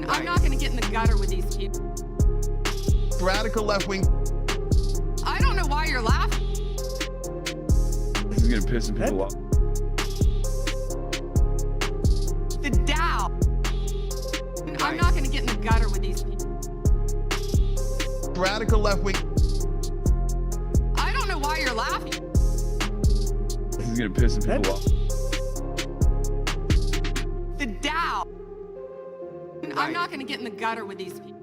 I'm not gonna get in the gutter with these people. Radical left wing. I don't know why you're laughing. This is gonna piss some people off. The Dow. I'm not gonna get in the gutter with these people. Radical left wing. I don't know why you're laughing. This is gonna piss some people off. The Dow. I'm not gonna get in the gutter with these people.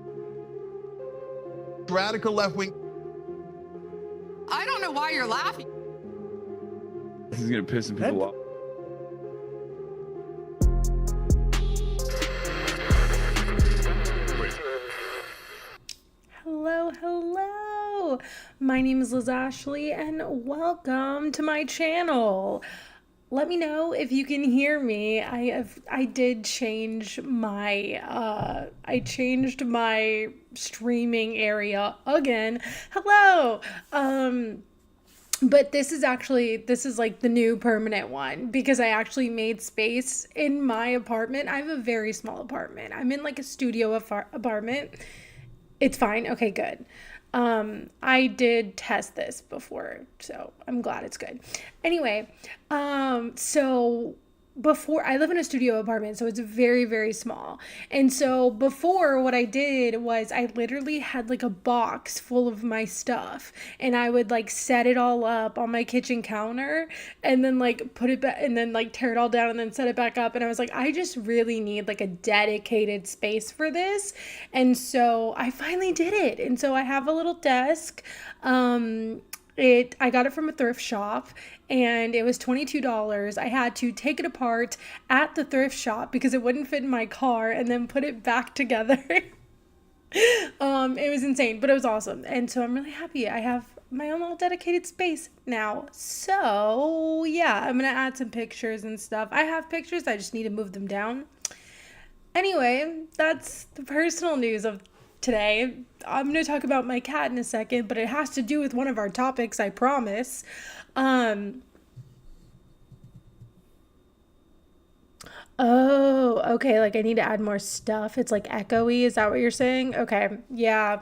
Radical left wing. I don't know why you're laughing. This is gonna piss some people off. Hello. My name is Ashlee and welcome to my channel. Let me know if you can hear me. I did change my changed my streaming area again. Hello. But this is like the new permanent one because I actually made space in my apartment. I have a very small apartment. I'm in like a studio apartment. It's fine. Okay, good. I did test this before, so I'm glad it's good. Anyway, so before, I live in a studio apartment, so it's very, very small. And so before, what I did was I literally had like a box full of my stuff, and I would like set it all up on my kitchen counter and then like put it back and then like tear it all down and then set it back up. And I was like, I just really need like a dedicated space for this. And so I finally did it. And so I have a little desk. I got it from a thrift shop and it was $22. I had to take it apart at the thrift shop because it wouldn't fit in my car and then put it back together. It was insane, but it was awesome. And so I'm really happy. I have my own little dedicated space now. So yeah, I'm going to add some pictures and stuff. I have pictures. I just need to move them down. Anyway, that's the personal news of today. I'm going to talk about my cat in a second, but it has to do with one of our topics, I promise. Oh, okay, like I need to add more stuff. It's like echoey, is that what you're saying? Okay, yeah.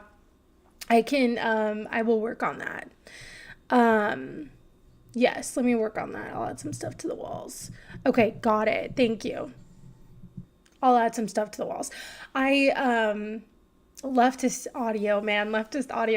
I will work on that. Yes, let me work on that. I'll add some stuff to the walls. Okay, got it. Thank you. I'll add some stuff to the walls. Leftist audio,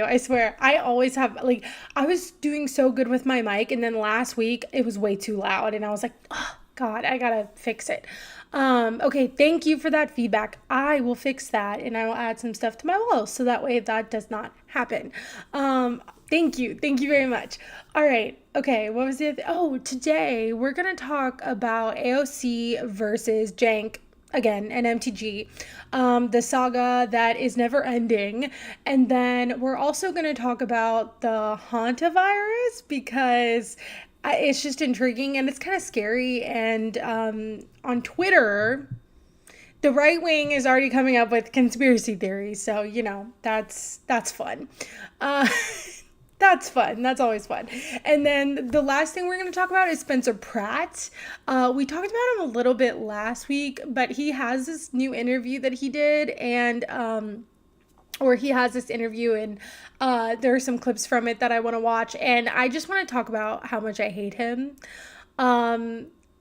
I swear. I always have, like, I was doing so good with my mic, and then last week it was way too loud, and I was like, oh God, I gotta fix it. Okay, thank you for that feedback. I will fix that, and I will add some stuff to my walls, so that way that does not happen. Thank you very much. All right, okay, what was the other? Oh, today we're gonna talk about AOC versus CENK. Again, an MTG, the saga that is never ending. And then we're also going to talk about the Hantavirus because it's just intriguing and it's kind of scary. And on Twitter, the right wing is already coming up with conspiracy theories. So, you know, that's fun. That's fun. That's always fun. And then the last thing we're going to talk about is Spencer Pratt. We talked about him a little bit last week, but he has this new interview that he did, and he has this interview, and there are some clips from it that I want to watch, and I just want to talk about how much I hate him.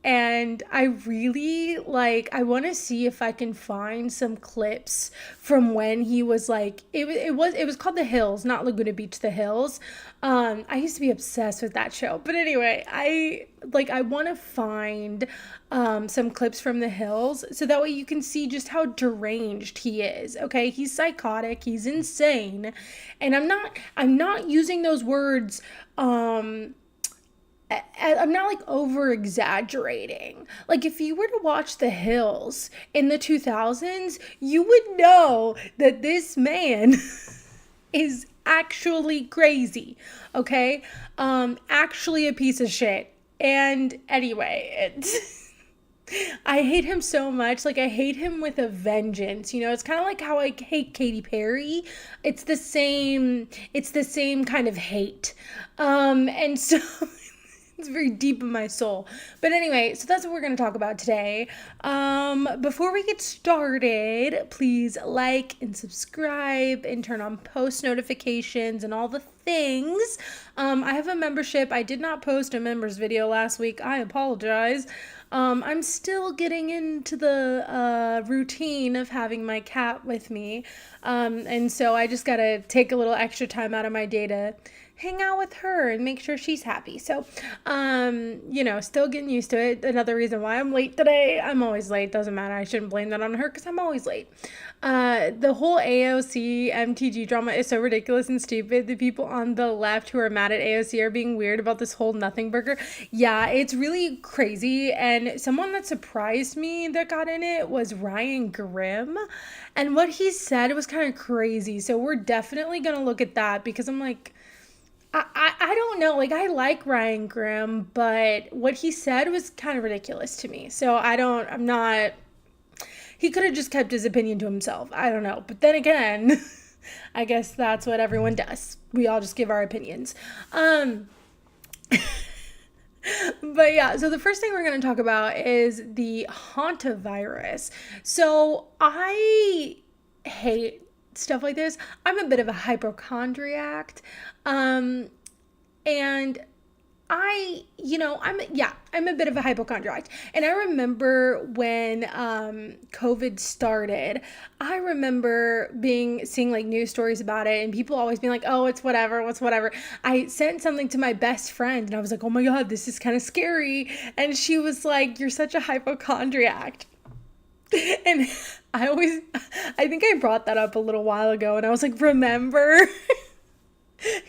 And I really, I want to see if I can find some clips from when he was it was called The Hills, not Laguna Beach, The Hills. I used to be obsessed with that show. But anyway, I want to find some clips from The Hills so that way you can see just how deranged he is. Okay, he's psychotic, he's insane. And I'm not using those words I'm not over exaggerating. Like, if you were to watch The Hills in the 2000s, you would know that this man is actually crazy. Okay? Actually a piece of shit. And anyway, I hate him so much. I hate him with a vengeance. You know, it's kind of like how I hate Katy Perry. It's the same kind of hate. And so It's very deep in my soul. But anyway, so that's what we're going to talk about today. Before we get started, please like and subscribe and turn on post notifications and all the things. I have a membership. I did not post a members video last week. I apologize. I'm still getting into the routine of having my cat with me. And so I just got to take a little extra time out of my day to hang out with her and make sure she's happy. So, still getting used to it. Another reason why I'm late today. I'm always late. Doesn't matter. I shouldn't blame that on her because I'm always late. The whole AOC MTG drama is so ridiculous and stupid. The people on the left who are mad at AOC are being weird about this whole nothing burger. Yeah, it's really crazy. And someone that surprised me that got in it was Ryan Grimm. And what he said was kind of crazy. So we're definitely going to look at that because I'm like, I don't know, like I like Ryan Grimm, but what he said was kind of ridiculous to me. So he could have just kept his opinion to himself. I don't know. But then again, I guess that's what everyone does. We all just give our opinions. But yeah, so the first thing we're going to talk about is the Hantavirus. So I hate stuff like this. I'm a bit of a hypochondriac. And I'm a bit of a hypochondriac. And I remember when COVID started, I remember seeing like news stories about it and people always being like, oh, it's whatever. I sent something to my best friend and I was like, oh my God, this is kind of scary. And she was like, you're such a hypochondriac. And I think I brought that up a little while ago and I was like, remember?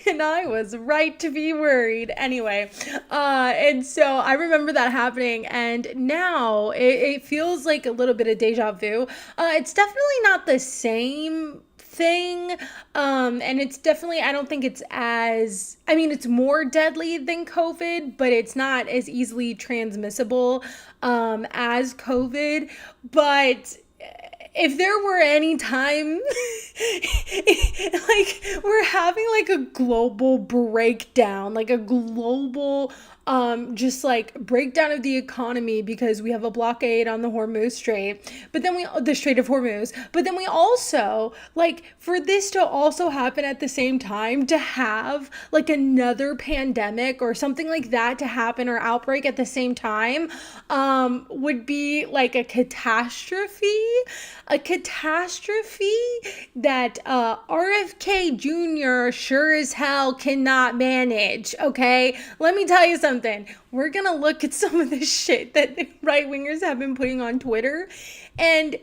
And I was right to be worried. Anyway, and so I remember that happening and now it feels like a little bit of deja vu. It's definitely not the same thing. And it's definitely, I don't think it's it's more deadly than COVID, but it's not as easily transmissible as COVID. But if there were any time, like we're having like a global breakdown, like a global just like breakdown of the economy because we have a blockade on the Hormuz Strait, the Strait of Hormuz, but then we also, like, for this to also happen at the same time, to have like another pandemic or something like that to happen or outbreak at the same time, would be like a catastrophe that RFK Jr. sure as hell cannot manage. Okay, let me tell you something. We're gonna look at some of this shit that the right wingers have been putting on Twitter, and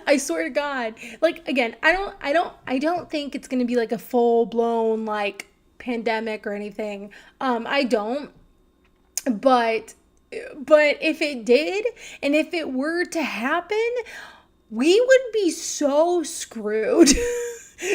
I swear to God, like, again, I don't think it's gonna be like a full blown like pandemic or anything. I don't, but if it did, and if it were to happen, we would be so screwed.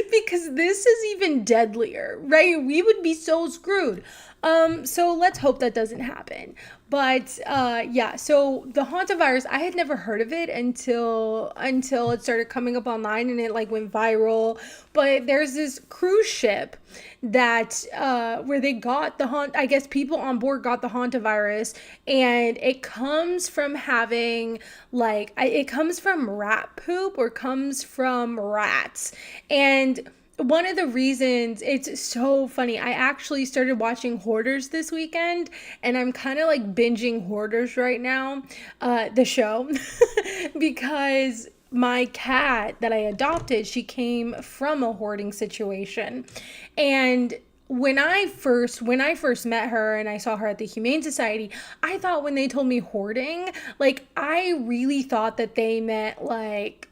Because this is even deadlier, right? We would be so screwed. So let's hope that doesn't happen. But so the Hantavirus, I had never heard of it until it started coming up online and it like went viral. But there's this cruise ship that where they got I guess people on board got the Hantavirus, and it comes from having it comes from rat poop or comes from rats. And one of the reasons, it's so funny, I actually started watching Hoarders this weekend, and I'm kind of like binging Hoarders right now, the show, because my cat that I adopted, she came from a hoarding situation. And when I first met her and I saw her at the Humane Society, I thought when they told me hoarding, like, I really thought that they meant like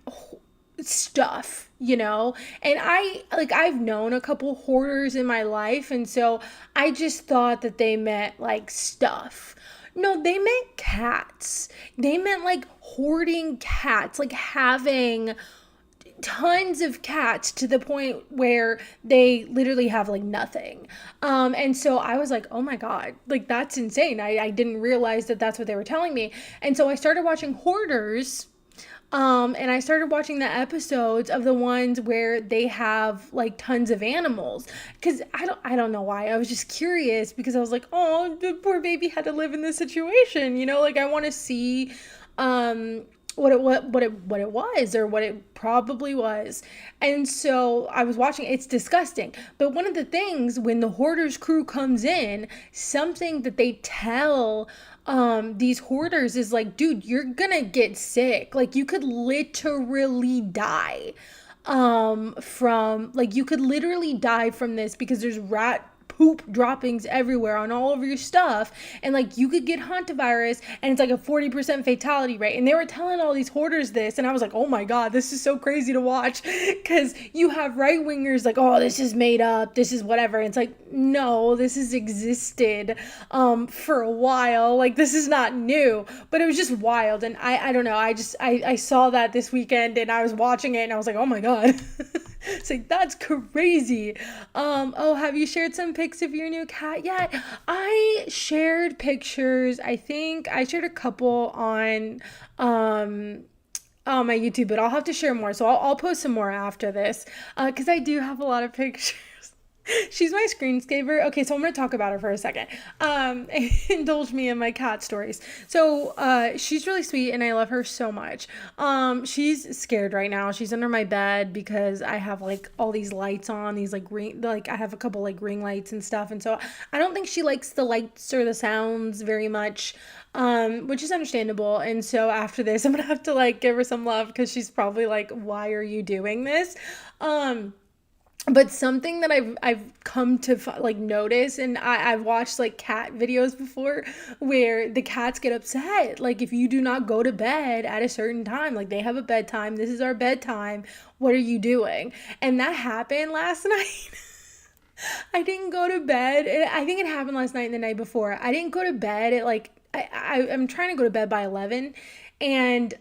stuff, and I've known a couple hoarders in my life, and so I just thought that they meant like stuff. No, they meant cats. They meant like hoarding cats, like having tons of cats to the point where they literally have like nothing. And so I was like, oh my God, like that's insane. I didn't realize that that's what they were telling me. And so I started watching Hoarders. And I started watching the episodes of the ones where they have like tons of animals, because I don't know why. I was just curious because I was like, oh, the poor baby had to live in this situation, you know, like I want to see what it was, or what it probably was. And so I was watching. It's disgusting. But one of the things when the hoarders crew comes in, something that they tell these hoarders is like, dude, you're gonna get sick. Like, you could literally die from, like, you could literally die from this, because there's rat poop droppings everywhere on all over your stuff, and like you could get hantavirus, and it's like a 40% fatality rate. And they were telling all these hoarders this, and I was like, oh my god, this is so crazy to watch, because you have right wingers like, oh, this is made up, this is whatever, and it's like, no, this has existed for a while, like this is not new. But it was just wild, and I don't know, I saw that this weekend, and I was watching it, and I was like, oh my god. It's like, that's crazy. Oh, have you shared some pics of your new cat yet? I shared pictures. I think I shared a couple on my YouTube, but I'll have to share more. So I'll post some more after this, because I do have a lot of pictures. She's my screensaver. Okay, so I'm going to talk about her for a second. Indulge me in my cat stories. So she's really sweet, and I love her so much. She's scared right now. She's under my bed because I have like all these lights on, these like ring, like I have a couple like ring lights and stuff. And so I don't think she likes the lights or the sounds very much, which is understandable. And so after this, I'm going to have to like give her some love, because she's probably like, why are you doing this? But something that I've come to like notice, and I've watched like cat videos before where the cats get upset. Like, if you do not go to bed at a certain time, like they have a bedtime, this is our bedtime, what are you doing? And that happened last night. I didn't go to bed. I think it happened last night and the night before. I didn't go to bed at like, I'm trying to go to bed by 11. And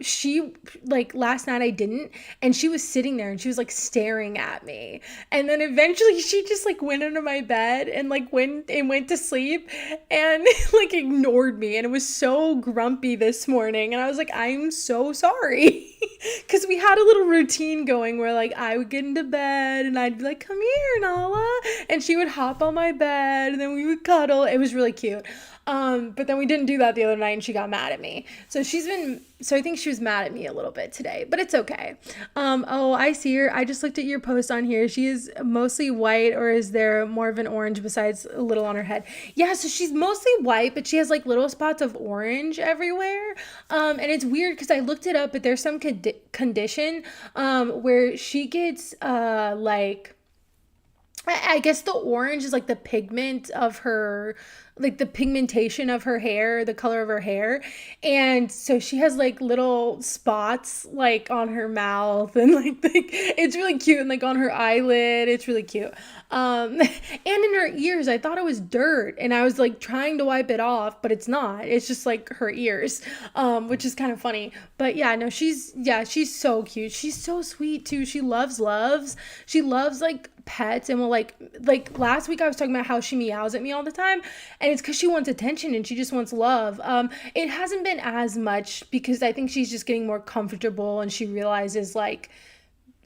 she, like, last night I didn't, and she was sitting there and she was like staring at me, and then eventually she just like went under my bed and like went to sleep, and like ignored me. And it was so grumpy this morning, and I was like, I'm so sorry. Because we had a little routine going where like I would get into bed and I'd be like, come here, Nala, and she would hop on my bed, and then we would cuddle. It was really cute. But then we didn't do that the other night, and she got mad at me. So I think she was mad at me a little bit today, but it's okay. Oh, I see her. I just looked at your post on here. She is mostly white, or is there more of an orange besides a little on her head? Yeah, so she's mostly white, but she has like little spots of orange everywhere. And it's weird because I looked it up, but there's some condition, where she gets, like, I guess the orange is like the pigment of her, like the pigmentation of her hair, the color of her hair. And so she has like little spots like on her mouth, and like it's really cute, and like on her eyelid, it's really cute. And in her ears, I thought it was dirt, and I was like trying to wipe it off, but it's not. It's just like her ears, which is kind of funny. But yeah, no, she's so cute. She's so sweet too. She loves like pets, and will like last week I was talking about how she meows at me all the time, and it's because she wants attention and she just wants love. It hasn't been as much because I think she's just getting more comfortable, and she realizes like,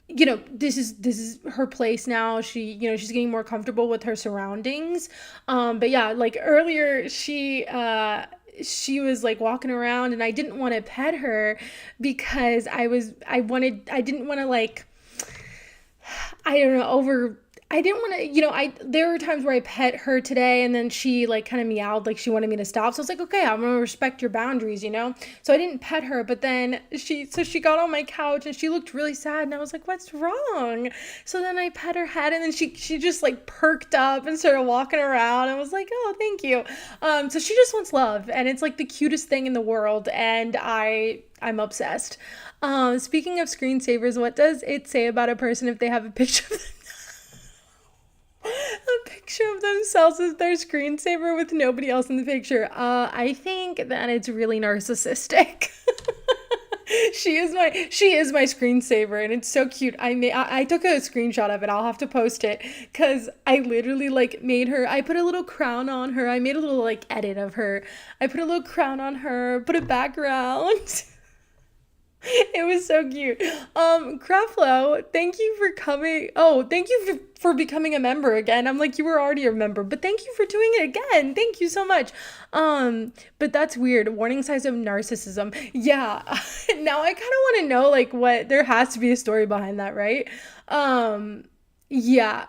you know, this is her place now. She, you know, she's getting more comfortable with her surroundings. But yeah, like earlier she was like walking around, and I didn't want to pet her because I didn't want to like, I don't know, I didn't want to, you know, there were times where I pet her today, and then she like kind of meowed like she wanted me to stop. So I was like, okay, I'm going to respect your boundaries, you know? So I didn't pet her, but then she got on my couch, and she looked really sad, and I was like, what's wrong? So then I pet her head, and then she just like perked up and started walking around, and was like, oh, thank you. So she just wants love, and it's like the cutest thing in the world, and I'm obsessed. Speaking of screensavers, what does it say about a person if they have a picture of themselves as their screensaver with nobody else in the picture? I think that it's really narcissistic. She is my screensaver, and it's so cute. I took a screenshot of it. I'll have to post it, because I literally like I put a little crown on her. I made a little like edit of her. I put a little crown on her, put a background. It was so cute. Creflo, thank you for coming. Oh, thank you for becoming a member again. I'm like, you were already a member, but thank you for doing it again. Thank you so much. But that's weird. Warning signs of narcissism. Yeah. Now I kind of want to know, like, what, there has to be a story behind that, right? Yeah.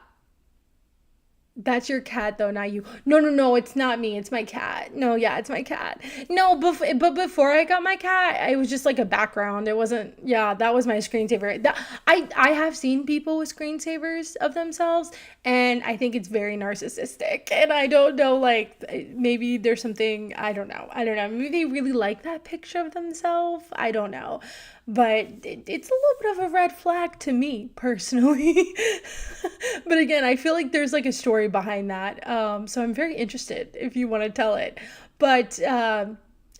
That's your cat though, not you. No, it's not me. It's my cat. No, yeah, it's my cat. No, but before I got my cat, it was just like a background. It wasn't, yeah, that was my screensaver. I have seen people with screensavers of themselves, and I think it's very narcissistic. And I don't know, like, maybe there's something, I don't know. Maybe they really like that picture of themselves. I don't know. But it's a little bit of a red flag to me personally. But again, I feel like there's like a story behind that. So I'm very interested if you want to tell it. But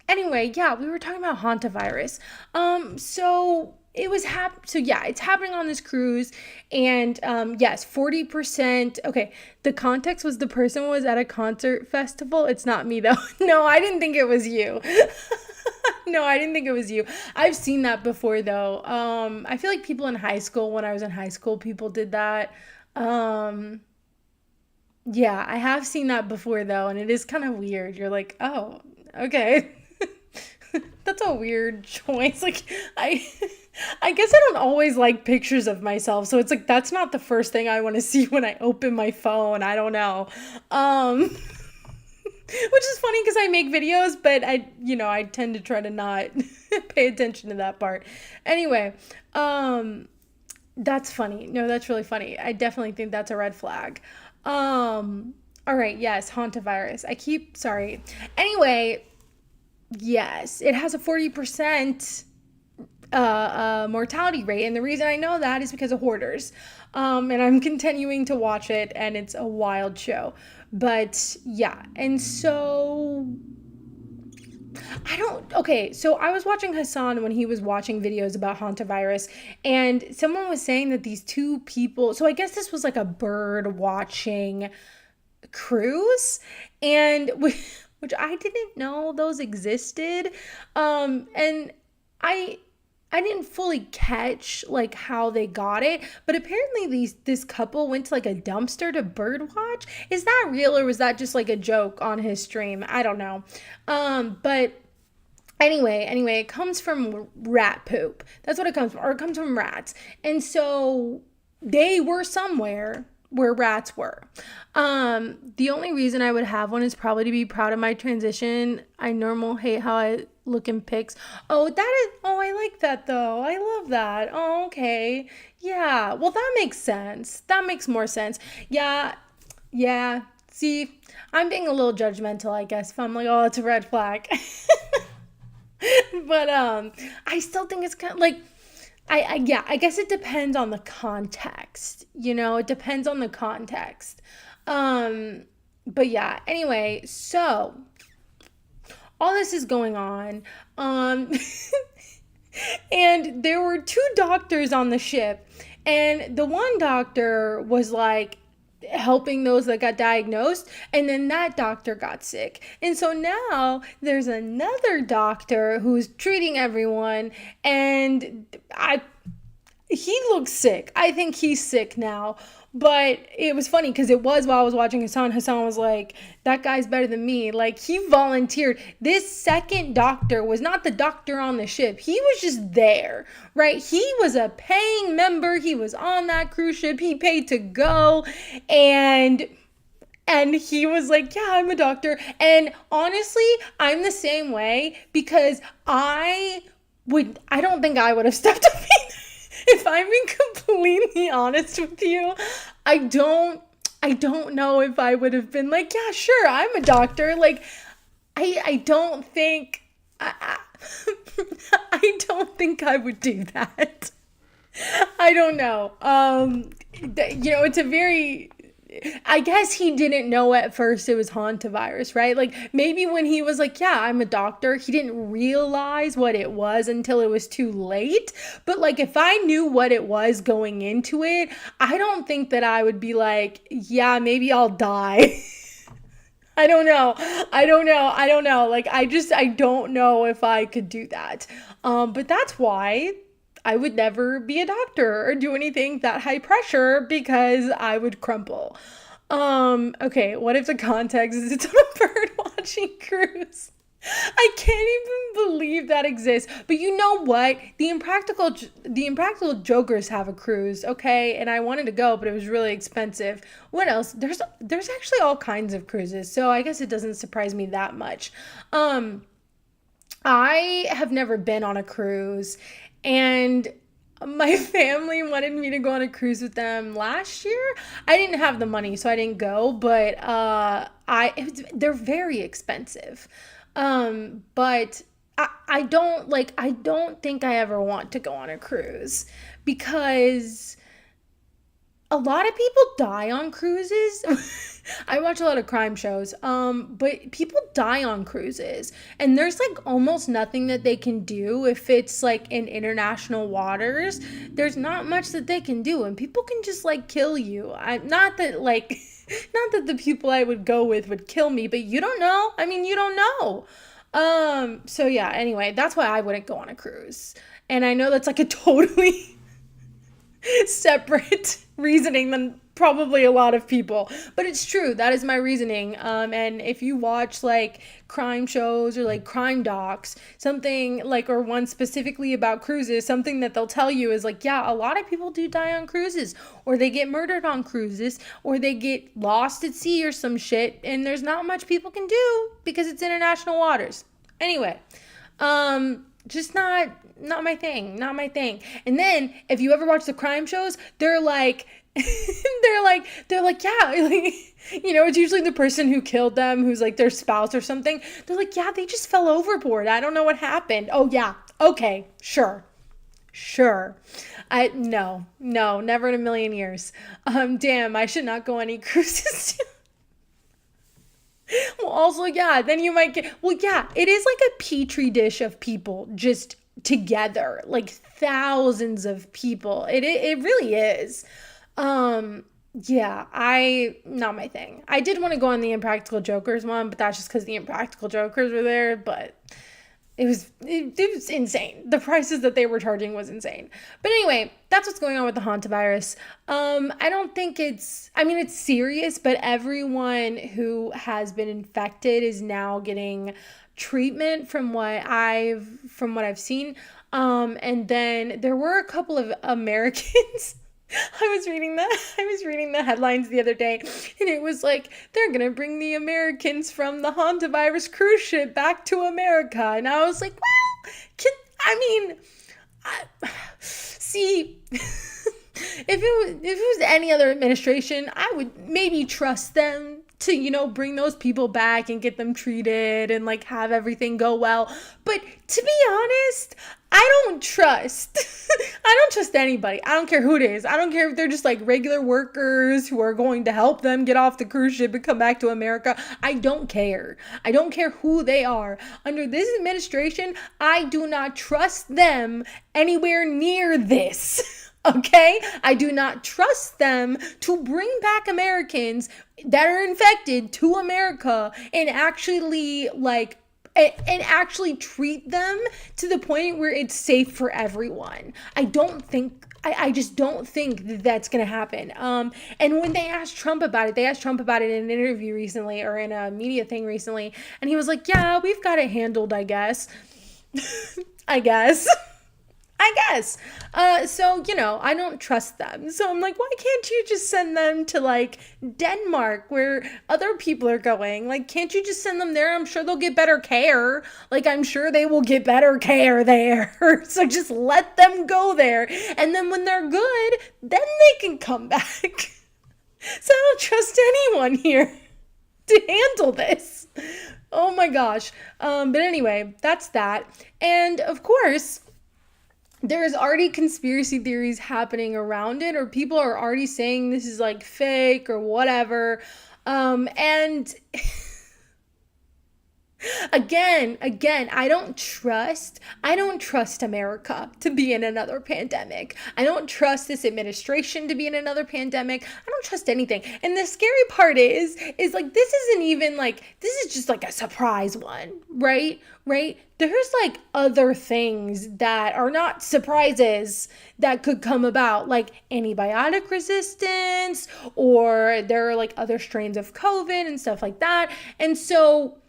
anyway, yeah, we were talking about Hantavirus. So it was so yeah, it's happening on this cruise, and yes, 40%. Okay, the context was the person was at a concert festival. It's not me though. No, I didn't think it was you. No, I didn't think it was you. I've seen that before though. I feel like people in high school, when I was in high school, people did that. Yeah, I have seen that before though, and it is kind of weird. You're like, oh, okay. That's a weird choice. Like, I guess I don't always like pictures of myself, so it's like that's not the first thing I want to see when I open my phone. I don't know. Which is funny because I make videos, but I tend to try to not pay attention to that part. Anyway, that's funny. No, that's really funny. I definitely think that's a red flag. All right, yes, Hantavirus. Sorry. Anyway, yes, it has a 40% mortality rate, and the reason I know that is because of Hoarders. And I'm continuing to watch it, and it's a wild show. But yeah, and so so I was watching Hassan when he was watching videos about Hantavirus, and someone was saying that these two people, so I guess this was like a bird watching cruise, and which I didn't know those existed. And I didn't fully catch like how they got it, but apparently this couple went to like a dumpster to bird watch. Is that real, or was that just like a joke on his stream? I don't know. But anyway, it comes from rat poop. That's what it comes from, or it comes from rats. And so they were somewhere where rats were. The only reason I would have one is probably to be proud of my transition. I hate how I look in pics. Oh, I like that though. I love that. Oh, okay. Yeah. Well, that makes sense. That makes more sense. Yeah. See, I'm being a little judgmental, I guess, if I'm like, oh, it's a red flag. But I still think it's kind of like, I guess it depends on the context. It depends on the context. But yeah, anyway, so all this is going on. And there were two doctors on the ship, and the one doctor was like helping those that got diagnosed, and then that doctor got sick, and so now there's another doctor who's treating everyone, and he looks sick. I think he's sick now. But it was funny because it was while I was watching Hassan was like, that guy's better than me. Like, he volunteered. This second doctor was not the doctor on the ship. He was just there, right? He was a paying member. He was on that cruise ship. He paid to go. And he was like, yeah, I'm a doctor. And honestly, I'm the same way, because I don't think I would have stepped up either. If I'm being completely honest with you, I don't know if I would have been like, yeah, sure, I'm a doctor. Like, I don't think I don't think I would do that. I don't know. It's a very, I guess he didn't know at first it was Hantavirus, right? Like, maybe when he was like, yeah, I'm a doctor, he didn't realize what it was until it was too late. But like, if I knew what it was going into it, I don't think that I would be like, yeah, maybe I'll die. I don't know. I don't know. I don't know. Like, I don't know if I could do that. But that's why I would never be a doctor or do anything that high pressure because I would crumple. Okay, what if the context is it's on a bird watching cruise? I can't even believe that exists. But you know what? The Impractical Jokers have a cruise, okay? And I wanted to go, but it was really expensive. What else? There's actually all kinds of cruises, so I guess it doesn't surprise me that much. I have never been on a cruise, and my family wanted me to go on a cruise with them last year. I didn't have the money, so I didn't go, but they're very expensive. But I don't think I ever want to go on a cruise because a lot of people die on cruises. I watch a lot of crime shows, but people die on cruises, and there's like almost nothing that they can do if it's like in international waters. There's not much that they can do, and people can just like kill you. Not that the people I would go with would kill me, but you don't know. I mean, you don't know. So yeah, anyway, that's why I wouldn't go on a cruise. And I know that's like a totally separate reasoning than probably a lot of people, but it's true. That is my reasoning. And if you watch like crime shows or like crime docs, something like, or one specifically about cruises, something that they'll tell you is like, yeah, a lot of people do die on cruises, or they get murdered on cruises, or they get lost at sea or some shit, and there's not much people can do because it's international waters. Anyway, just not my thing. And then if you ever watch the crime shows, they're like yeah, like, it's usually the person who killed them who's like their spouse or something. They're like, yeah, they just fell overboard. I don't know what happened. Oh yeah, okay, sure. No, never in a million years. Damn, I should not go on any cruises. Well, also, yeah, then you might get, well, yeah, it is like a petri dish of people just together, like thousands of people. It really is. Yeah, not my thing. I did want to go on the Impractical Jokers one, but that's just because the Impractical Jokers were there, but it was insane. The prices that they were charging was insane. But anyway, that's what's going on with the Hantavirus. I don't think it's serious, but everyone who has been infected is now getting treatment from what I've seen. And then there were a couple of Americans. I was reading the headlines the other day, and it was like, they're gonna bring the Americans from the Hantavirus cruise ship back to America. And I was like, well, see, if it was any other administration, I would maybe trust them to, bring those people back and get them treated and like have everything go well. But to be honest, I don't trust anybody. I don't care who it is. I don't care if they're just like regular workers who are going to help them get off the cruise ship and come back to America. I don't care. I don't care who they are. Under this administration, I do not trust them anywhere near this. Okay? I do not trust them to bring back Americans that are infected to America and actually treat them to the point where it's safe for everyone. I just don't think that that's going to happen. And when they asked Trump about it in an interview recently, or in a media thing recently, and he was like, yeah, we've got it handled, I guess. I guess. So, I don't trust them. So I'm like, why can't you just send them to like Denmark where other people are going? Like, can't you just send them there? I'm sure they'll get better care. Like, I'm sure they will get better care there. So just let them go there. And then when they're good, then they can come back. So I don't trust anyone here to handle this. Oh my gosh. But anyway, that's that. And of course, there's already conspiracy theories happening around it, or people are already saying this is like fake or whatever. And Again, I don't trust America to be in another pandemic. I don't trust this administration to be in another pandemic. I don't trust anything. And the scary part is like, this isn't even like, this is just like a surprise one, right? There's like other things that are not surprises that could come about, like antibiotic resistance, or there are like other strains of COVID and stuff like that. And so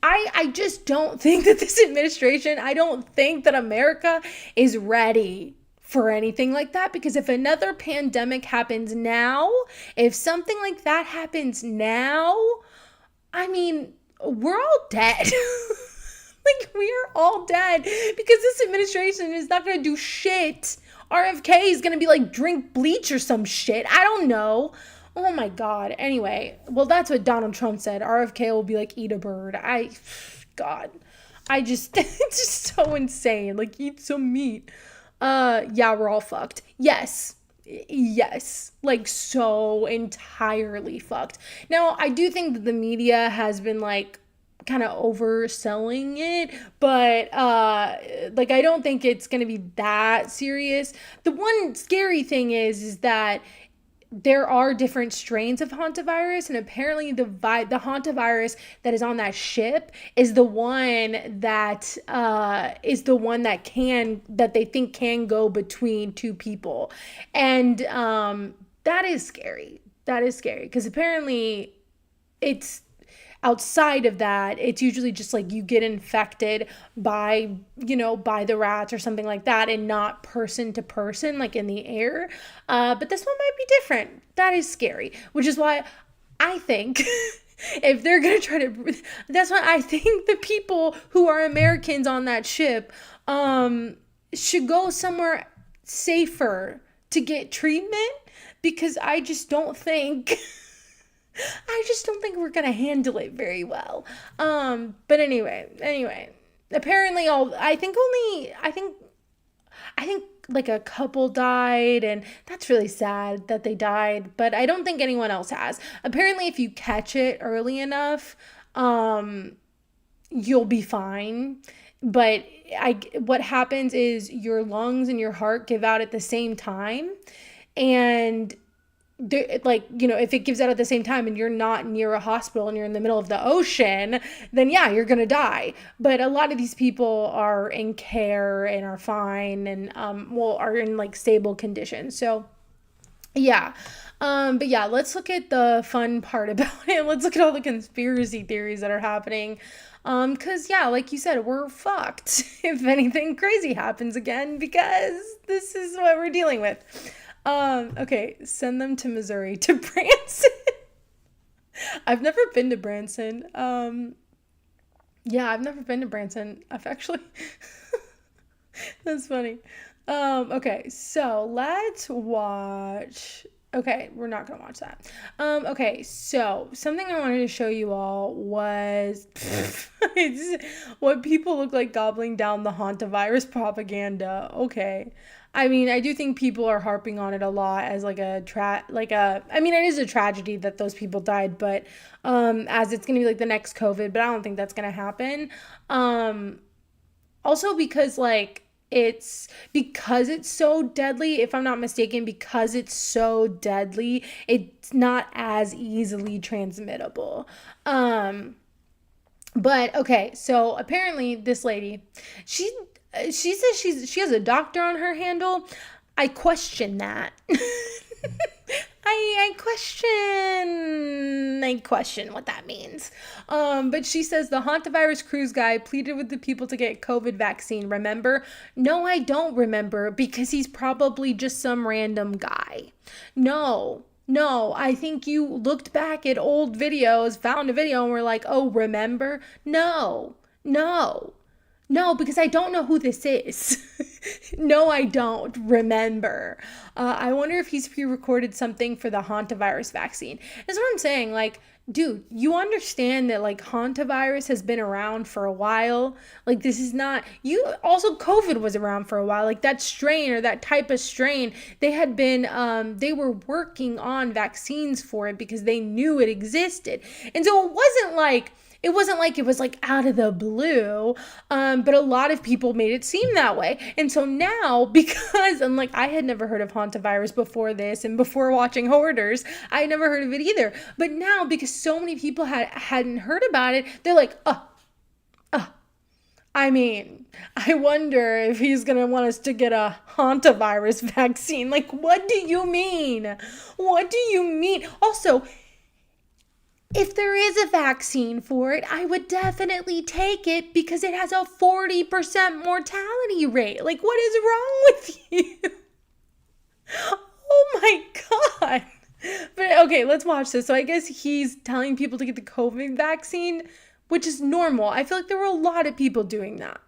I just don't think that this administration, I don't think that America is ready for anything like that, because if another pandemic happens now, if something like that happens now, I mean, we're all dead. Like, we are all dead because this administration is not going to do shit. RFK is going to be like, drink bleach or some shit. I don't know. Oh my God. Anyway, well, that's what Donald Trump said. RFK will be like, eat a bird. God, it's just so insane. Like, eat some meat. Yeah, we're all fucked. Yes. Like, so entirely fucked. Now, I do think that the media has been like kind of overselling it, but like, I don't think it's gonna be that serious. The one scary thing is that there are different strains of hantavirus, and apparently the hantavirus that is on that ship is the one that they think can go between two people, and that is scary. Because apparently it's outside of that, it's usually just like you get infected by the rats or something like that, and not person to person, like in the air. But this one might be different. That is scary, which is why I think if they're going to try to, that's why I think the people who are Americans on that ship should go somewhere safer to get treatment, because I just don't think we're gonna handle it very well. But anyway, apparently I think like a couple died, and that's really sad that they died, but I don't think anyone else has. Apparently, if you catch it early enough, you'll be fine. But what happens is your lungs and your heart give out at the same time, and if it gives out at the same time and you're not near a hospital and you're in the middle of the ocean, then yeah, you're gonna die. But a lot of these people are in care and are fine, and are in like stable condition. So yeah. But yeah, let's look at the fun part about it. Let's look at all the conspiracy theories that are happening. Cause yeah, like you said, we're fucked if anything crazy happens again, because this is what we're dealing with. Okay, send them to Missouri, to Branson. I've never been to Branson. Yeah, I've never been to Branson. I've actually, that's funny. Okay, so let's watch. Okay, we're not gonna watch that. Okay, so something I wanted to show you all was what people look like gobbling down the hantavirus propaganda. Okay. I mean, I do think people are harping on it a lot as like it is a tragedy that those people died, but as it's going to be like the next COVID, but I don't think that's going to happen. Also because it's so deadly, if I'm not mistaken, because it's so deadly, it's not as easily transmittable. But okay, so apparently this lady, she says she has a doctor on her handle. I question that. I question what that means. But she says the Hantavirus cruise guy pleaded with the people to get COVID vaccine. Remember? No, I don't remember, because he's probably just some random guy. No, I think you looked back at old videos, found a video, and were like, oh, remember? No, because I don't know who this is. No, I don't remember. I wonder if he's pre-recorded something for the hantavirus vaccine. That's what I'm saying. Like, dude, you understand that like hantavirus has been around for a while. Like, this is not, also COVID was around for a while. Like that strain, or that type of strain, they had been, they were working on vaccines for it because they knew it existed. And so it it wasn't like it was like out of the blue, but a lot of people made it seem that way. And so now, because I'm like, I had never heard of Hantavirus before this, and before watching Hoarders, I had never heard of it either. But now, because so many people hadn't heard about it, they're like, I mean, I wonder if he's going to want us to get a hantavirus vaccine. Like, what do you mean? What do you mean? Also, if there is a vaccine for it, I would definitely take it because it has a 40% mortality rate. Like, what is wrong with you? Oh my God. But okay, let's watch this. So I guess he's telling people to get the COVID vaccine, which is normal. I feel like there were a lot of people doing that.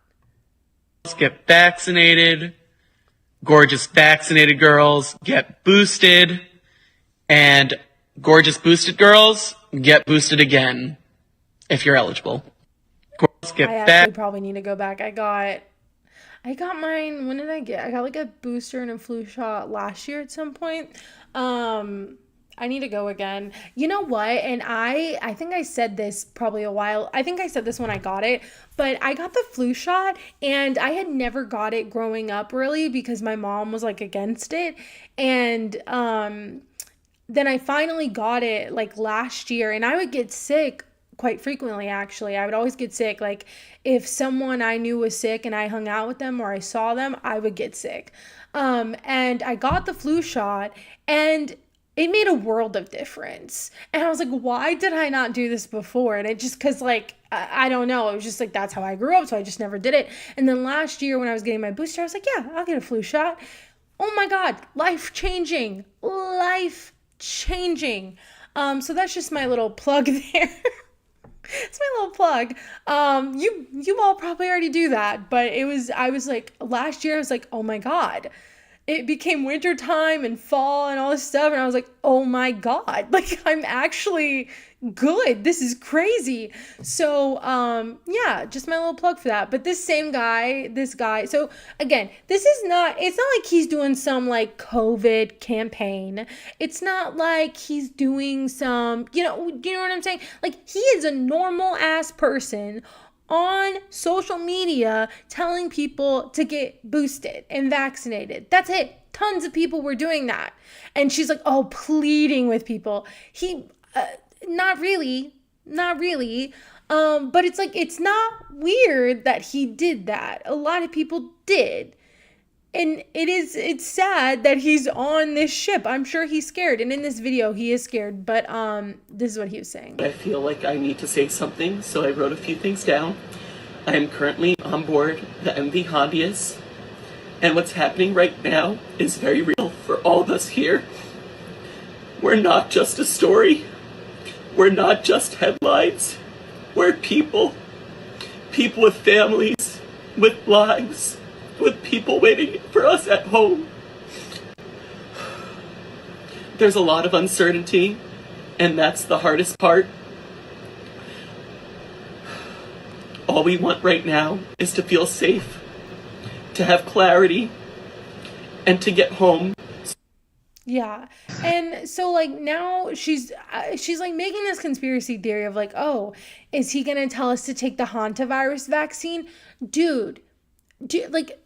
Get vaccinated. Gorgeous vaccinated girls get boosted. And gorgeous boosted girls get boosted again if you're eligible. Girls get I actually probably need to go back. I got mine. When did I get? I got like a booster and a flu shot last year at some point. I need to go again. You know what? And I think I said this probably a while. I think I said this when I got it, but I got the flu shot and I had never got it growing up really because my mom was like against it. And then I finally got it like last year, and I would get sick quite frequently actually. I would always get sick. Like if someone I knew was sick and I hung out with them or I saw them, I would get sick. And I got the flu shot and it made a world of difference. And I was like, why did I not do this before? And it just, cause like, I don't know. It was just like, that's how I grew up. So I just never did it. And then last year when I was getting my booster, I was like, yeah, I'll get a flu shot. Oh my God, life changing. So that's just my little plug there. It's my little plug. You all probably already do that, but I was like, last year I was like, oh my God, it became winter time and fall and all this stuff. And I was like, oh my God, like I'm actually good. This is crazy. So, yeah, just my little plug for that. But this guy, so again, it's not like he's doing some like COVID campaign. It's not like he's doing some, you know what I'm saying? Like he is a normal ass person on social media telling people to get boosted and vaccinated. That's it. Tons of people were doing that. And she's like, oh, pleading with people. Not really. But it's like, it's not weird that he did that. A lot of people did. And it's sad that he's on this ship. I'm sure he's scared. And in this video, he is scared. But this is what he was saying. I feel like I need to say something, so I wrote a few things down. I am currently on board the MV Hondius. And what's happening right now is very real for all of us here. We're not just a story. We're not just headlines. We're people. People with families, with lives, with people waiting for us at home. There's a lot of uncertainty, and that's the hardest part. All we want right now is to feel safe, to have clarity, and to get home. Yeah. And so like now she's like making this conspiracy theory of like, oh, is he going to tell us to take the hantavirus vaccine? Dude, like,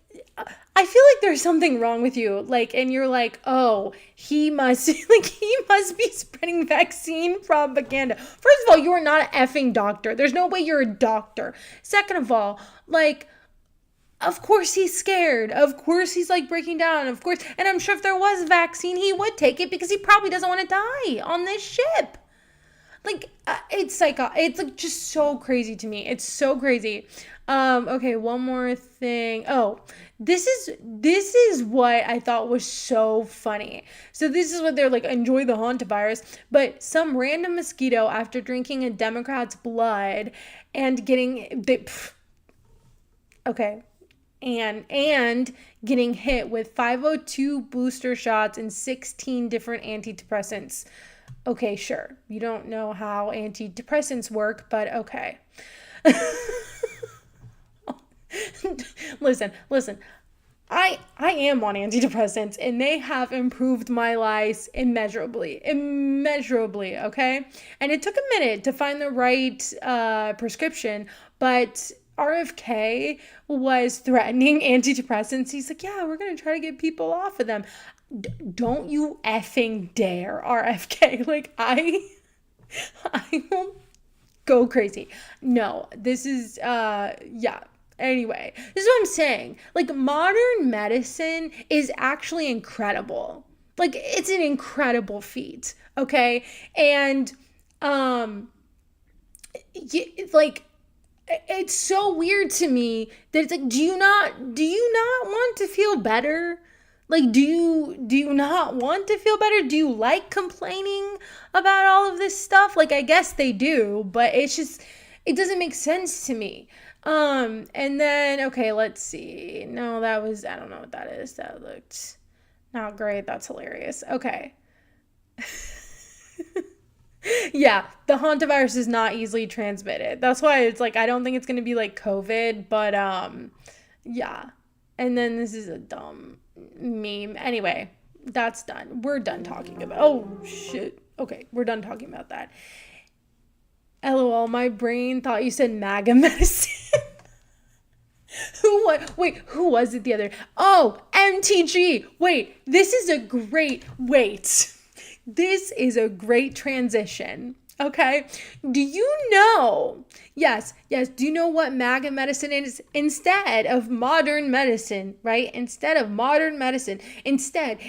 I feel like there's something wrong with you. Like, and you're like, oh, he must be spreading vaccine propaganda. First of all, you are not an effing doctor. There's no way you're a doctor. Second of all, like, of course he's scared. Of course he's like breaking down. Of course. And I'm sure if there was a vaccine, he would take it because he probably doesn't want to die on this ship. Like, it's like just so crazy to me. It's so crazy. Okay, one more thing. Oh, this is what I thought was so funny. So this is what they're like, enjoy the hantavirus, but some random mosquito after drinking a Democrat's blood and getting and getting hit with 502 booster shots and 16 different antidepressants. Okay, sure. You don't know how antidepressants work, but okay. Listen. I am on antidepressants and they have improved my life immeasurably, okay? And it took a minute to find the right prescription, but RFK was threatening antidepressants. He's like, yeah, we're going to try to get people off of them. Don't you effing dare, RFK. Like, I will go crazy. No, this is, yeah. Anyway, this is what I'm saying. Like, modern medicine is actually incredible. Like, it's an incredible feat, okay? And, like, it's so weird to me that it's like, do you not want to feel better? Like, do you not want to feel better? Do you like complaining about all of this stuff? Like, I guess they do, but it's just, it doesn't make sense to me. And then, okay, let's see. No, that was, I don't know what that is. That looked not great. That's hilarious. Okay. Yeah, the Hantavirus is not easily transmitted. That's why it's like, I don't think it's going to be like COVID, but, yeah. And then this is a dumb meme. Anyway, that's done. We're done talking about, oh shit. Okay, we're done talking about that. LOL, my brain thought you said MAGA medicine. Who was it the other? Oh, MTG. This is a great transition. Okay. Do you know? Yes. Do you know what MAGA medicine is? Instead of modern medicine, right? Instead,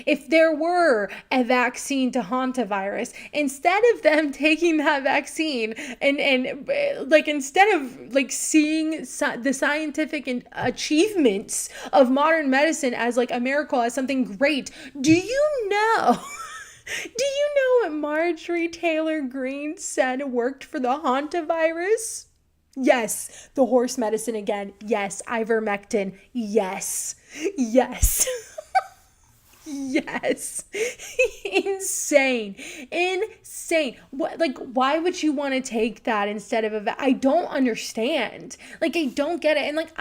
if there were a vaccine to Hantavirus, instead of them taking that vaccine and like, instead of like seeing the scientific achievements of modern medicine as like a miracle, as something great, do you know? Do you know what Marjorie Taylor Greene said worked for the Hantavirus? Yes, the horse medicine again. Yes, ivermectin. Yes. Yes. Insane. What, like, why would you want to take that instead of I don't understand. Like, I don't get it. And like,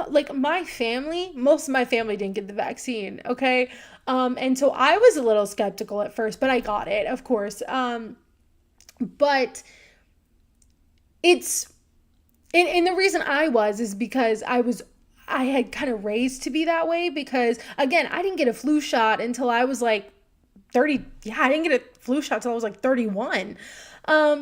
like my family, most of my family didn't get the vaccine, okay? And so I was a little skeptical at first, but I got it, of course. But it's, and the reason I was is because I had kind of raised to be that way because, again, I didn't get a flu shot until I was like 30. Yeah, I didn't get a flu shot until I was like 31.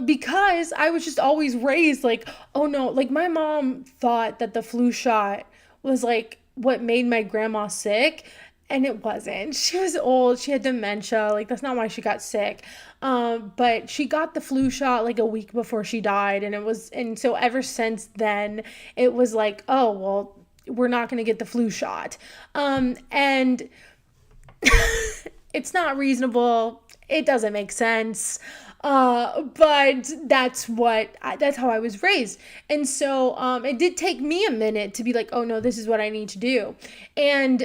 Because I was just always raised like, oh no, like my mom thought that the flu shot was like what made my grandma sick. And it wasn't. She was old. She had dementia. Like, that's not why she got sick. But she got the flu shot like a week before she died. And so ever since then, it was like, oh, well, we're not going to get the flu shot. And it's not reasonable. It doesn't make sense. But that's how I was raised. And so, it did take me a minute to be like, oh no, this is what I need to do. And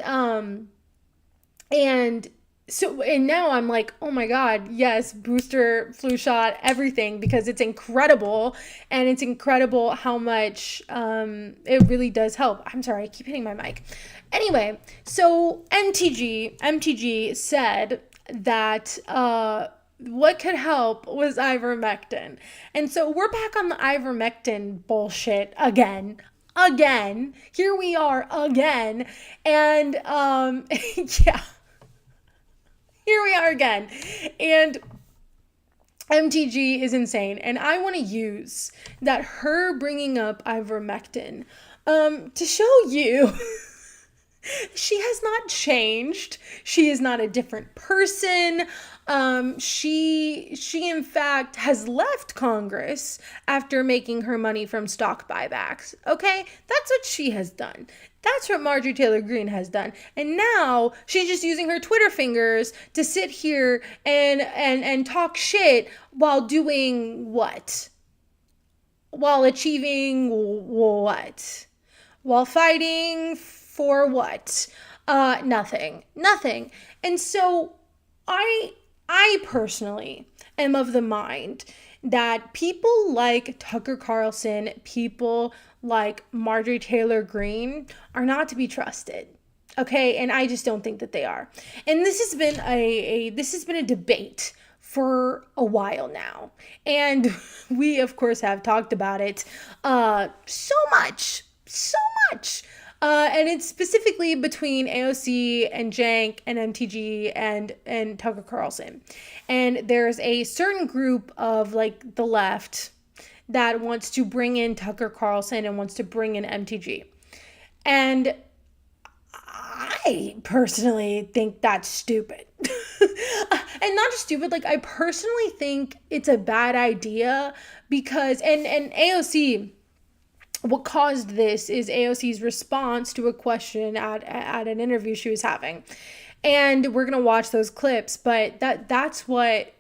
now I'm like, oh my God, yes, booster, flu shot, everything, because it's incredible. And it's incredible how much, it really does help. I'm sorry, I keep hitting my mic. Anyway, so MTG said that, what could help was ivermectin. And so we're back on the ivermectin bullshit again. Here we are again. And, yeah. Here we are again. And MTG is insane. And I want to use that her bringing up ivermectin to show you she has not changed. She is not a different person. She in fact has left Congress after making her money from stock buybacks. Okay? That's what she has done. That's what Marjorie Taylor Greene has done. And now she's just using her Twitter fingers to sit here and talk shit while doing what? While achieving what? While fighting for what? Nothing. And so I personally am of the mind that people like Tucker Carlson, people like Marjorie Taylor Greene are not to be trusted. Okay, and I just don't think that they are. And this has been a debate for a while now. And we of course have talked about it so much. And it's specifically between AOC and CENK and MTG and Tucker Carlson. And there's a certain group of like the left that wants to bring in Tucker Carlson and wants to bring in MTG. And I personally think that's stupid. And not just stupid, like I personally think it's a bad idea because, and AOC, what caused this is AOC's response to a question at an interview she was having. And we're gonna watch those clips, but that's what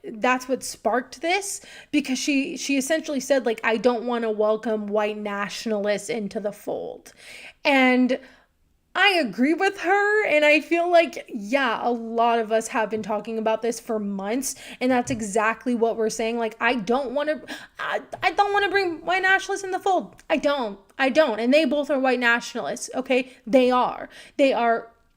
sparked this, because she essentially said, like, I don't want to welcome white nationalists into the fold. And I agree with her, and I feel like, yeah, a lot of us have been talking about this for months, and that's exactly what we're saying. Like, I don't want to bring white nationalists in the fold. I don't, and they both are white nationalists, okay? They are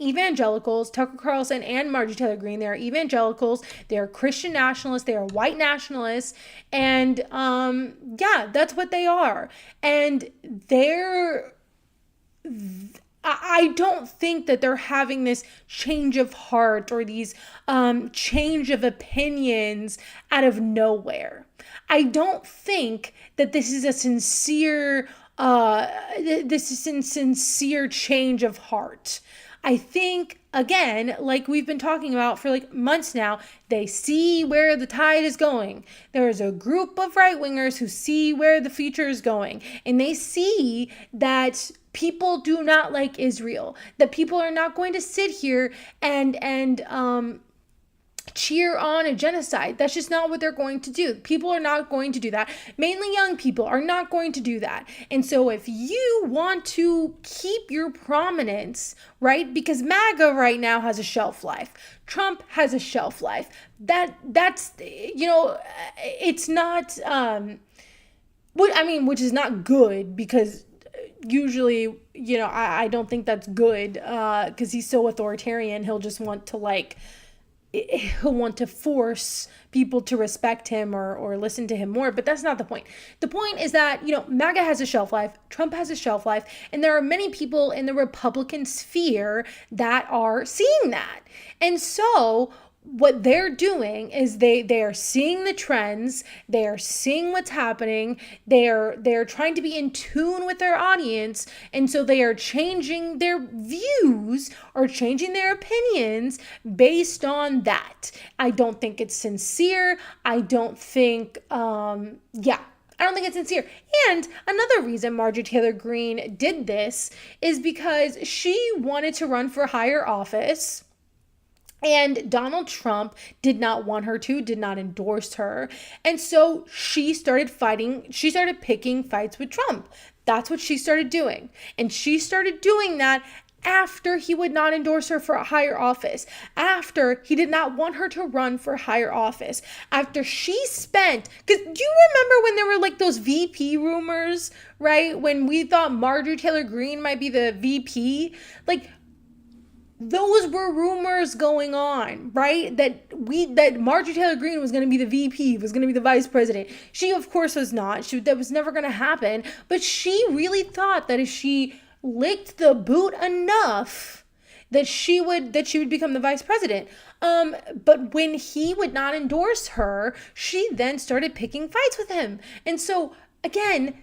evangelicals. Tucker Carlson and Marjorie Taylor Greene, they are evangelicals, they are Christian nationalists, they are white nationalists, and yeah, that's what they are. And I don't think that they're having this change of heart or these change of opinions out of nowhere. I don't think that this is a sincere change of heart. I think, again, like we've been talking about for like months now, they see where the tide is going. There's a group of right-wingers who see where the future is going, and they see that people do not like Israel, that people are not going to sit here and cheer on a genocide. That's just not what they're going to do. People are not going to do that. Mainly young people are not going to do that. And so if you want to keep your prominence, right? Because MAGA right now has a shelf life. Trump has a shelf life. That's, you know, it's not, which is not good, because usually, you know, I don't think that's good, because he's so authoritarian. He'll just want to force people to respect him or listen to him more, but that's not the point. The point is that, you know, MAGA has a shelf life, Trump has a shelf life, and there are many people in the Republican sphere that are seeing that. And so what they're doing is they are seeing the trends, they are seeing what's happening, they're trying to be in tune with their audience, and so they are changing their views or changing their opinions based on that. I don't think it's sincere. I don't think I don't think it's sincere. And another reason Marjorie Taylor Greene did this is because she wanted to run for higher office. And Donald Trump did not want her to, did not endorse her. And so she started picking fights with Trump. That's what she started doing. And she started doing that after he would not endorse her for a higher office, after he did not want her to run for higher office, after she spent, because do you remember when there were like those VP rumors, right? When we thought Marjorie Taylor Greene might be the VP, like, those were rumors going on, right? That Marjorie Taylor Greene was going to be the VP, was going to be the vice president. She, of course, was not. That was never going to happen. But she really thought that if she licked the boot enough, that she would become the vice president. But when he would not endorse her, she then started picking fights with him. And so, again,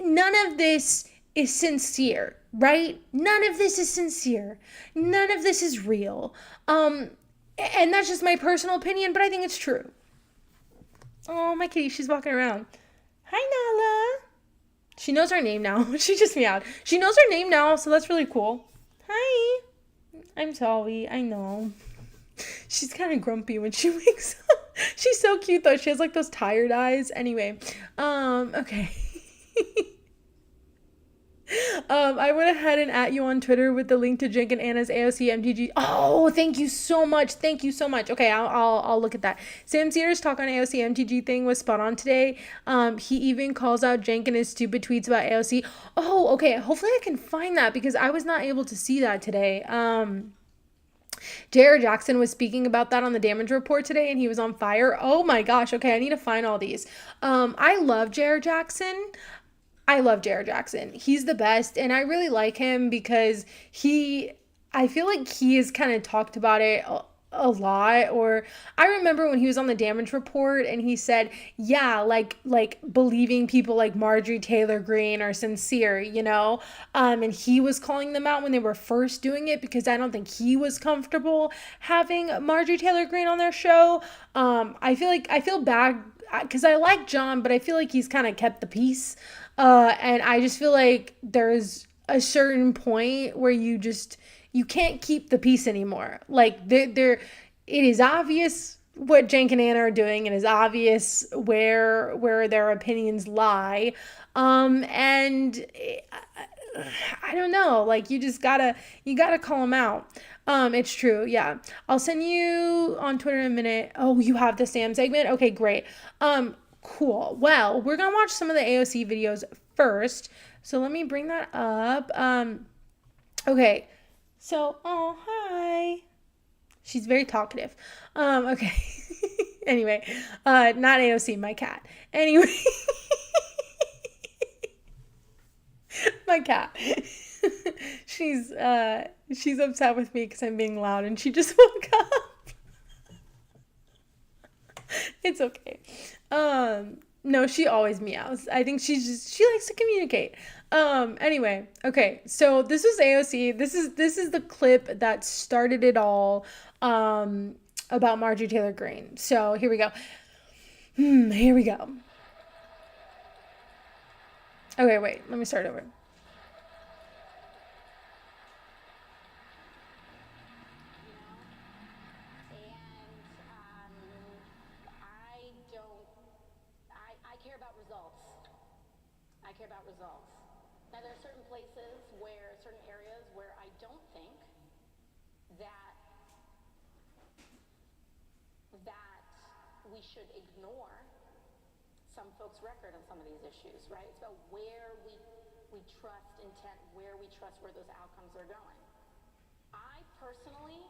none of this is sincere, right? None of this is sincere. None of this is real. And that's just my personal opinion, but I think it's true. Oh, my kitty, she's walking around. Hi, Nala. She knows our name now. She just meowed. She knows our name now, so that's really cool. Hi. I'm sorry, I know. She's kind of grumpy when she wakes up. She's so cute, though. She has, like, those tired eyes. Anyway, okay. I went ahead and at you on Twitter with the link to Cenk and Anna's AOC MTG. Oh, thank you so much. Thank you so much. Okay, I'll look at that. Sam Cedar's talk on AOC MTG thing was spot on today. He even calls out Cenk and his stupid tweets about AOC. Oh, okay. Hopefully I can find that because I was not able to see that today. J.R. Jackson was speaking about that on the damage report today, and he was on fire. Oh my gosh. Okay, I need to find all these. I love J.R. Jackson. He's the best, and I really like him because I feel like he has kind of talked about it a lot. Or I remember when he was on the damage report and he said, yeah, like believing people like Marjorie Taylor Greene are sincere, you know? And he was calling them out when they were first doing it because I don't think he was comfortable having Marjorie Taylor Greene on their show. I feel bad because I like John, but I feel like he's kind of kept the peace. And I just feel like there's a certain point where you can't keep the peace anymore. Like it is obvious what Cenk and Anna are doing. It is obvious where their opinions lie. And I don't know, like you gotta call them out. It's true. Yeah. I'll send you on Twitter in a minute. Oh, you have the Sam segment? Okay, great. Cool. Well, we're gonna watch some of the AOC videos first. So let me bring that up. Okay. So, oh, hi. She's very talkative. Okay. Anyway, not AOC, my cat. Anyway. My cat. She's upset with me because I'm being loud and she just woke up. It's okay. No, she always meows. I think she likes to communicate. Anyway, okay. So this was AOC. This is the clip that started it all, about Marjorie Taylor Greene. So here we go. Here we go. Okay, wait. Let me start over. Now, there are certain places certain areas where I don't think that we should ignore some folks' record on some of these issues, right? It's about where we trust intent, where we trust where those outcomes are going. I personally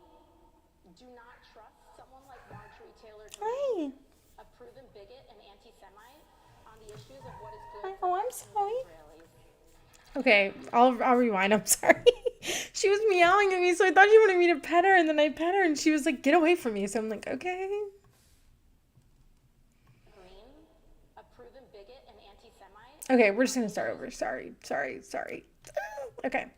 do not trust someone like Marjorie Taylor Greene, a proven bigot and anti-Semite, on the issues of what is good for Israelis. Okay, I'll rewind. I'm sorry. She was meowing at me, so I thought she wanted me to pet her, and then I pet her, and she was like, "Get away from me." So I'm like, "Okay." Greene, a proven bigot and anti-Semite. Okay, we're just gonna start over. Sorry. Okay.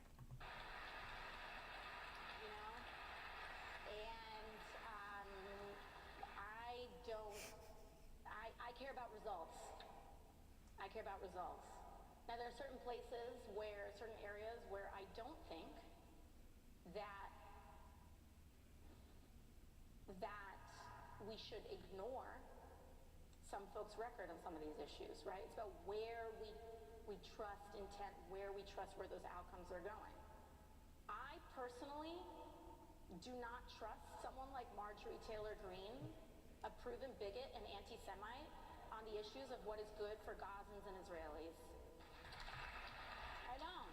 I care about results. Now, there are certain places certain areas where I don't think that we should ignore some folks' record on some of these issues, right? It's about where we trust intent, where we trust where those outcomes are going. I personally do not trust someone like Marjorie Taylor Greene, a proven bigot and anti-Semite, on the issues of what is good for Gazans and Israelis. I don't.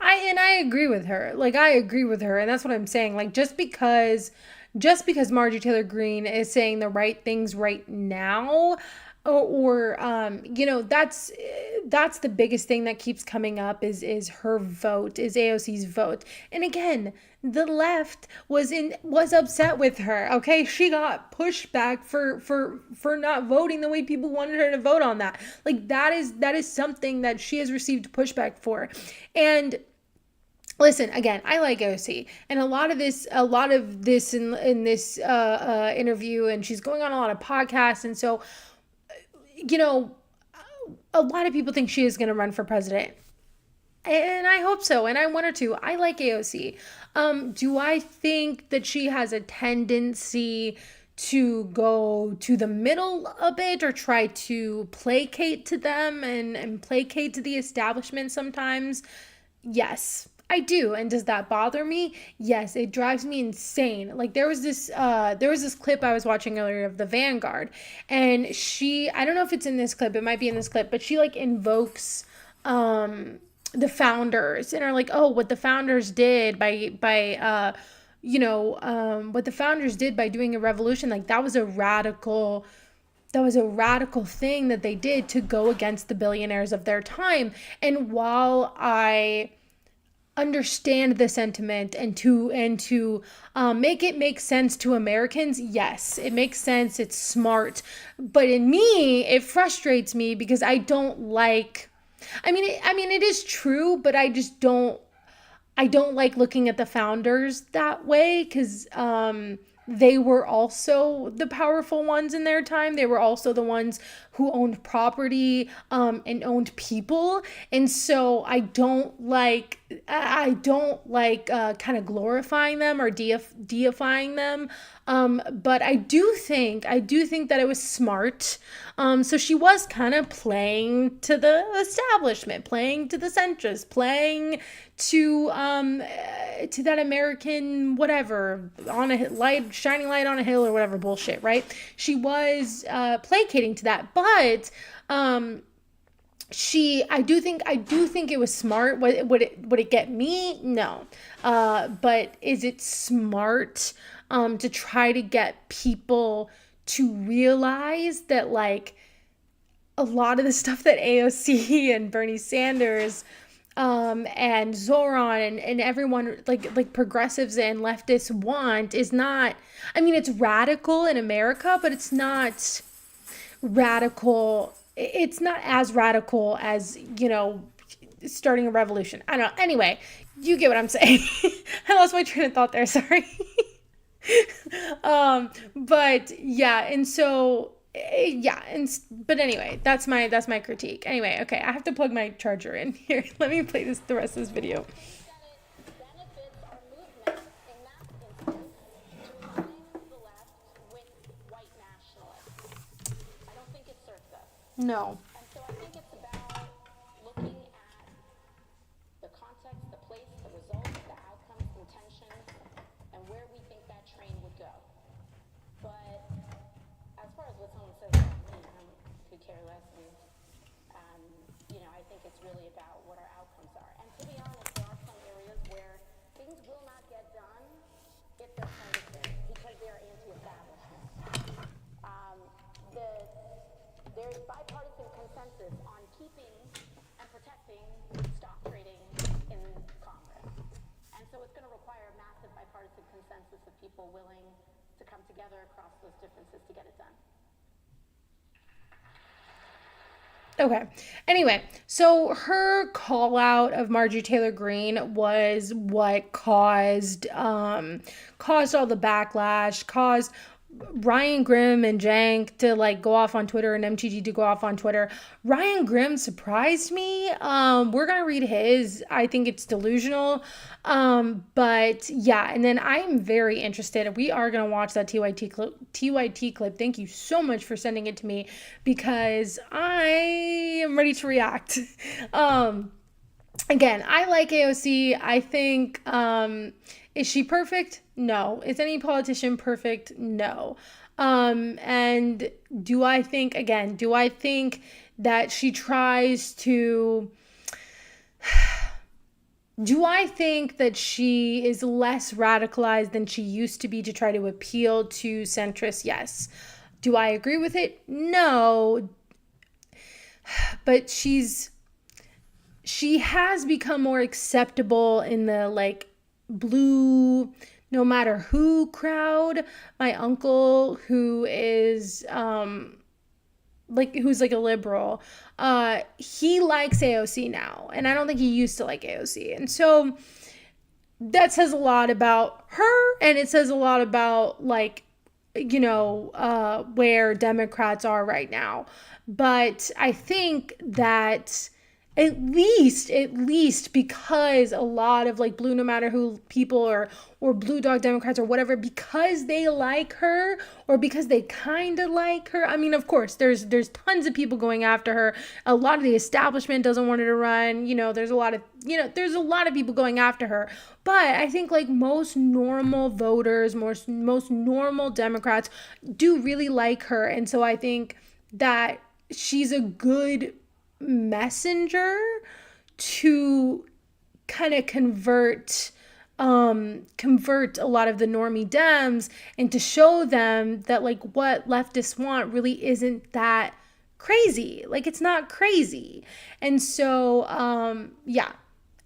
I agree with her. Like, I agree with her, and that's what I'm saying. Like, just because Marjorie Taylor Greene is saying the right things right now, or you know, that's the biggest thing that keeps coming up is her vote, is AOC's vote. And again, the left was upset with her. Okay, she got pushed back for not voting the way people wanted her to vote on that. Like, that is something that she has received pushback for. And listen, again, I like AOC, and a lot of this in this interview, and she's going on a lot of podcasts, and so, you know, a lot of people think she is going to run for president. And I hope so. And I want her to. I like AOC. Do I think that she has a tendency to go to the middle a bit or try to placate to them and placate to the establishment sometimes? Yes, I do. And does that bother me? Yes, it drives me insane. Like there was this clip I was watching earlier of the Vanguard, and I don't know if it's in this clip, it might be in this clip, but she like invokes the founders and are like, "Oh, what the founders did what the founders did by doing a revolution, like that was a radical thing that they did to go against the billionaires of their time." And while I understand the sentiment and to make it make sense to Americans, yes, it makes sense, it's smart, but in me it frustrates me because I don't like. I mean, it is true, but I don't like looking at the founders that way because they were also the powerful ones in their time. They were also the ones who owned property and owned people. And so I don't like kind of glorifying them or deifying them. But I do think that it was smart. So she was kind of playing to the establishment, playing to the centrists, playing to that American whatever, on a light, shining light on a hill or whatever bullshit, right? She was placating to that, but I do think it was smart. Would it get me? No. But is it smart to try to get people to realize that like a lot of the stuff that AOC and Bernie Sanders and Zoran and everyone like progressives and leftists want is not, I mean, it's radical in America, but it's not radical. It's not as radical as, starting a revolution. I don't know. Anyway, you get what I'm saying. I lost my train of thought there. Sorry. But yeah. And so, yeah. But anyway, that's my critique. Anyway. Okay. I have to plug my charger in here. Let me play the rest of this video. benefits our movement in that instance to align the left with white nationalists. I don't think it serves us. No. And so I think it's about looking at the context, the place, the results, the outcomes, intentions, and where we think that train would go. But as far as what someone says about me, I could care less. I think it's really about what our outcomes are. And to be honest, there are some areas where things will not get done if they're partisan because they are anti-establishment. There's bipartisan consensus on keeping and protecting stock trading in Congress. And so it's going to require a massive bipartisan consensus of people willing to come together across those differences to get it done. Okay. Anyway, so her call out of Marjorie Taylor Greene was what caused all the backlash, caused Ryan Grimm and CENK to like go off on Twitter and MTG to go off on Twitter. Ryan Grimm surprised me. We're gonna read his. I think it's delusional. But yeah, and then I'm very interested. We are gonna watch that TYT clip. Thank you so much for sending it to me because I am ready to react. Again, I like AOC. I think, is she perfect? No. Is any politician perfect? No. And do I think that she tries to, do I think that she is less radicalized than she used to be to try to appeal to centrists? Yes. Do I agree with it? No. But she has become more acceptable in the like blue no matter who crowd. My uncle who is who's like a liberal, he likes AOC now, and I don't think he used to like AOC. And so that says a lot about her, and it says a lot about like where Democrats are right now. But I think that At least because a lot of like blue no matter who people or blue dog Democrats or whatever, because they like her or because they kind of like her. I mean, of course, there's tons of people going after her. A lot of the establishment doesn't want her to run. There's a lot of people going after her. But I think like most normal voters, most normal Democrats do really like her. And so I think that she's a good messenger to kind of convert a lot of the normie Dems and to show them that like what leftists want really isn't that crazy. Like it's not crazy. And so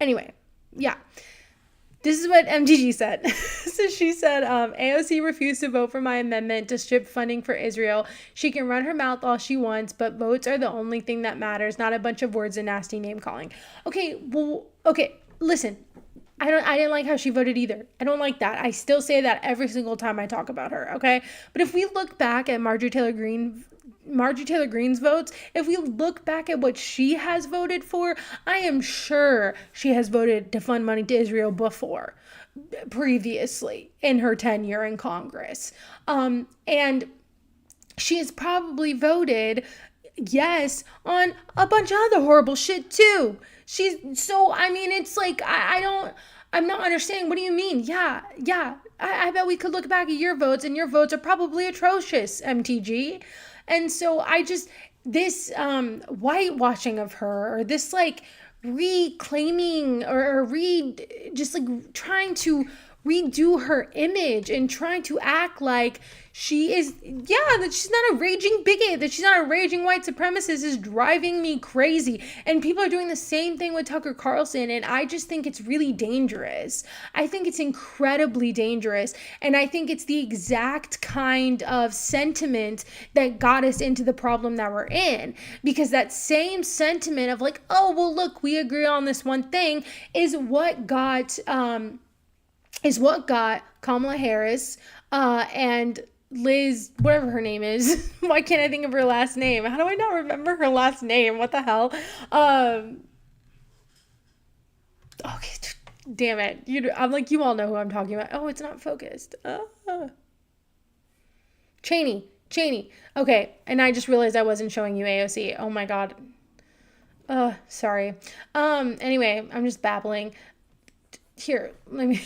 anyway, this is what MTG said. So she said, AOC refused to vote for my amendment to strip funding for Israel. She can run her mouth all she wants, but votes are the only thing that matters, not a bunch of words and nasty name calling. Okay, listen. I didn't like how she voted either. I don't like that. I still say that every single time I talk about her, okay? But if we look back at Marjorie Taylor Greene's votes, if we look back at what she has voted for, I am sure she has voted to fund money to Israel previously in her tenure in Congress. And she has probably voted yes on a bunch of other horrible shit too. It's like, I'm not understanding. What do you mean? Yeah. I bet we could look back at your votes and your votes are probably atrocious, MTG. And so this whitewashing of her, or this like reclaiming or just like trying to redo her image and trying to act like she is, that she's not a raging bigot, that she's not a raging white supremacist is driving me crazy. And people are doing the same thing with Tucker Carlson, and I just think it's really dangerous. I think it's incredibly dangerous, and I think it's the exact kind of sentiment that got us into the problem that we're in, because that same sentiment of like, oh, well, look, we agree on this one thing is what got Kamala Harris and Liz, whatever her name is. Why can't I think of her last name? How do I not remember her last name? What the hell? Okay, damn it. I'm like, you all know who I'm talking about. Oh, it's not focused. Cheney. Okay, and I just realized I wasn't showing you AOC. Oh my god. Sorry. Anyway, I'm just babbling. Here, we're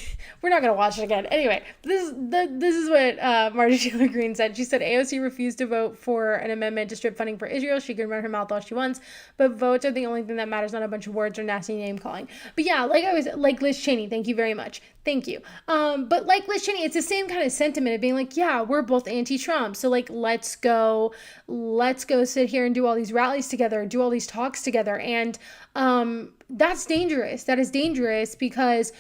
not going to watch it again. Anyway, this is what Marjorie Taylor Greene said. She said AOC refused to vote for an amendment to strip funding for Israel. She can run her mouth all she wants, but votes are the only thing that matters, not a bunch of words or nasty name calling. But yeah, like Liz Cheney, thank you very much. Thank you. But like Liz Cheney, it's the same kind of sentiment of being like, yeah, we're both anti-Trump. So like, let's go sit here and do all these rallies together, do all these talks together. And that's dangerous. That is dangerous because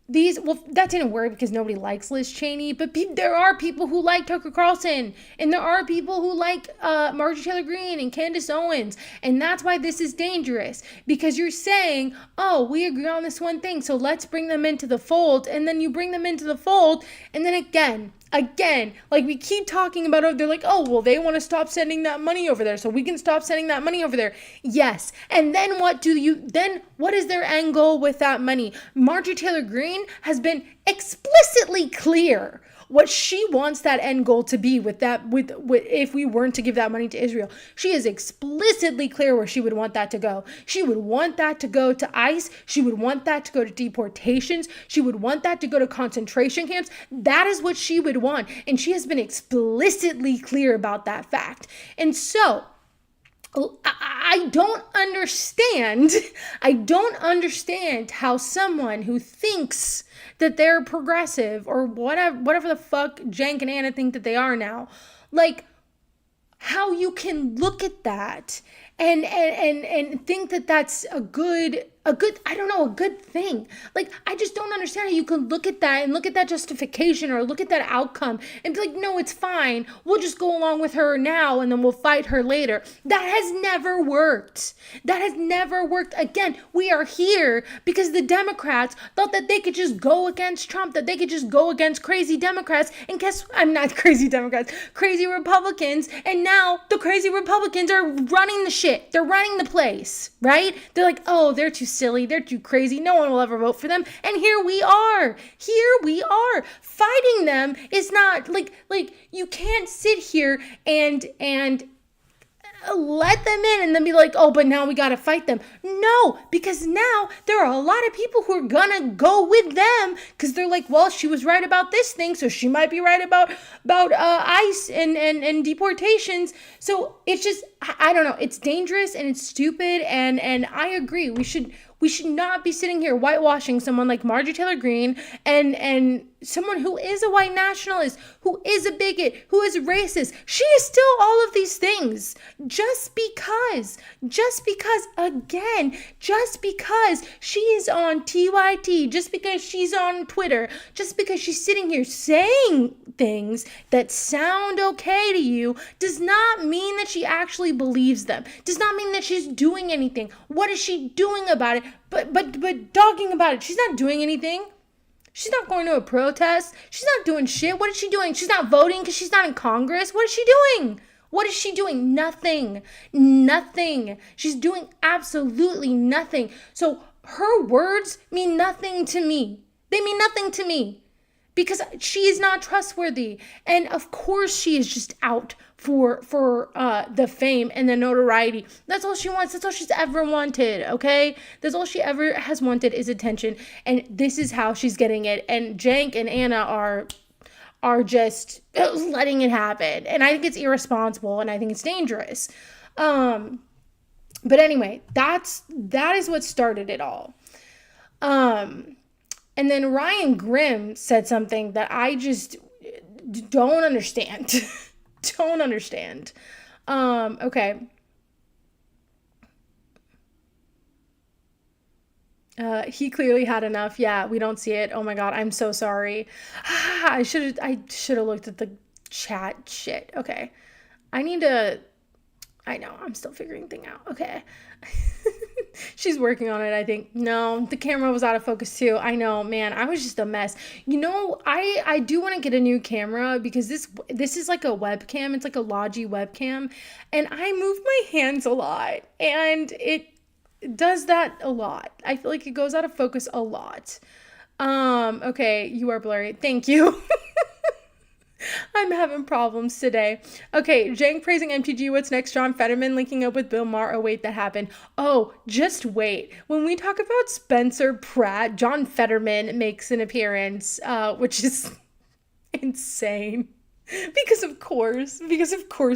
that didn't work because nobody likes Liz Cheney, but there are people who like Tucker Carlson, and there are people who like Marjorie Taylor Greene and Candace Owens, and that's why this is dangerous, because you're saying, oh, we agree on this one thing, so let's bring them into the fold, and then you bring them into the fold, and then again, like we keep talking about it, they're like, oh, well, they want to stop sending that money over there, so we can stop sending that money over there. Yes. And then what is their end goal with that money? Marjorie Taylor Greene has been explicitly clear what she wants that end goal to be with if we weren't to give that money to Israel. She is explicitly clear where she would want that to go. She would want that to go to ICE. She would want that to go to deportations. She would want that to go to concentration camps. That is what she would want. And she has been explicitly clear about that fact. And so I don't understand how someone who thinks that they're progressive or whatever the fuck Cenk and Anna think that they are now, like how you can look at that and think that that's a good a good thing. Like, I just don't understand how you can look at that and look at that justification or look at that outcome and be like, no, it's fine. We'll just go along with her now and then we'll fight her later. That has never worked. That has never worked. Again, we are here because the Democrats thought that they could just go against Trump, that they could just go against crazy Democrats. And I'm not crazy Democrats, crazy Republicans. And now the crazy Republicans are running the shit. They're running the place, right? They're like, oh, they're too silly, they're too crazy, no one will ever vote for them. And here we are fighting them. Is not like you can't sit here and let them in and then be like, oh, but now we gotta fight them. No, because now there are a lot of people who are gonna go with them because they're like, well, she was right about this thing, so she might be right about ICE and deportations. So it's just, I don't know, it's dangerous and it's stupid, and I agree, we should not be sitting here whitewashing someone like Marjorie Taylor Greene and someone who is a white nationalist, who is a bigot, who is racist. She is still all of these things. Just because she is on TYT, just because she's on Twitter, just because she's sitting here saying things that sound okay to you, does not mean that she actually believes them. Does not mean that she's doing anything. What is she doing about it? But talking about it. She's not doing anything. She's not going to a protest. She's not doing shit. What is she doing? She's not voting because she's not in Congress. What is she doing? What is she doing? Nothing. She's doing absolutely nothing. So her words mean nothing to me. They mean nothing to me because she is not trustworthy. And of course she is just out for the fame and the notoriety. That's all she wants. That's all she's ever wanted, okay? That's all she ever has wanted is attention. And this is how she's getting it. And Cenk and Anna are just letting it happen. And I think it's irresponsible and I think it's dangerous. But anyway, that is what started it all. And then Ryan Grimm said something that I just don't understand. Don't understand. Okay. He clearly had enough. Yeah, we don't see it. Oh my God, I'm so sorry. I should have looked at the chat shit. Okay. I know, I'm still figuring things out. Okay. She's working on it, I think. No, the camera was out of focus too. I know, man, I was just a mess. You know, I do want to get a new camera because this is like a webcam. It's like a Logi webcam. And I move my hands a lot. And it does that a lot. I feel like it goes out of focus a lot. Okay, you are blurry. Thank you. I'm having problems today. Okay, Cenk praising MTG. What's next? John Fetterman linking up with Bill Maher. Oh, wait, that happened. Oh, just wait. When we talk about Spencer Pratt, John Fetterman makes an appearance, which is insane. Because of course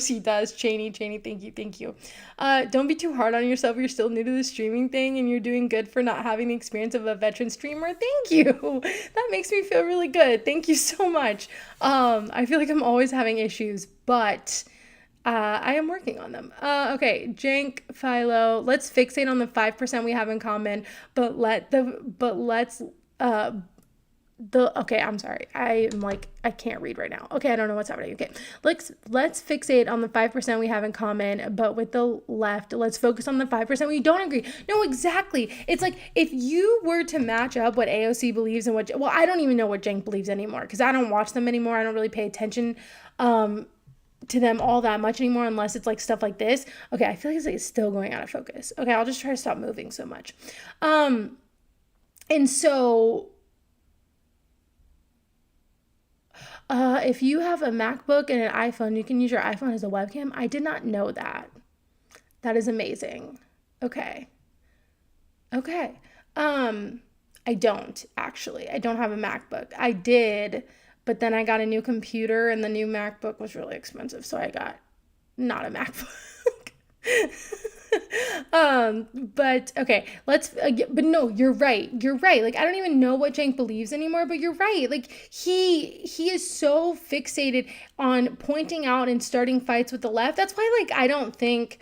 he does. Cheney, thank you. Don't be too hard on yourself. You're still new to the streaming thing and you're doing good for not having the experience of a veteran streamer. Thank you. That makes me feel really good. Thank you so much. I feel like I'm always having issues, but I am working on them. Okay, Cenk, Philo, let's fixate on the 5% we have in common, okay, I'm sorry. I can't read right now. Okay, I don't know what's happening. Okay, let's fixate on the 5% we have in common, but with the left, let's focus on the 5% we don't agree. No, exactly. It's like if you were to match up what AOC believes and well, I don't even know what Cenk believes anymore because I don't watch them anymore. I don't really pay attention to them all that much anymore unless it's like stuff like this. Okay, I feel like it's still going out of focus. Okay, I'll just try to stop moving so much. And so if you have a MacBook and an iPhone, you can use your iPhone as a webcam. I did not know that. That is amazing. Okay. I don't actually. I don't have a MacBook. I did, but then I got a new computer and the new MacBook was really expensive, so I got not a MacBook. But okay, but no, you're right. Like, I don't even know what Cenk believes anymore, but you're right. Like, he is so fixated on pointing out and starting fights with the left. That's why, like, I don't think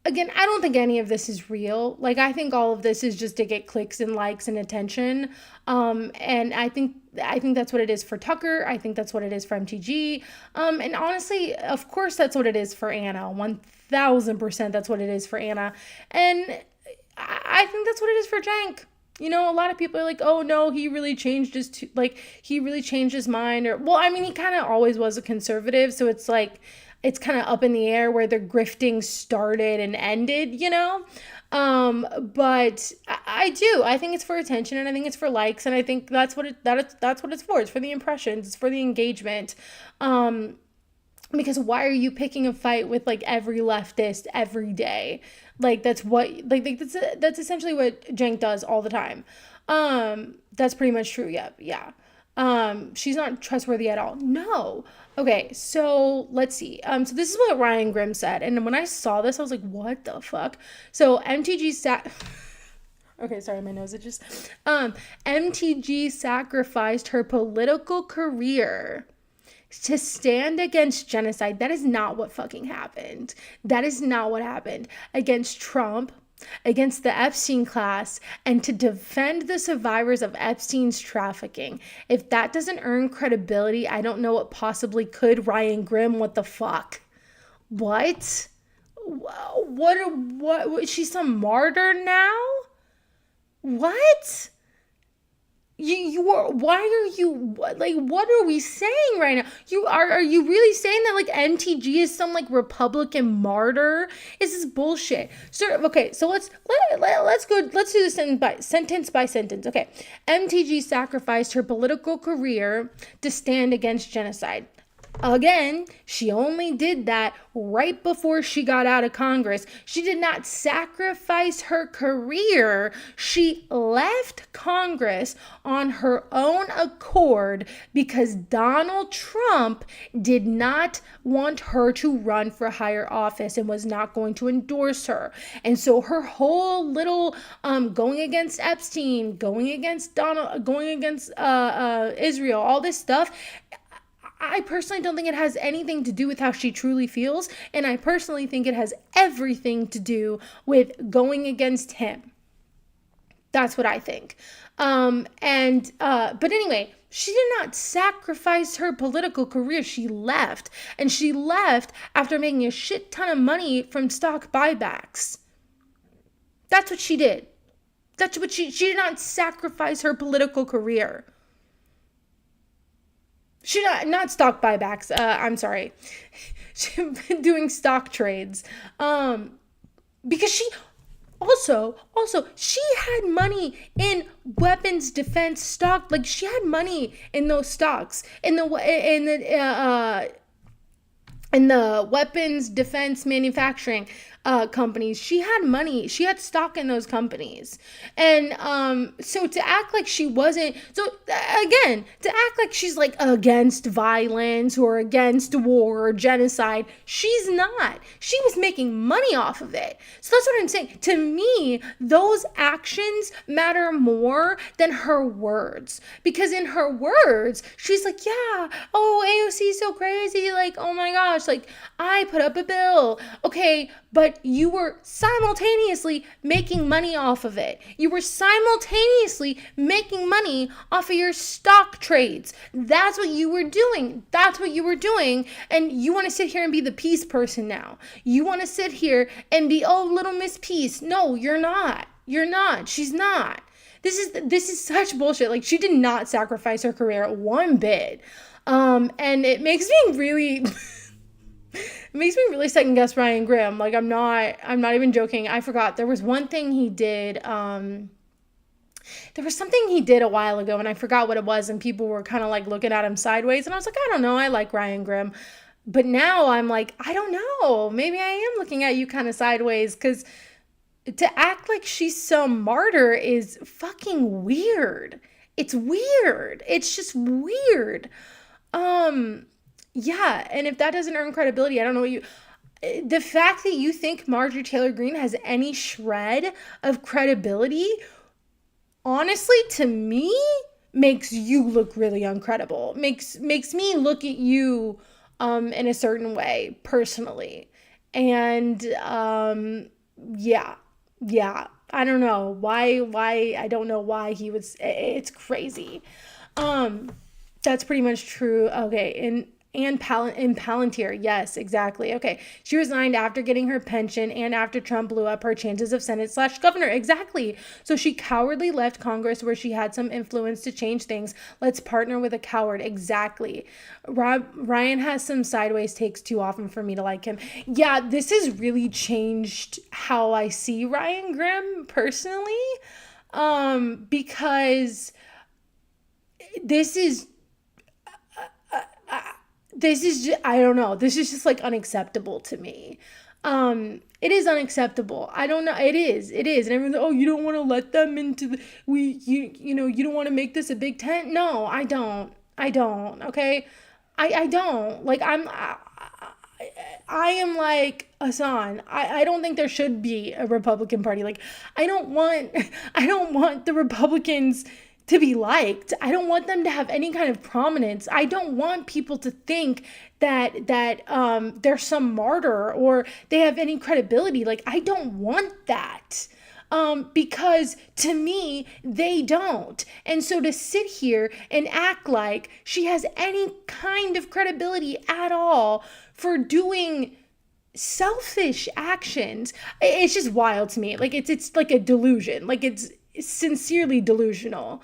again, I don't think any of this is real. Like, I think all of this is just to get clicks and likes and attention. And I think that's what it is for Tucker. I think that's what it is for MTG. And honestly, of course, that's what it is for Anna. 1000% that's what it is for Anna. And I think that's what it is for Cenk. You know, a lot of people are like, oh no, he really changed his mind. Or, well, I mean, he kind of always was a conservative. So it's like, it's kind of up in the air where the grifting started and ended, you know? But I think it's for attention, and I think it's for likes, and I think that's what it's for. It's for the impressions, it's for the engagement. Because why are you picking a fight with like every leftist every day? Like that's essentially what Cenk does all the time. That's pretty much true. Yep. Yeah. She's not trustworthy at all. No. Okay, so let's see. So this is what Ryan Grimm said, and when I saw this, I was like, "What the fuck?" So Okay, sorry, my nose itches. MTG sacrificed her political career to stand against genocide. That is not what fucking happened. That is not what happened. Against Trump, against the Epstein class, and to defend the survivors of Epstein's trafficking. If that doesn't earn credibility, I don't know what possibly could. Ryan Grimm, what the fuck? What? What? She's some martyr now? What? You are, why are you, like, what are we saying right now? Are you really saying that, like, MTG is some, like, Republican martyr? Is this bullshit? So, okay, so let's do this sentence by sentence. Okay, MTG sacrificed her political career to stand against genocide. Again, she only did that right before she got out of Congress. She did not sacrifice her career. She left Congress on her own accord because Donald Trump did not want her to run for higher office and was not going to endorse her. And so her whole little going against Epstein, going against Donald, going against Israel, all this stuff, I personally don't think it has anything to do with how she truly feels, and I personally think it has everything to do with going against him. That's what I think. But anyway, she did not sacrifice her political career. She left, and she left after making a shit ton of money from stock buybacks. That's what she did. That's what she did not sacrifice her political career. She not stock buybacks. I'm sorry. She's been doing stock trades. Because she also she had money in weapons defense stock. Like, she had money in those stocks in the weapons defense manufacturing companies. She had money. She had stock in those companies. And so to act like she wasn't, so again, to act like she's like against violence or against war or genocide, she's not. She was making money off of it. So that's what I'm saying. To me, those actions matter more than her words. Because in her words, she's like, yeah, oh, AOC is so crazy. Like, oh my gosh, like, I put up a bill. Okay, but you were simultaneously making money off of it. You were simultaneously making money off of your stock trades. That's what you were doing. That's what you were doing. And you want to sit here and be the peace person now. You want to sit here and be, oh, little Miss Peace. No, you're not. You're not. She's not. This is such bullshit. Like, she did not sacrifice her career one bit. And it makes me really... It makes me really second guess Ryan Grimm. Like, I'm not even joking. I forgot. There was one thing he did. There was something he did a while ago, and I forgot what it was, and people were kind of like looking at him sideways, and I was like, I don't know. I like Ryan Grimm. But now I'm like, I don't know. Maybe I am looking at you kind of sideways, because to act like she's some martyr is fucking weird. It's weird. It's just weird. Yeah, and if that doesn't earn credibility, I don't know what you... The fact that you think Marjorie Taylor Greene has any shred of credibility, honestly, to me, makes you look really uncredible. Makes me look at you in a certain way, personally. And yeah, I don't know why I don't know why he was, it's crazy. That's pretty much true. Okay, in Palantir, yes, exactly. Okay, she resigned after getting her pension and after Trump blew up her chances of Senate/governor. Exactly. So she cowardly left Congress where she had some influence to change things. Let's partner with a coward. Exactly. Ryan has some sideways takes too often for me to like him. Yeah, this has really changed how I see Ryan Grimm personally, because this is I don't know. This is just like unacceptable to me. It is unacceptable. I don't know. It is. And everyone's like, oh, you don't want to let them into the, you know, you don't want to make this a big tent. No, I don't. Okay. I don't like, I am like Hassan. I don't think there should be a Republican Party. Like, I don't want the Republicans to be liked. I don't want them to have any kind of prominence. I don't want people to think that they're some martyr or they have any credibility. Like, I don't want that. Because to me, they don't. And so to sit here and act like she has any kind of credibility at all for doing selfish actions, it's just wild to me. Like, it's like a delusion. Like, it's sincerely delusional.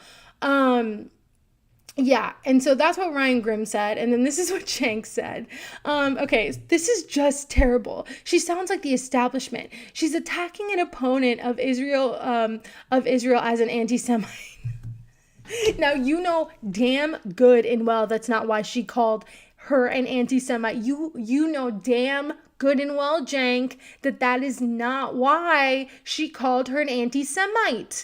Yeah, and so that's what Ryan Grimm said, and then this is what CENK said. Okay, this is just terrible. She sounds like the establishment. She's attacking an opponent of Israel as an anti-Semite. Now, you know damn good and well that's not why she called her an anti-Semite. You know damn good and well, Cenk, that is not why she called her an anti-Semite.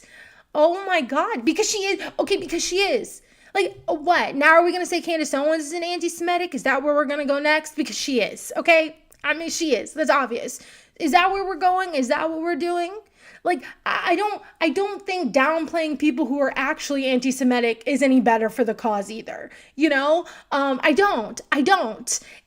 Oh my God, because she is. Okay, because she is. Like, what? Now are we going to say Candace Owens is an anti-Semitic? Is that where we're going to go next? Because she is, okay? I mean, she is. That's obvious. Is that where we're going? Is that what we're doing? Like, I don't think downplaying people who are actually anti-Semitic is any better for the cause either. You know? I don't.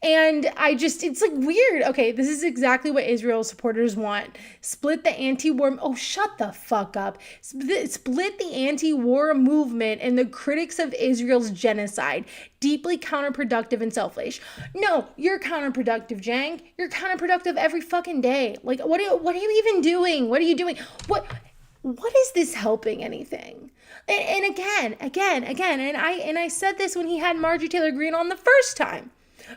And it's like weird. Okay, this is exactly what Israel supporters want. Split the anti-war, oh, shut the fuck up. Split the anti-war movement and the critics of Israel's genocide. Deeply counterproductive and selfish. No, you're counterproductive, Cenk. You're counterproductive every fucking day. Like, what are you even doing? What are you doing? What is this helping anything? And again, and I said this when he had Marjorie Taylor Greene on the first time.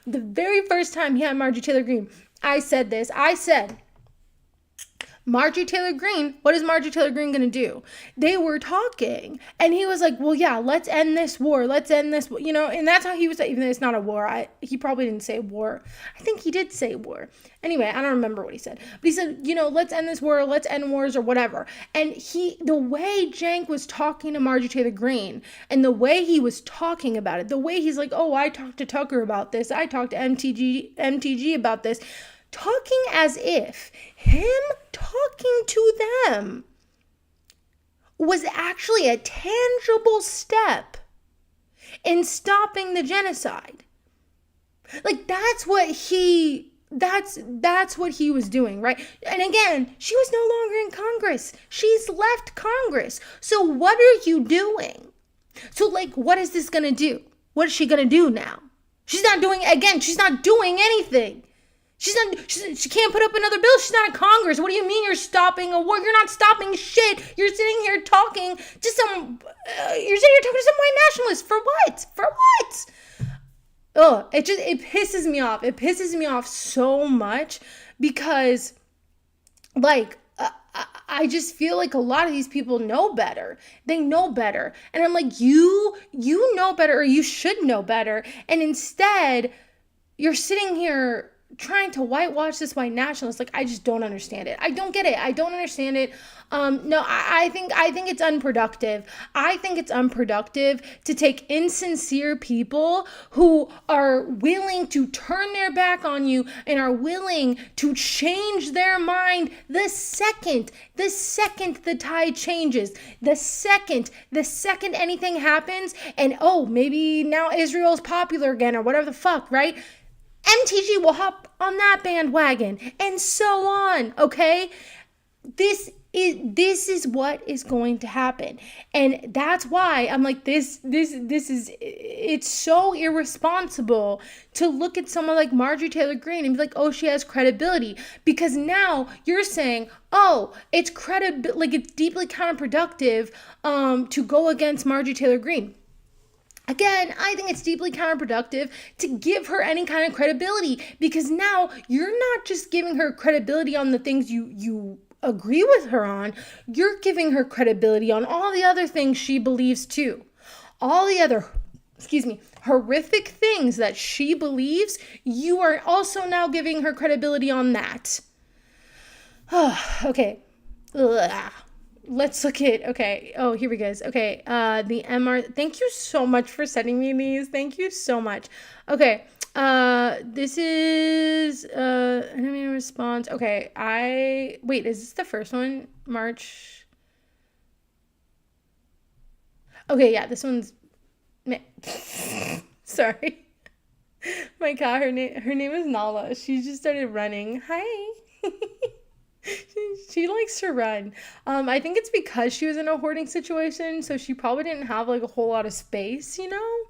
The very first time he had Marjorie Taylor Greene, I said this. I said, Marjorie Taylor Greene, what is Marjorie Taylor Greene going to do? They were talking, and he was like, well, yeah, let's end this war. Let's end this, you know, and that's how he was, even though it's not a war. He probably didn't say war. I think he did say war. Anyway, I don't remember what he said, but he said, you know, let's end this war, let's end wars or whatever. And the way Cenk was talking to Marjorie Taylor Greene and the way he was talking about it, the way he's like, oh, I talked to Tucker about this. I talked to MTG about this. Talking as if him talking to them was actually a tangible step in stopping the genocide. Like, that's what he was doing, right? And again, she was no longer in Congress. She's left Congress. So what are you doing? So, like, what is this gonna do? What is she gonna do now? She's not doing anything. She can't put up another bill. She's not in Congress. What do you mean you're stopping a war? You're not stopping shit. You're sitting here talking to some white nationalists. For what? Ugh, it pisses me off. It pisses me off so much because, like, I just feel like a lot of these people know better. They know better. And I'm like, you know better, or you should know better. And instead, you're sitting here trying to whitewash this white nationalist. Like, I just don't understand it. I don't get it. I don't understand it. No, I think it's unproductive. I think it's unproductive to take insincere people who are willing to turn their back on you and are willing to change their mind the second the tide changes, the second anything happens, and oh, maybe now Israel's popular again or whatever the fuck, right? MTG will hop on that bandwagon, and so on. Okay, this is what is going to happen, and that's why I'm like, this is, it's so irresponsible to look at someone like Marjorie Taylor Greene and be like, oh, she has credibility, because now you're saying, oh, it's like it's deeply counterproductive to go against Marjorie Taylor Greene. Again, I think it's deeply counterproductive to give her any kind of credibility, because now you're not just giving her credibility on the things you agree with her on, you're giving her credibility on all the other things she believes too. All the other, horrific things that she believes, you are also now giving her credibility on that. Okay. Ugh. Let's look at, okay. Oh, here we go. Okay. The MR, thank you so much for sending me these. Thank you so much. Okay. This is, enemy response. Okay. Wait, is this the first one? March. Okay. Yeah, this one's, sorry. My God, her name is Nala. She just started running. Hi. She likes to run. I think it's because she was in a hoarding situation, so she probably didn't have like a whole lot of space, you know?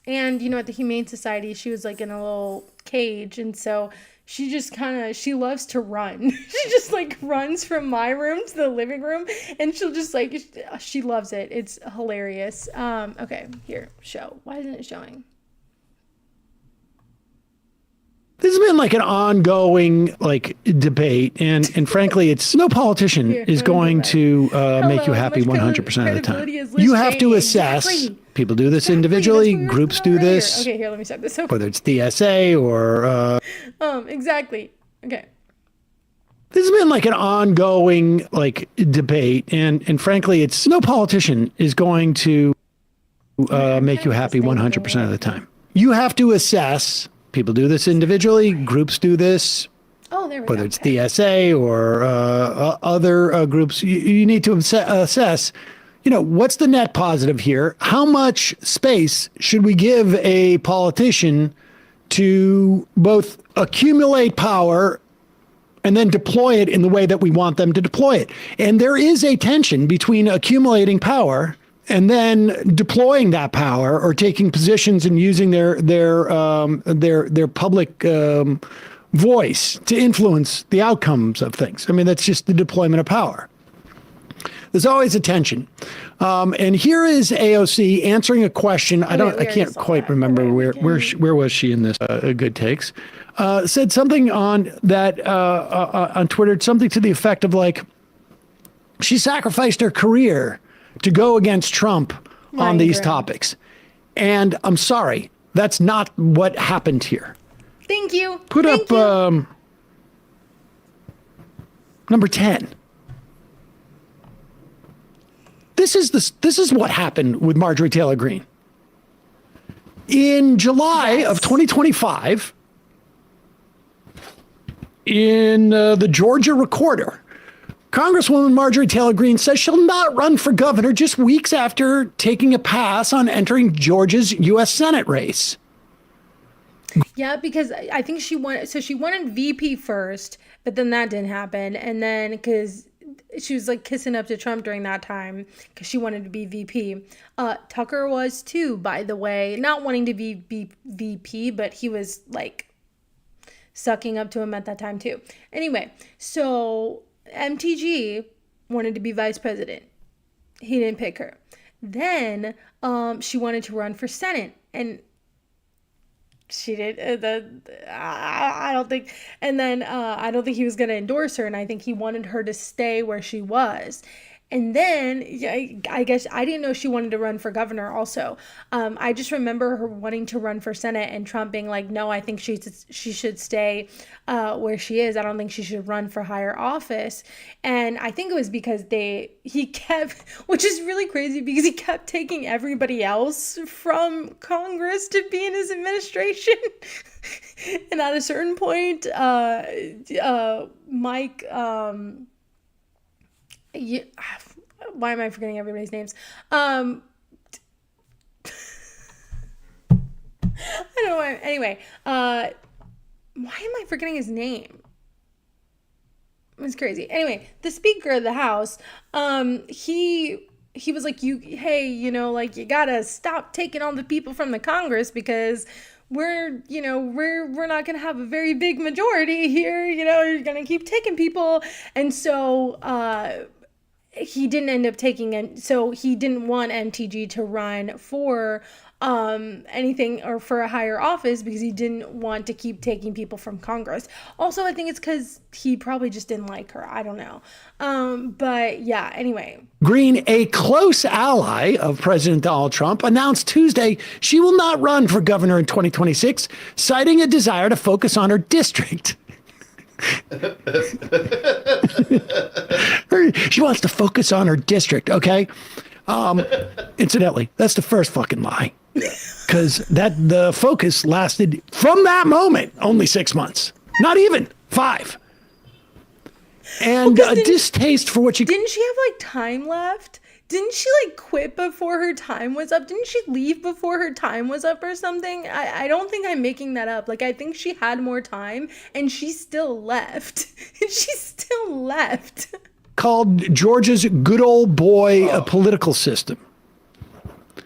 And, you know, at the Humane Society, she was like in a little cage, and so she just she loves to run. She just like runs from my room to the living room, and she'll just like, she loves it. It's hilarious. Okay, here, show. Why isn't it showing? This has been like an ongoing like debate, and frankly, it's no politician is going to make you happy 100% of the time. You have to assess. Exactly. People do this individually. Groups do this. Okay, here, let me start this over. Whether it's DSA or. Exactly. Okay. This has been like an ongoing like debate, and frankly, it's no politician is going to make you happy 100% of the time. You have to assess. People do this individually. Groups do this. Oh, there we whether go. it's DSA or other groups, you need to assess, you know, what's the net positive here? How much space should we give a politician to both accumulate power and then deploy it in the way that we want them to deploy it? And there is a tension between accumulating power and then deploying that power or taking positions and using their public voice to influence the outcomes of things. I mean, that's just the deployment of power. There's always a tension. And here is AOC answering a question. I can't quite remember where was she in this Good Takes. Said something on that on Twitter, something to the effect of like, she sacrificed her career to go against Trump on these topics. And I'm sorry, that's not what happened here. Thank you. Put up number 10. This is what happened with Marjorie Taylor Greene. In July of 2025, in the Georgia Recorder, Congresswoman Marjorie Taylor Greene says she'll not run for governor just weeks after taking a pass on entering Georgia's U.S. Senate race. Yeah, because I think she wanted VP first, but then that didn't happen. And then because she was like kissing up to Trump during that time because she wanted to be VP. Tucker was too, by the way, not wanting to be VP, but he was like sucking up to him at that time too. Anyway, so MTG wanted to be vice president. He didn't pick her. Then she wanted to run for Senate, and she did. I don't think. And then I don't think he was going to endorse her, and I think he wanted her to stay where she was. And then I guess I didn't know she wanted to run for governor also. I just remember her wanting to run for Senate and Trump being like, no, I think she should stay where she is. I don't think she should run for higher office. And I think it was because he kept, which is really crazy because he kept taking everybody else from Congress to be in his administration. And at a certain point, Mike, why am I forgetting everybody's names? I don't know why. Anyway, why am I forgetting his name? It's crazy. Anyway, the Speaker of the House, he was like, hey, you know, like, you gotta stop taking all the people from the Congress because we're not gonna have a very big majority here. You know, you're gonna keep taking people. And so he didn't end up taking it. So he didn't want MTG to run for anything or for a higher office because he didn't want to keep taking people from Congress. Also, I think it's because he probably just didn't like her. I don't know. But yeah, anyway. Green, a close ally of President Donald Trump, announced Tuesday she will not run for governor in 2026, citing a desire to focus on her district. She wants to focus on her district, okay? Incidentally, that's the first fucking lie. Because the focus lasted from that moment only 6 months, not even 5. And a distaste for what she didn't she have like time left? Didn't she like quit before her time was up? Didn't she leave before her time was up or something? I don't think I'm making that up. Like, I think she had more time and she still left. She still left. Called Georgia's good old boy political system.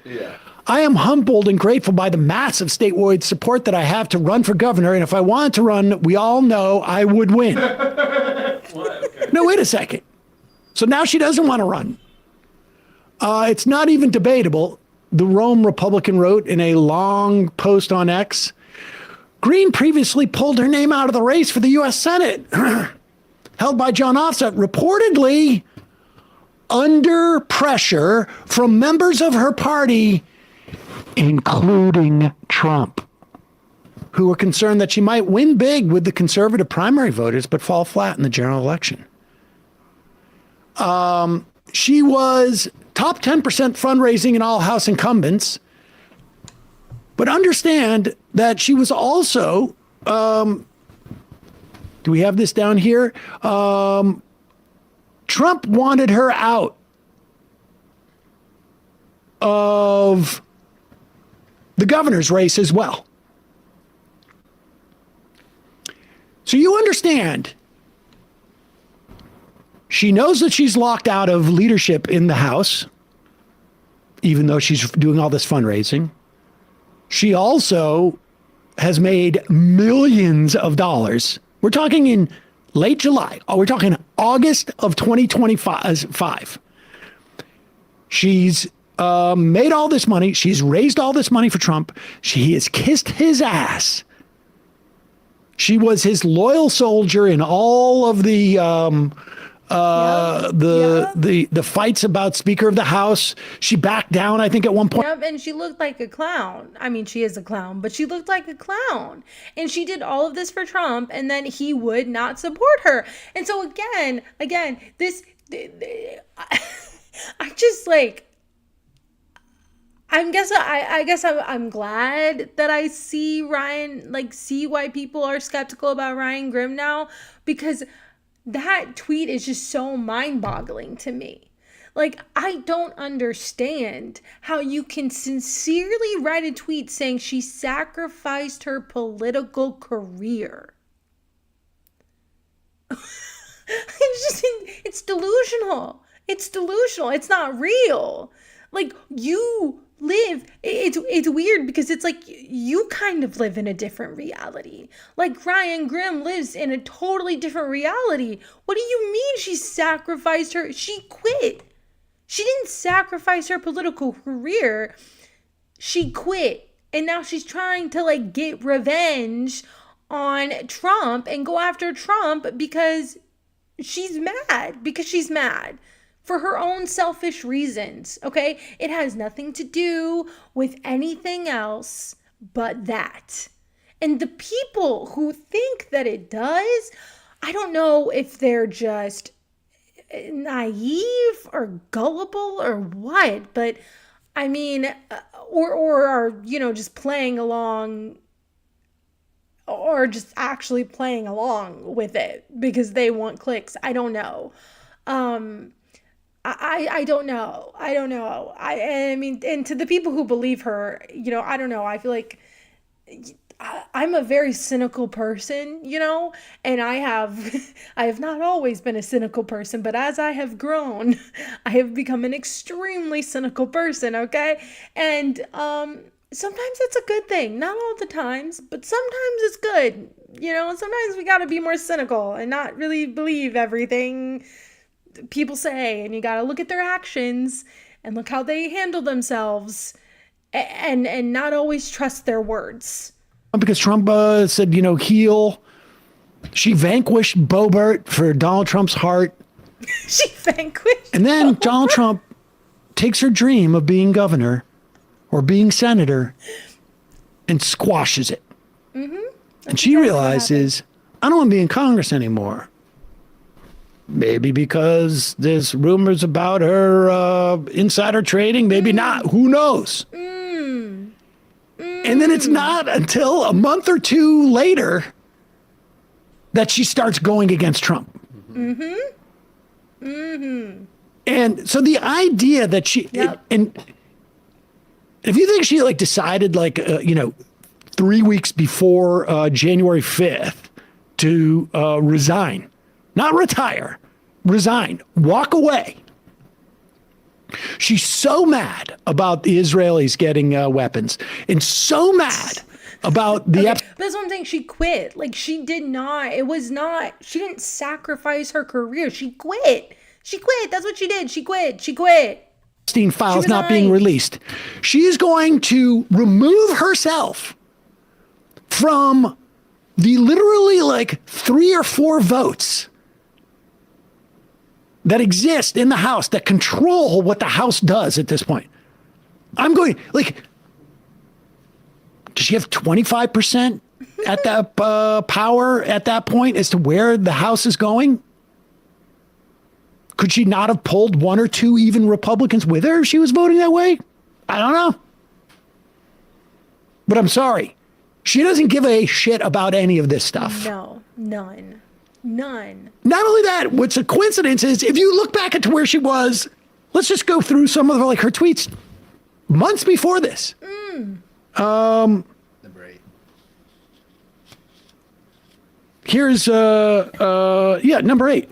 Yeah. I am humbled and grateful by the massive statewide support that I have to run for governor. And if I wanted to run, we all know I would win. Okay. No, wait a second. So now she doesn't want to run. It's not even debatable. The Rome Republican wrote in a long post on X, Green previously pulled her name out of the race for the U.S. Senate, held by John Offset, reportedly under pressure from members of her party, including Trump, who were concerned that she might win big with the conservative primary voters, but fall flat in the general election. She was top 10% fundraising in all House incumbents, but understand that she was also, do we have this down here? Trump wanted her out of the governor's race as well. So you understand, she knows that she's locked out of leadership in the House, even though she's doing all this fundraising. She also has made millions of dollars. We're talking in late July. Oh, we're talking August of 2025. She's made all this money. She's raised all this money for Trump. She has kissed his ass. She was his loyal soldier in all of the fights about Speaker of the House. She backed down, I think, at one point. Yep, and she looked like a clown. I mean, she is a clown, but she looked like a clown. And she did all of this for Trump, and then he would not support her. And so again, this, I just like, I guess I'm glad that I see why people are skeptical about Ryan Grimm now, because that tweet is just so mind-boggling to me. Like, I don't understand how you can sincerely write a tweet saying she sacrificed her political career. It's delusional. It's delusional. It's not real. Like, you live, it's weird because it's like you kind of live in a different reality. Like, Ryan Grimm lives in a totally different reality. What do you mean she sacrificed her? She quit. She didn't sacrifice her political career. She quit. And now she's trying to like get revenge on Trump and go after Trump because she's mad. For her own selfish reasons, okay? It has nothing to do with anything else but that. And the people who think that it does, I don't know if they're just naive or gullible or what, but I mean, or are, just playing along, or just actually playing along with it because they want clicks. I don't know. I don't know. I mean, and to the people who believe her, I don't know. I feel like I'm a very cynical person, you know, and I have not always been a cynical person, but as I have grown, I have become an extremely cynical person, okay? And sometimes it's a good thing. Not all the times, but sometimes it's good. You know, sometimes we got to be more cynical and not really believe everything people say, and you got to look at their actions and look how they handle themselves and not always trust their words. Because Trump said, she vanquished Boebert for Donald Trump's heart. She vanquished. And then Donald Trump takes her dream of being governor or being senator and squashes it. Mm-hmm. And she realizes, I don't want to be in Congress anymore. Maybe because there's rumors about her insider trading. Maybe not. Who knows? And then it's not until a month or two later that she starts going against Trump. And so the idea that and if you think she decided 3 weeks before January 5th to resign, not retire, resign, walk away. She's so mad about the Israelis getting weapons and so mad about the... That's what I'm saying. She quit. She did not. It was not... She didn't sacrifice her career. She quit. She quit. That's what she did. She quit. She quit. Epstein files not being released. She's going to remove herself from the literally 3 or 4 votes that exist in the House that control what the House does at this point. I'm going, does she have 25% at that power at that point as to where the House is going? Could she not have pulled 1 or 2 even Republicans with her if she was voting that way? I don't know. But I'm sorry. She doesn't give a shit about any of this stuff. No, none. None. Not only that, what's a coincidence is if you look back at to where she was, let's just go through some of her tweets months before this. Number 8. Here's number 8.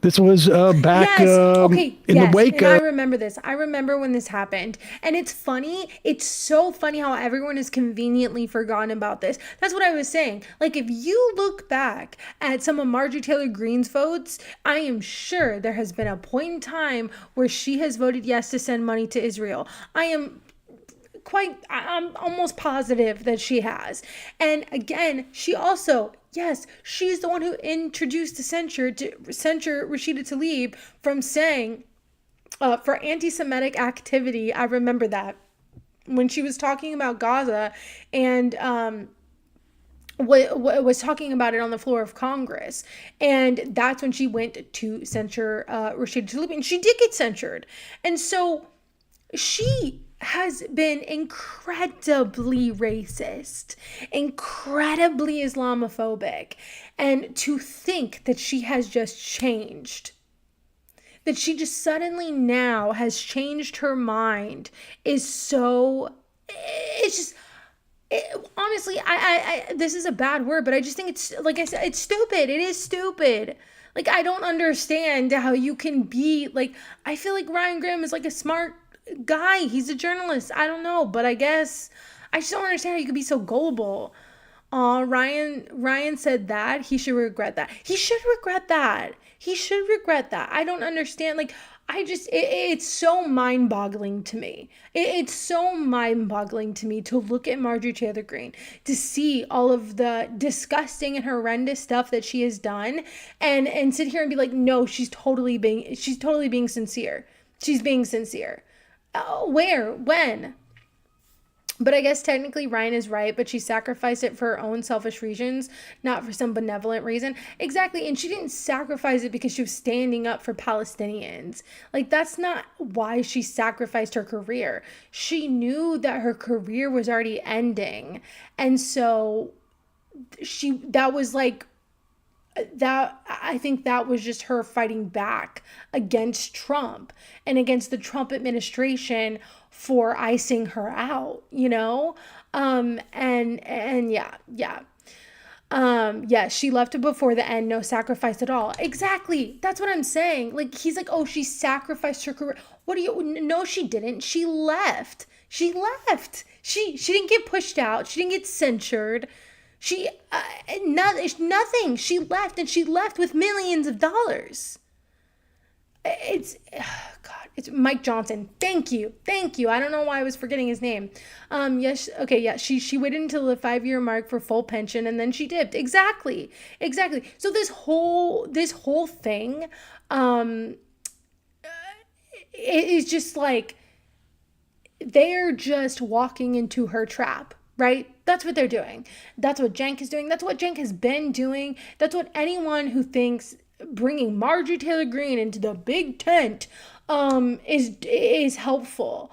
This was back in the wake of... I remember this. I remember when this happened. And it's funny. It's so funny how everyone has conveniently forgotten about this. That's what I was saying. If you look back at some of Marjorie Taylor Greene's votes, I am sure there has been a point in time where she has voted yes to send money to Israel. I'm almost positive that she has. And again, she also... Yes, she's the one who introduced the censure Rashida Tlaib from saying for anti-Semitic activity. I remember that when she was talking about Gaza and was talking about it on the floor of Congress. And that's when she went to censure Rashida Tlaib. And she did get censured. And so she has been incredibly racist, incredibly Islamophobic. And to think that she has just changed, that she just suddenly now has changed her mind is so, it's just, honestly, I this is a bad word, but I just think it's, like I said, it's stupid. It is stupid. I don't understand how you can be, I feel like Ryan Graham is a smart guy. He's a journalist. I don't know, but I guess I just don't understand how you could be so gullible. Ryan said that he should regret that. He should regret that. He should regret that. I don't understand. It's so mind-boggling to me. It's so mind-boggling to me to look at Marjorie Taylor Greene, to see all of the disgusting and horrendous stuff that she has done, and sit here and be like, no, she's totally being sincere. She's being sincere. Where? When? But I guess technically Ryan is right, but she sacrificed it for her own selfish reasons, not for some benevolent reason. Exactly. And she didn't sacrifice it because she was standing up for Palestinians. That's not why she sacrificed her career. She knew that her career was already ending. And so that was I think that was just her fighting back against Trump and against the Trump administration for icing her out, you know? And yeah, she left it before the end, no sacrifice at all. Exactly. That's what I'm saying. Like, he's like, oh, she sacrificed her career. What do you, no, she didn't. She left. She didn't get pushed out. She didn't get censured. Nothing. She left, and she left with millions of dollars. It's Mike Johnson. Thank you. I don't know why I was forgetting his name. Yes. Okay. Yeah. She waited until the 5-year mark for full pension, and then she dipped. Exactly. So this whole thing, it is just like, they're just walking into her trap. Right? That's what they're doing. That's what CENK is doing. That's what CENK has been doing. That's what anyone who thinks bringing Marjorie Taylor Greene into the big tent is helpful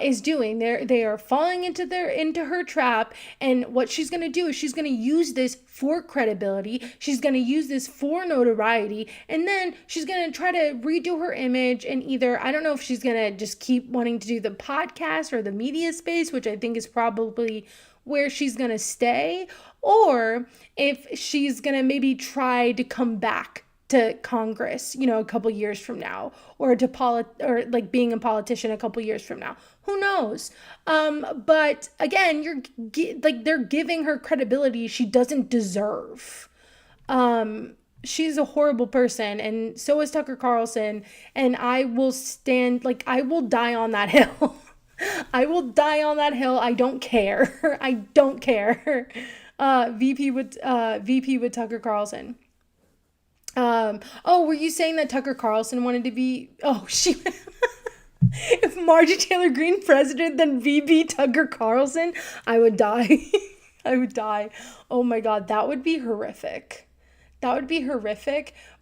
is doing. They are falling into her trap, and what she's going to do is she's going to use this for credibility. She's going to use this for notoriety, and then she's going to try to redo her image, and either, I don't know if she's going to just keep wanting to do the podcast or the media space, which I think is probably where she's going to stay, or if she's going to maybe try to come back to Congress, you know, a couple years from now, or or like being a politician a couple years from now. Who knows? But again, they're giving her credibility she doesn't deserve. She's a horrible person, and so is Tucker Carlson. And I will die on that hill. I will die on that hill. I don't care. I don't care. VP with Tucker Carlson. Were you saying that Tucker Carlson wanted to be, if Marjorie Taylor Greene president, then VP Tucker Carlson, I would die. I would die. Oh my God, that would be horrific.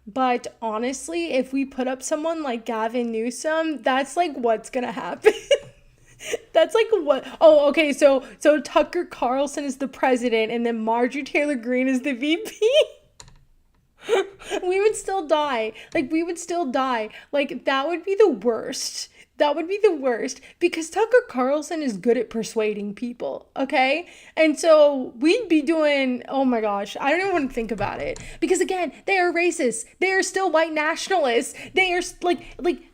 But honestly, if we put up someone like Gavin Newsom, that's like what's gonna happen. That's like what? Oh, okay. So Tucker Carlson is the president, and then Marjorie Taylor Greene is the VP. We would still die. Like, that would be the worst. Because Tucker Carlson is good at persuading people, okay? And so we'd be doing, oh my gosh, I don't even want to think about it. Because again, they are racist. They are still white nationalists. They are like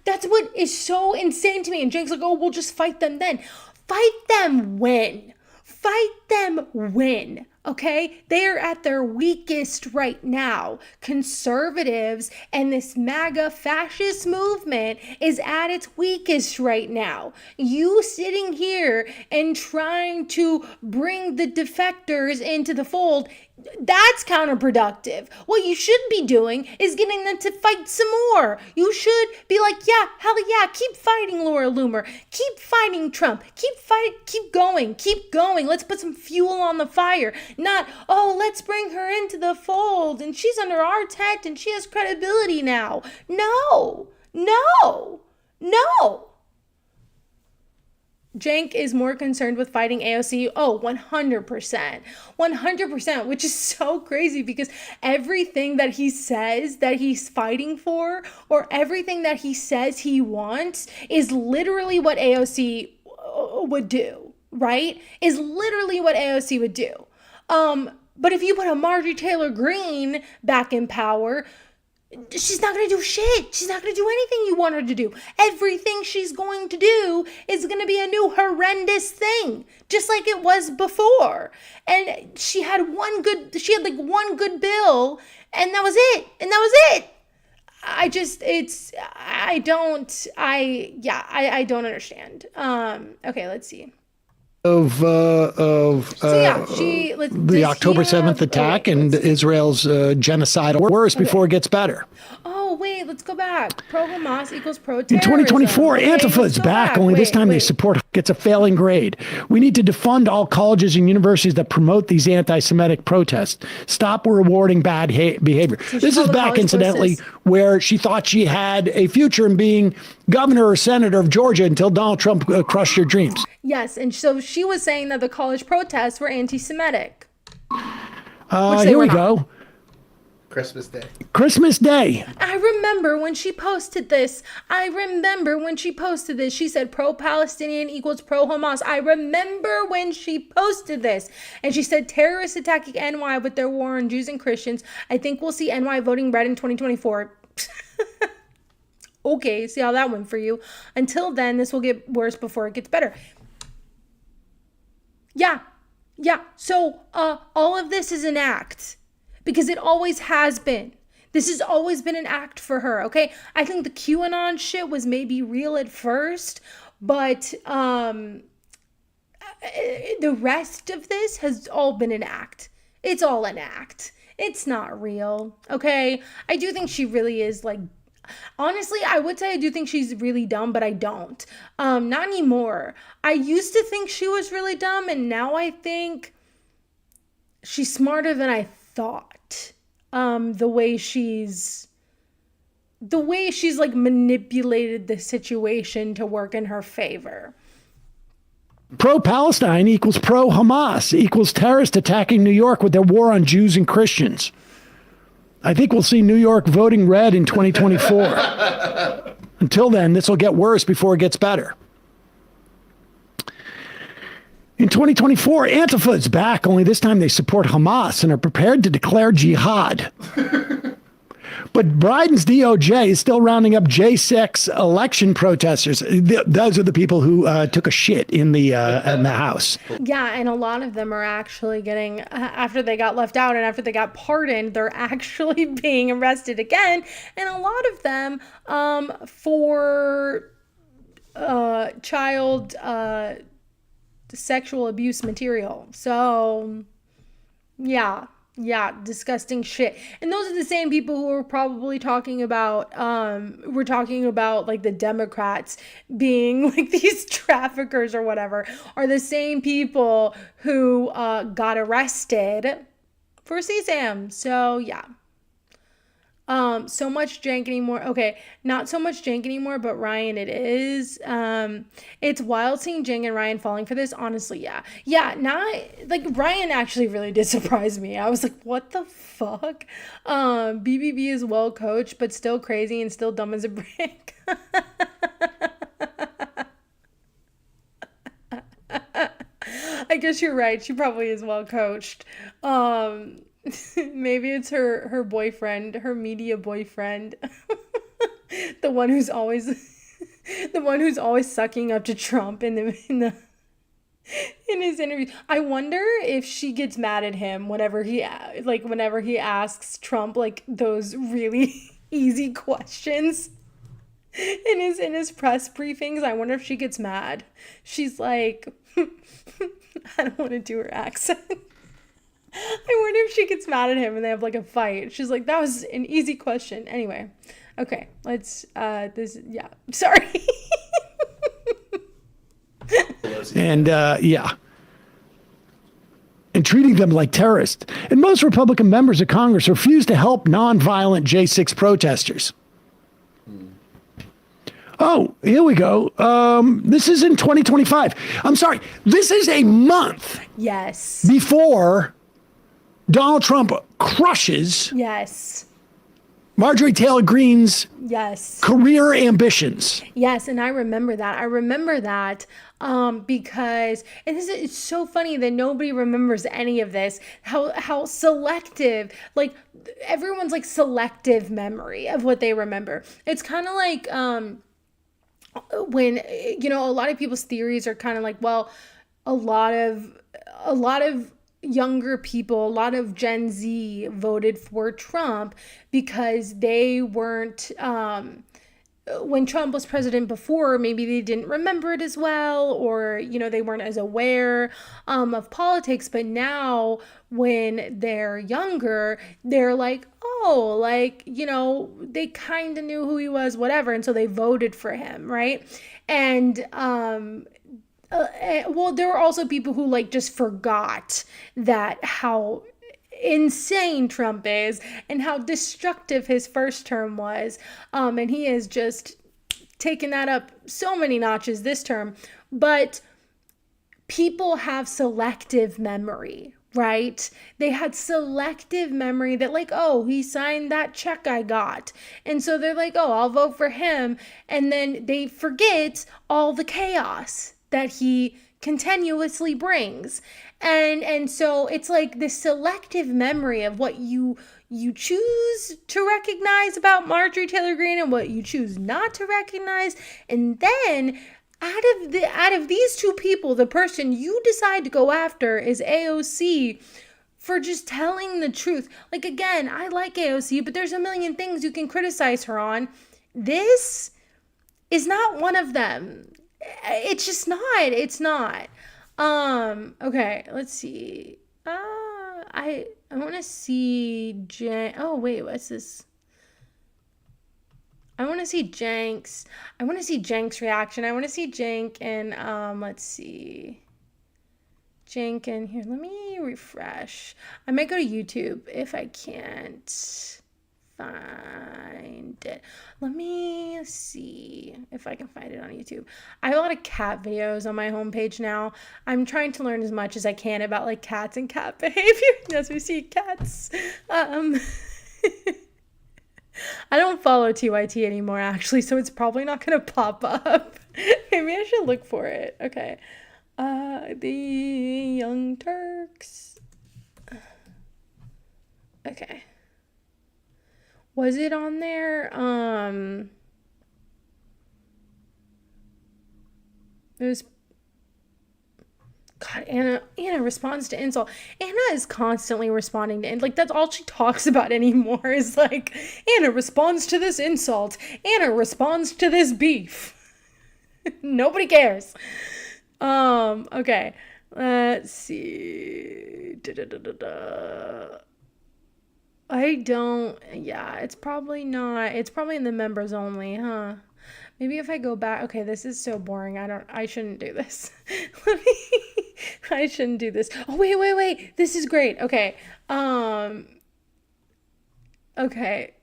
that's what is so insane to me. And Jake's like, oh, we'll just fight them then. Fight them when? Okay? They are at their weakest right now. Conservatives and this MAGA fascist movement is at its weakest right now. You sitting here and trying to bring the defectors into the fold, that's counterproductive. What you should be doing is getting them to fight some more. You should be like, yeah, hell yeah, keep fighting Laura Loomer. Keep fighting Trump. Keep going. Let's put some fuel on the fire. Not, oh, let's bring her into the fold and she's under our tent and she has credibility now. No. Cenk is more concerned with fighting AOC. Oh, 100%, which is so crazy because everything that he says that he's fighting for, or everything that he says he wants, is literally what AOC would do, right? Is literally what AOC would do. But if you put a Marjorie Taylor Greene back in power, she's not going to do shit. She's not going to do anything you want her to do. Everything she's going to do is going to be a new horrendous thing, just like it was before. And she had one good bill, and that was it. I don't understand. Okay, let's see. The October 7th attack and Israel's genocidal worse before it gets better. Oh, wait, let's go back. Pro-Hamas equals pro-terrorism. In 2024, Antifa is back, only this time they support gets a failing grade. We need to defund all colleges and universities that promote these anti-Semitic protests. Stop rewarding bad behavior. So this is back, incidentally, where she thought she had a future in being governor or senator of Georgia until Donald Trump crushed her dreams. Yes, and so she was saying that the college protests were anti-Semitic. Here we go. Christmas Day. Christmas Day. I remember when she posted this. She said pro-Palestinian equals pro-Hamas. I remember when she posted this. And she said terrorists attacking NY with their war on Jews and Christians. I think we'll see NY voting red in 2024. Okay, see how that went for you. Until then, this will get worse before it gets better. Yeah. So all of this is an act. Because it always has been. This has always been an act for her, okay? I think the QAnon shit was maybe real at first, but the rest of this has all been an act. It's all an act. It's not real, okay? I do think she really is like, honestly, I would say I do think she's really dumb, but I don't. Not anymore. I used to think she was really dumb, and now I think she's smarter than I thought. The way she's like manipulated the situation to work in her favor. Pro-Palestine equals pro-Hamas equals terrorists attacking New York with their war on Jews and Christians. I think we'll see New York voting red in 2024. Until then, this will get worse before it gets better. In 2024, Antifa's back, only this time they support Hamas and are prepared to declare jihad. But Biden's DOJ is still rounding up J6 election protesters. Those are the people who took a shit in the House. Yeah, and a lot of them are actually getting, after they got left out and after they got pardoned, they're actually being arrested again. And a lot of them for child sexual abuse material. So yeah, disgusting shit. And those are the same people who are probably talking about we're talking about like the Democrats being like these traffickers or whatever, are the same people who got arrested for CSAM. So yeah. So much jank anymore. Okay, not so much jank anymore, but Ryan, it is. It's wild seeing Jing and Ryan falling for this. Honestly, yeah. Yeah, not like Ryan actually really did surprise me. I was like, what the fuck? BBB is well coached, but still crazy and still dumb as a brick. I guess you're right. She probably is well coached. Maybe it's her boyfriend, her media boyfriend, the one who's always sucking up to Trump in his interview. I wonder if she gets mad at him whenever he asks Trump like those really easy questions in his press briefings. I wonder if she gets mad. She's like, I don't want to do her accent. I wonder if she gets mad at him and they have like a fight. She's like, that was an easy question. Anyway, okay, let's, sorry. And and treating them like terrorists. And most Republican members of Congress refuse to help nonviolent J6 protesters. Oh, here we go. This is in 2025. I'm sorry. This is a month. Yes. Before Donald Trump crushes. Yes. Marjorie Taylor Greene's. Yes. Career ambitions. Yes, and I remember that. Because, and it's so funny that nobody remembers any of this. How selective, like everyone's like selective memory of what they remember. It's kind of like when a lot of people's theories are kind of like, well, a lot of younger people, a lot of Gen Z voted for Trump because they weren't, when Trump was president before, maybe they didn't remember it as well, or, they weren't as aware of politics. But now when they're younger, they're like, oh, like, they kind of knew who he was, whatever. And so they voted for him, right? And, well, there were also people who like just forgot that how insane Trump is and how destructive his first term was. And he has just taken that up so many notches this term. But people have selective memory, right? They had selective memory that, like, oh, he signed that check I got. And so they're like, oh, I'll vote for him. And then they forget all the chaos that he continuously brings. And so it's like this selective memory of what you choose to recognize about Marjorie Taylor Greene and what you choose not to recognize. And then out of these two people, the person you decide to go after is AOC for just telling the truth. Like, again, I like AOC, but there's a million things you can criticize her on. This is not one of them. It's just not. It's not. Okay, let's see. I want to see oh wait, what's this? I want to see Jenks. I want to see Jenks' reaction. I want to see Jenk and let's see. Jenk and here, let me refresh. I might go to YouTube if I can't find it. Let me see if I can find it on YouTube. I have a lot of cat videos on my homepage now. I'm trying to learn as much as I can about like cats and cat behavior as we see cats. I don't follow TYT anymore, actually, so it's probably not going to pop up. Maybe I should look for it. Okay. The Young Turks. Okay. Was it on there? It was... God, Anna responds to insult. Anna is constantly responding to, like, that's all she talks about anymore is like, Anna responds to this insult. Anna responds to this beef. Nobody cares. Okay. Let's see. Yeah, it's probably not. It's probably in the members only, huh? Maybe if I go back, okay, this is so boring. I shouldn't do this. I shouldn't do this. Oh, wait. This is great. Okay. Okay.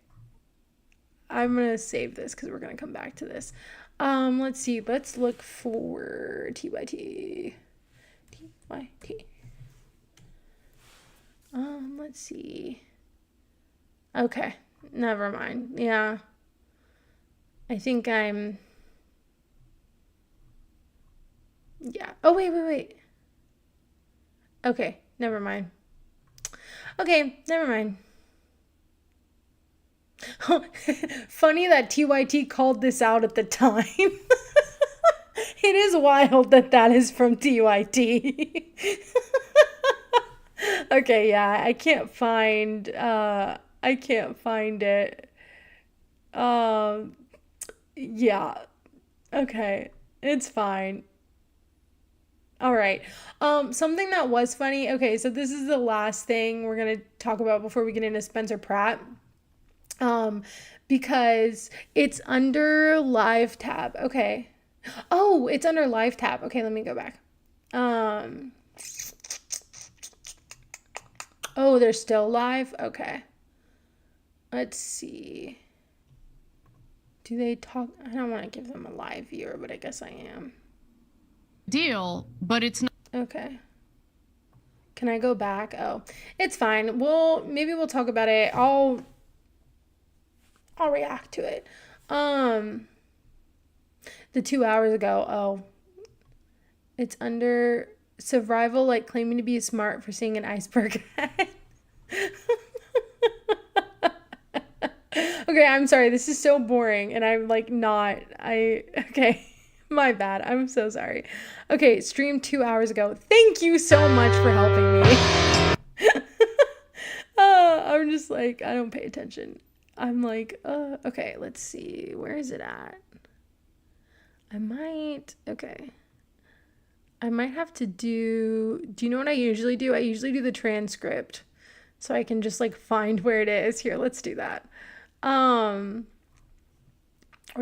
I'm going to save this because we're going to come back to this. Let's see. Let's look for TYT. TYT. Let's see. Okay. Never mind. Yeah. I think I'm... Yeah. Oh, wait. Okay. Never mind. Okay. Never mind. Funny that TYT called this out at the time. It is wild that is from TYT. Okay, yeah, I can't find it. Yeah. Okay, it's fine. All right. Something that was funny. Okay, so this is the last thing we're gonna talk about before we get into Spencer Pratt. Because it's under live tab. Okay. Oh, it's under live tab. Okay, let me go back. Oh, they're still live? Okay. Let's see. Do they talk? I don't want to give them a live viewer, but I guess I am. Deal, but it's not. Okay. Can I go back? Oh, it's fine. Maybe we'll talk about it. I'll react to it. The 2 hours ago. Oh, it's under survival, like claiming to be smart for seeing an iceberg head. Okay, I'm sorry. This is so boring, and I'm like not. Okay, my bad. I'm so sorry. Okay, streamed 2 hours ago. Thank you so much for helping me. I'm just like, I don't pay attention. I'm like, okay, let's see. Where is it at? Okay. I might have to do you know what I usually do? I usually do the transcript so I can just like find where it is. Here, let's do that. Or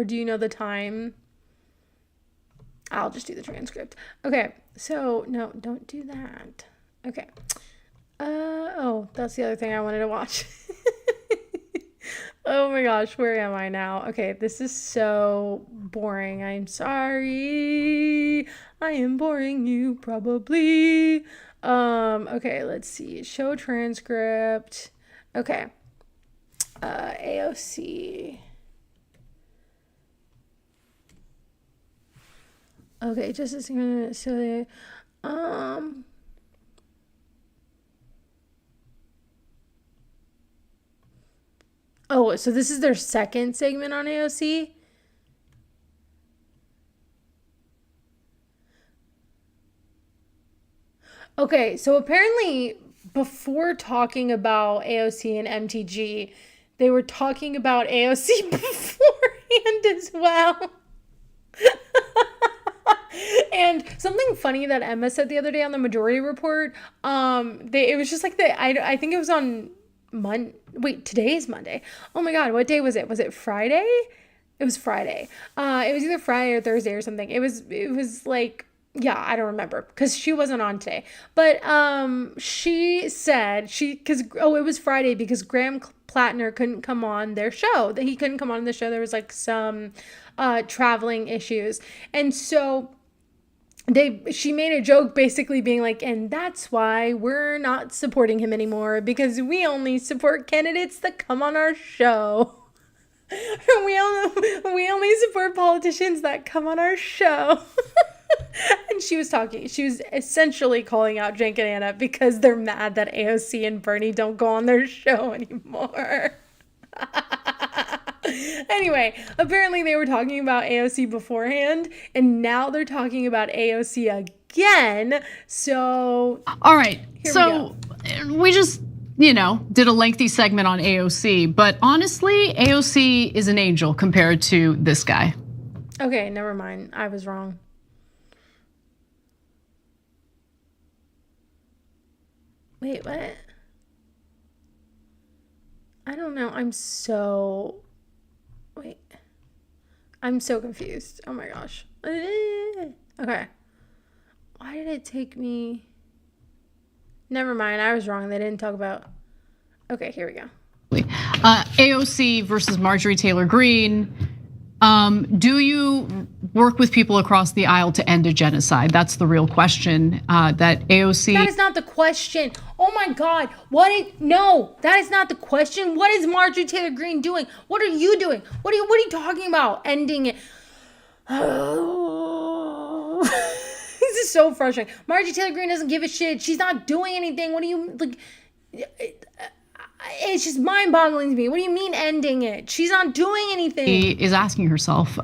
do you know the time? I'll just do the transcript. Okay, so no, don't do that. Okay. Oh, that's the other thing I wanted to watch. Oh my gosh, where am I now? Okay, this is so boring. I'm sorry. I am boring you probably. Okay, let's see. Show transcript. Okay. AOC. Okay, just a second. So, oh, so this is their second segment on AOC? Okay, so apparently before talking about AOC and MTG, they were talking about AOC beforehand as well. And something funny that Emma said the other day on the Majority Report, it was just like I think it was on today is Monday. Oh my God, what day was it? Was it Friday? It was Friday. It was either Friday or Thursday or something. It was like, yeah, I don't remember because she wasn't on today. But she said it was Friday because Graham Plattner couldn't come on their show. That he couldn't come on the show. There was like some traveling issues, and so she made a joke basically being like, and that's why we're not supporting him anymore because we only support candidates that come on our show. we only support politicians that come on our show. And she was essentially calling out Cenk and Anna because they're mad that AOC and Bernie don't go on their show anymore. Anyway, apparently they were talking about AOC beforehand, and now they're talking about AOC again. So, all right. So we just, did a lengthy segment on AOC, but honestly, AOC is an angel compared to this guy. Okay, never mind. I was wrong. Wait, what? I don't know. I'm so confused. Oh my gosh. Okay. Why did it take me? Never mind. I was wrong. They didn't talk about. Okay, here we go. AOC versus Marjorie Taylor Greene. Do you work with people across the aisle to end a genocide? That's the real question. That AOC. That is not the question. Oh my God. No, that is not the question. What is Marjorie Taylor Greene doing? What are you doing? What are you talking about? Ending it. Oh. This is so frustrating. Marjorie Taylor Greene doesn't give a shit. She's not doing anything. What do you like? It's just mind-boggling to me. What do you mean ending it? She's not doing anything. She is asking herself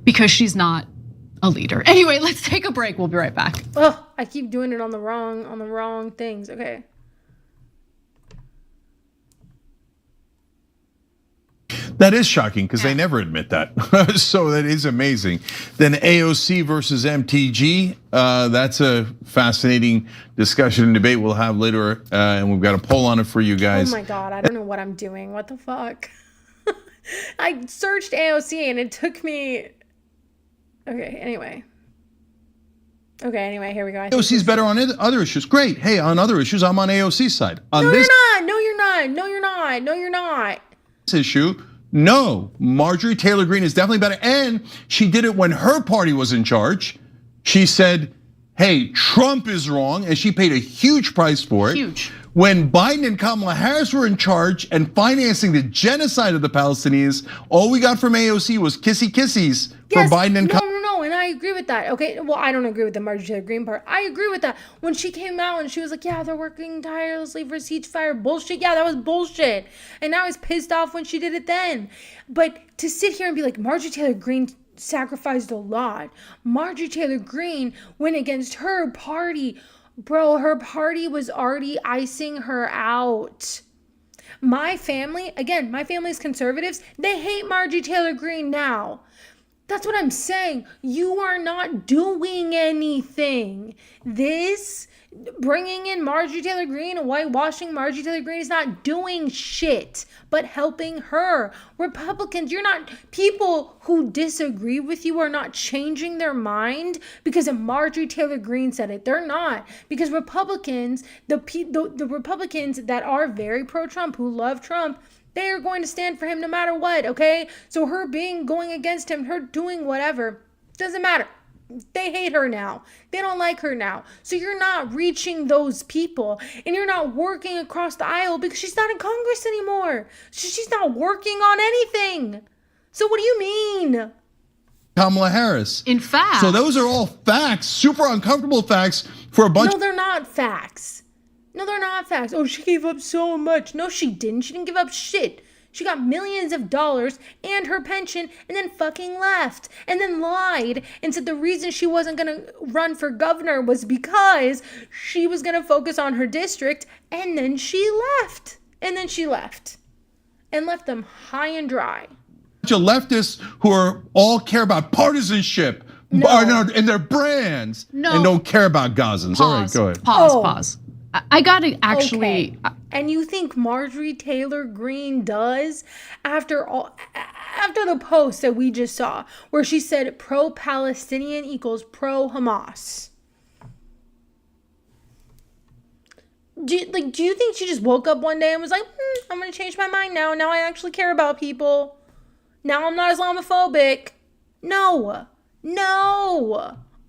because she's not a leader. Anyway, let's take a break. We'll be right back. Oh, I keep doing it on the wrong things. Okay. That is shocking because they never admit that. So that is amazing. Then AOC versus MTG. That's a fascinating discussion and debate we'll have later. And we've got a poll on it for you guys. Oh my God, I don't know what I'm doing. What the fuck? I searched AOC and it took me. Okay, anyway, here we go. AOC's better on other issues. Great. Hey, on other issues, I'm on AOC's side. On no, this you're not. Issue, no, Marjorie Taylor Greene is definitely better. And she did it when her party was in charge. She said, hey, Trump is wrong, and she paid a huge price for it. Huge. When Biden and Kamala Harris were in charge and financing the genocide of the Palestinians, all we got from AOC was kissy kissies for Biden and Kamala. No, and I agree with that. Okay, well, I don't agree with the Marjorie Taylor Greene part. I agree with that. When she came out and she was like, yeah, they're working tirelessly for ceasefire. Bullshit. Yeah, that was bullshit. And I was pissed off when she did it then. But to sit here and be like, Marjorie Taylor Greene sacrificed a lot. Marjorie Taylor Greene went against her party. Bro, her party was already icing her out. My family is conservatives. They hate Marjorie Taylor Greene now. That's what I'm saying. You are not doing anything. This bringing in Marjorie Taylor Greene and whitewashing Marjorie Taylor Greene is not doing shit but helping her. Republicans, people who disagree with you are not changing their mind because of Marjorie Taylor Greene said it. They're not. Because Republicans, the Republicans that are very pro-Trump, who love Trump, They are going to stand for him no matter what, okay? So her going against him, her doing whatever, doesn't matter. They hate her now. They don't like her now. So you're not reaching those people, and you're not working across the aisle because she's not in Congress anymore. She's not working on anything. So what do you mean? Kamala Harris. In fact. So those are all facts, super uncomfortable facts for a bunch. No, they're not facts. No, they're not facts. Oh, she gave up so much. No, she didn't. She didn't give up shit. She got millions of dollars and her pension and then fucking left and then lied and said the reason she wasn't going to run for governor was because she was going to focus on her district, and then she left. And then she left and left them high and dry. Bunch of leftists who are all care about partisanship and their brands and don't care about Gazans. All right, go ahead. Pause. I gotta actually. Okay. And you think Marjorie Taylor Greene does after the post that we just saw where she said pro-Palestinian equals pro-Hamas? Do you think she just woke up one day and was like, I'm gonna change my mind now. Now I actually care about people. Now I'm not Islamophobic. No.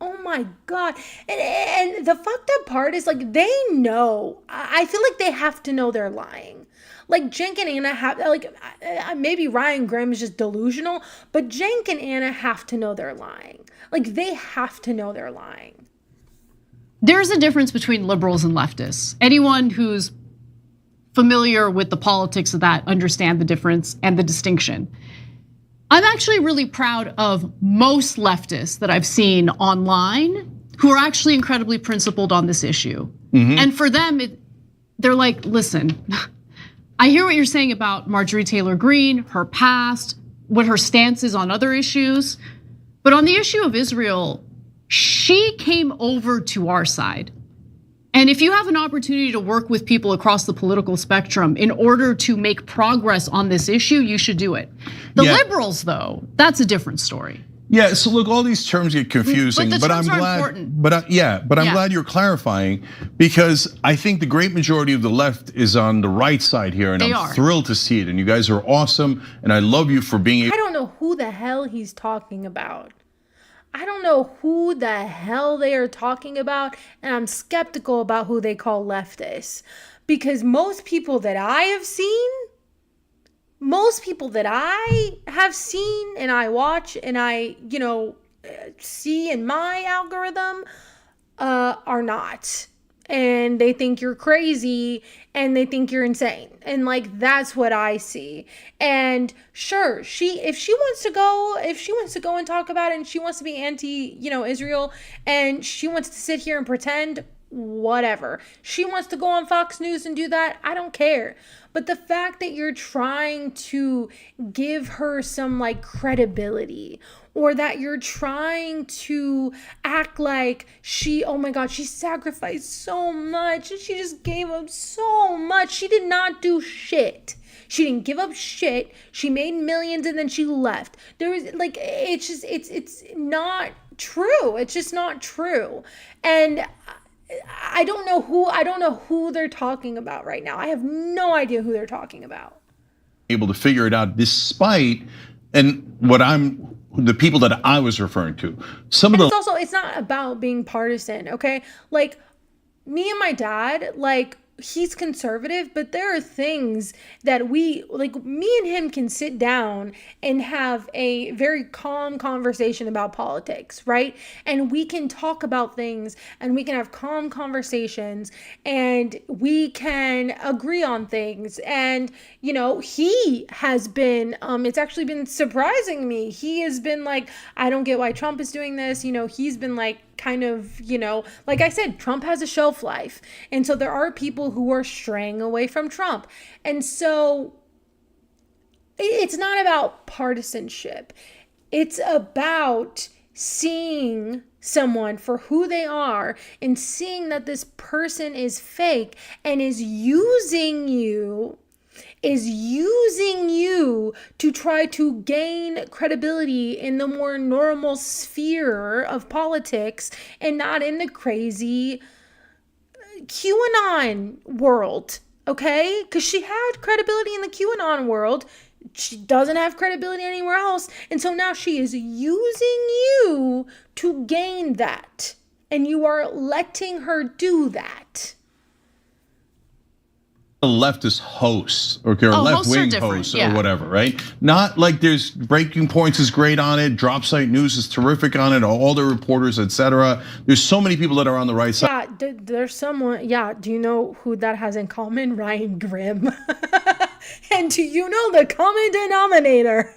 Oh my God. And the fucked up part is like they know. I feel like they have to know they're lying. Like Cenk and Anna have, like maybe Ryan Grimm is just delusional, but Cenk and Anna have to know they're lying. Like they have to know they're lying. There's a difference between liberals and leftists. Anyone who's familiar with the politics of that understand the difference and the distinction. I'm actually really proud of most leftists that I've seen online who are actually incredibly principled on this issue. And for them, they're like, listen, I hear what you're saying about Marjorie Taylor Greene, her past, what her stance is on other issues. But on the issue of Israel, she came over to our side. And if you have an opportunity to work with people across the political spectrum in order to make progress on this issue, you should do it. The liberals, though, that's a different story. Yeah, so look, all these terms get confusing, but I'm glad. Important. But I'm glad you're clarifying, because I think the great majority of the left is on the right side here, and I'm thrilled to see it. And you guys are awesome, and I love you for being. I don't know who the hell he's talking about. I don't know who the hell they are talking about, and I'm skeptical about who they call leftists. Because most people that I have seen and I watch and I, see in my algorithm are not. And they think you're crazy and they think you're insane. And like, that's what I see. And sure, if she wants to go and talk about it, and she wants to be anti, Israel, and she wants to sit here and pretend, whatever. She wants to go on Fox News and do that, I don't care. But the fact that you're trying to give her some like credibility, or that you're trying to act like oh my God, she sacrificed so much and she just gave up so much. She did not do shit. She didn't give up shit. She made millions and then she left. There was like, it's not true. It's just not true. And I don't know who they're talking about right now. I have no idea who they're talking about. Able to figure it out despite, and the people that I was referring to. It's not about being partisan, okay? Like me and my dad, like he's conservative, but there are things that me and him can sit down and have a very calm conversation about politics, right? And we can talk about things and we can have calm conversations and we can agree on things. And, he has been, it's actually been surprising me. He has been like, I don't get why Trump is doing this. He's been like, kind of, like I said, Trump has a shelf life. And so there are people who are straying away from Trump. And so it's not about partisanship. It's about seeing someone for who they are and seeing that this person is fake and is using you to try to gain credibility in the more normal sphere of politics and not in the crazy QAnon world okay? Because she had credibility in the QAnon world. She doesn't have credibility anywhere else. And so now she is using you to gain that. And you are letting her do that. A leftist host, okay, or Hosts are left-wing different, host, yeah. or whatever, right? Not like there's Breaking Points is great on it, Drop Site News is terrific on it, all the reporters, etc. There's so many people that are on the right side. Yeah, there's someone, yeah, do you know who that has in common? Ryan Grimm. And do you know the common denominator,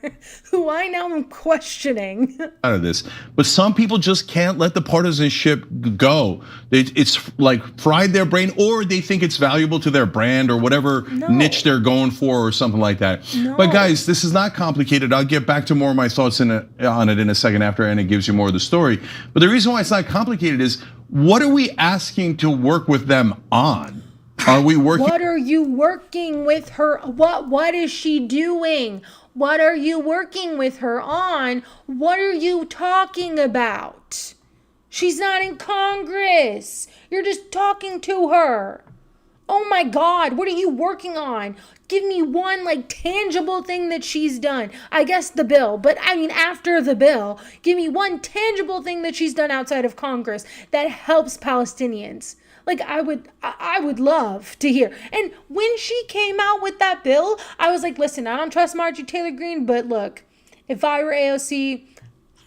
who I now am questioning? Out of this, but some people just can't let the partisanship go. It's like fried their brain, or they think it's valuable to their brand or whatever niche they're going for, or something like that. But guys, this is not complicated. I'll get back to more of my thoughts on it in a second after Anna gives you more of the story. But the reason why it's not complicated is, what are we asking to work with them on? Are we working? What are you working with her? What is she doing? What are you working with her on? What are you talking about? She's not in Congress. You're just talking to her. Oh my God, what are you working on? Give me one like tangible thing that she's done. I guess the bill, but I mean after the bill, give me one tangible thing that she's done outside of Congress that helps Palestinians. Like I would love to hear. And when she came out with that bill, I was like, listen, I don't trust Marjorie Taylor Greene, but look, if I were AOC,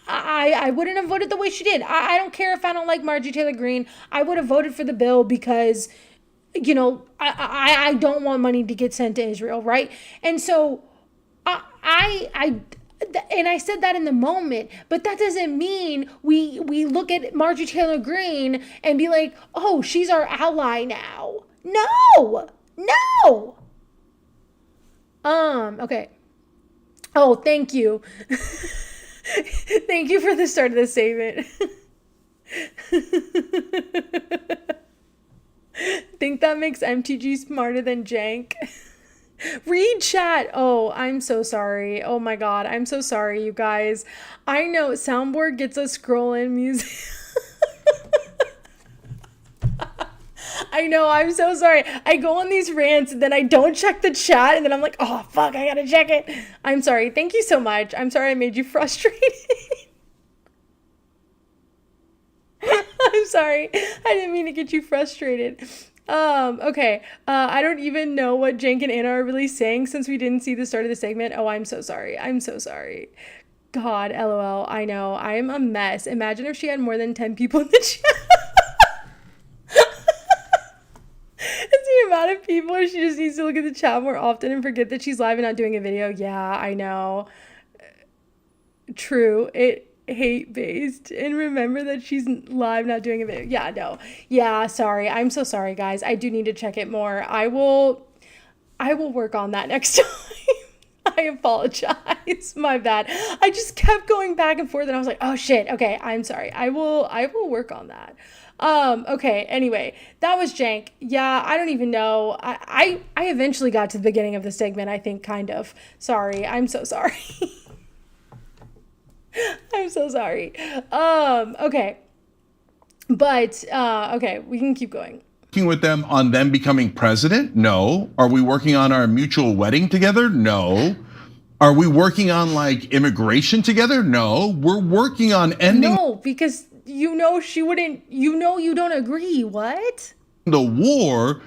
I wouldn't have voted the way she did. I don't care if I don't like Marjorie Taylor Greene. I would have voted for the bill because, you know, I don't want money to get sent to Israel, right? And so and I said that in the moment, but that doesn't mean we look at Marjorie Taylor Greene and be like, oh, she's our ally now. No. Okay. Oh, thank you. Thank you for the start of the statement. Think that makes MTG smarter than Jank. Read chat. Oh, I'm so sorry. Oh my God. I'm so sorry, you guys. I know soundboard gets us scrolling music. I know. I'm so sorry. I go on these rants and then I don't check the chat and then I'm like, oh, fuck, I gotta check it. I'm sorry. Thank you so much. I'm sorry I made you frustrated. I'm sorry. I didn't mean to get you frustrated. Okay. I don't even know what Jank and Anna are really saying since we didn't see the start of the segment. Oh, I'm so sorry. I'm so sorry. God, LOL. I know. I'm a mess. Imagine if she had more than 10 people in the chat. It's the amount of people. She just needs to look at the chat more often and forget that she's live and not doing a video. Yeah, I know. True. It hate-based, and remember that she's live not doing a video. Yeah, no. Yeah, sorry. I'm so sorry, guys. I do need to check it more. I will work on that next time. I apologize. My bad. I just kept going back and forth and I was like, oh shit. Okay, I'm sorry. I will work on that. Okay, anyway, that was Jank. Yeah, I don't even know. I eventually got to the beginning of the segment, I think, kind of. Sorry. I'm so sorry. I'm so sorry. Okay. But, okay, we can keep going. Working with them on them becoming president? No. Are we working on our mutual wedding together? No. Are we working on like immigration together? No. We're working on ending. No, because you know she wouldn't, you know you don't agree. What? The war.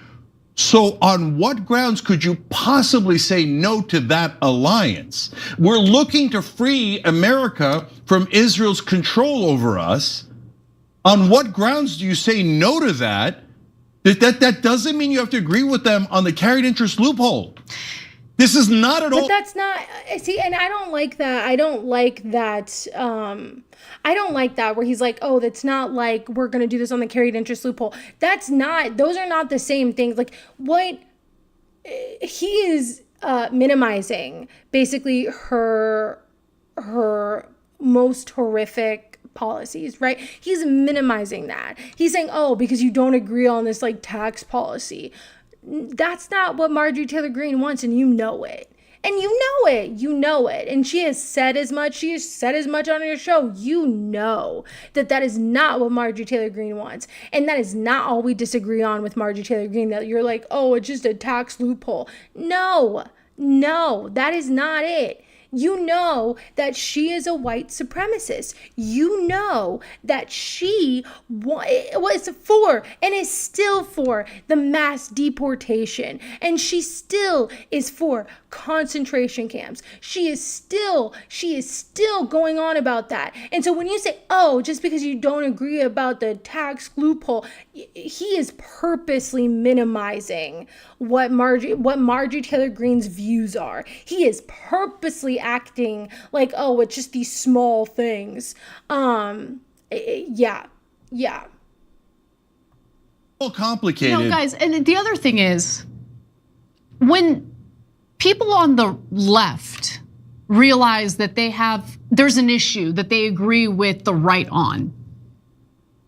So on what grounds could you possibly say no to that alliance? We're looking to free America from Israel's control over us. On what grounds do you say no to that? That doesn't mean you have to agree with them on the carried interest loophole. This is not at all. But that's not, see, and I don't like that. I don't like that. I don't like that where he's like, oh, that's not like we're going to do this on the carried interest loophole. That's not, those are not the same things. Like what he is minimizing basically her most horrific policies, right? He's minimizing that. He's saying, oh, because you don't agree on this like tax policy. That's not what Marjorie Taylor Greene wants, and you know it. And you know it. And she has said as much. She has said as much on her show. You know that is not what Marjorie Taylor Greene wants. And that is not all we disagree on with Marjorie Taylor Greene, that you're like, oh, it's just a tax loophole. No, that is not it. You know that she is a white supremacist. You know that she was for and is still for the mass deportation. And she still is for concentration camps. She is still going on about that. And so when you say, oh, just because you don't agree about the tax loophole, he is purposely minimizing what Marjorie Taylor Greene's views are. He is purposely acting like, oh, it's just these small things. Yeah. Well, complicated. No, guys, and the other thing is, when people on the left realize that there's an issue that they agree with the right on,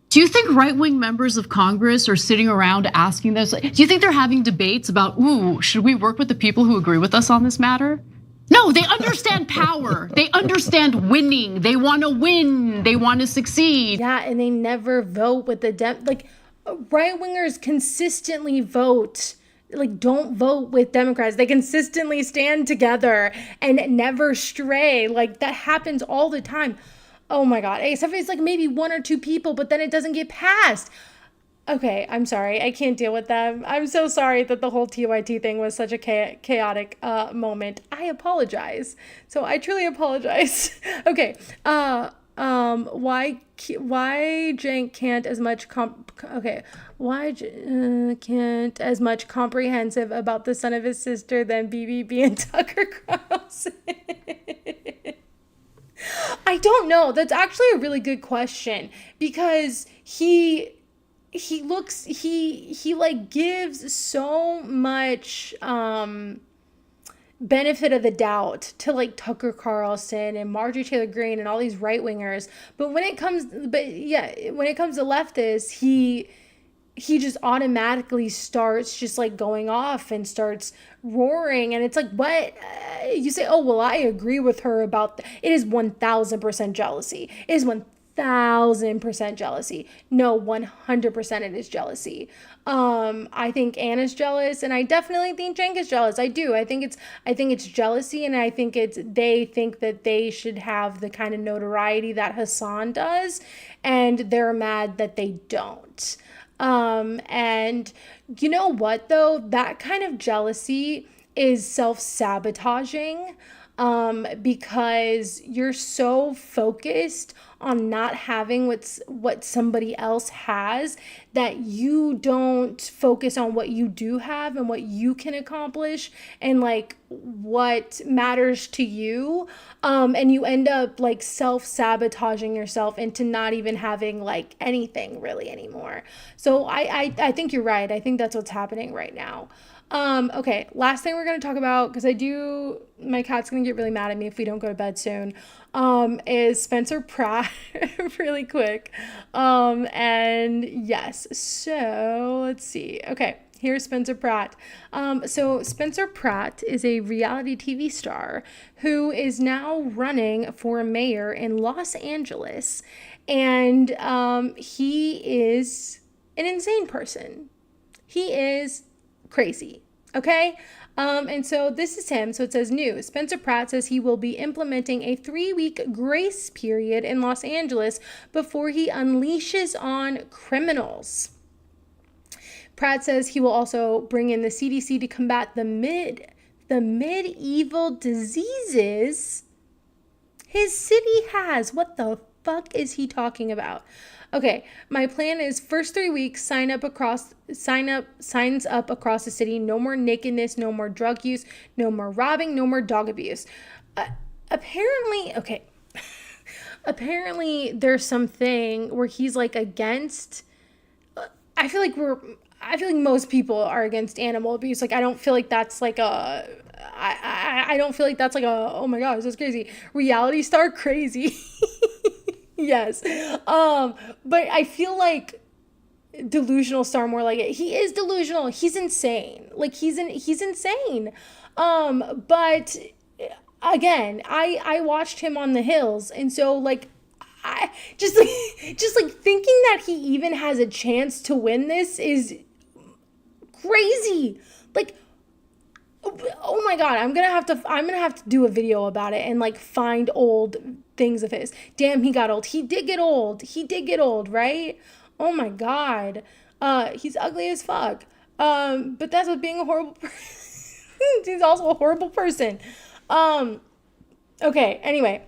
do you think right-wing members of Congress are sitting around asking this? Do you think they're having debates about, ooh, should we work with the people who agree with us on this matter? No, they understand power. They understand winning. They want to win. They want to succeed. Yeah, and they never vote with the right-wingers consistently vote. Don't vote with Democrats. They consistently stand together and never stray. That happens all the time. Oh my God. Except it's maybe one or two people, but then it doesn't get passed. Okay, I'm sorry. I can't deal with them. I'm so sorry that the whole TYT thing was such a chaotic moment. I apologize. So I truly apologize. Okay. Why Cenk can't as much why can't as much comprehensive about the son of his sister than BBB and Tucker Carlson? I don't know. That's actually a really good question, because he gives so much benefit of the doubt to Tucker Carlson and Marjorie Taylor Greene and all these right wingers, but when it comes to leftists, he just automatically starts just going off and starts roaring, and it's what you say, oh well, I agree with her about it is 1,000% jealousy. It is 1,000% jealousy. No, 100% it is jealousy. I think Anna's jealous, and I definitely think Cenk is jealous. I do. I think it's jealousy, and I think they think that they should have the kind of notoriety that Hassan does, and they're mad that they don't. And you know what though? That kind of jealousy is self-sabotaging, because you're so focused on not having what somebody else has that you don't focus on what you do have and what you can accomplish and what matters to you, and you end up self-sabotaging yourself into not even having anything really anymore. So I think you're right. I think that's what's happening right now. Okay, last thing we're going to talk about, because my cat's going to get really mad at me if we don't go to bed soon, is Spencer Pratt, really quick. And yes, so let's see. Okay, here's Spencer Pratt. So Spencer Pratt is a reality TV star who is now running for mayor in Los Angeles. And he is an insane person. He is crazy. Okay. And so this is him. So it says new. Spencer Pratt says he will be implementing a 3-week grace period in Los Angeles before he unleashes on criminals. Pratt says he will also bring in the CDC to combat the medieval diseases his city has. What the fuck is he talking about? Okay, my plan is first 3 weeks, signs up across the city. No more nakedness, no more drug use, no more robbing, no more dog abuse. Apparently there's something where he's against. I feel like most people are against animal abuse. I don't feel like that's I don't feel like that's oh my gosh, that's crazy. Reality star crazy. Yes. But I feel like delusional star more like it. He is delusional. He's insane. He's insane. But again, I watched him on the hills, and so like I just like thinking that he even has a chance to win this is crazy. Like, oh my god, I'm gonna have to do a video about it and like find old things of his. Damn, he got old. He did get old, right? Oh my god. He's ugly as fuck. But that's what being a horrible person. He's also a horrible person. Okay, anyway.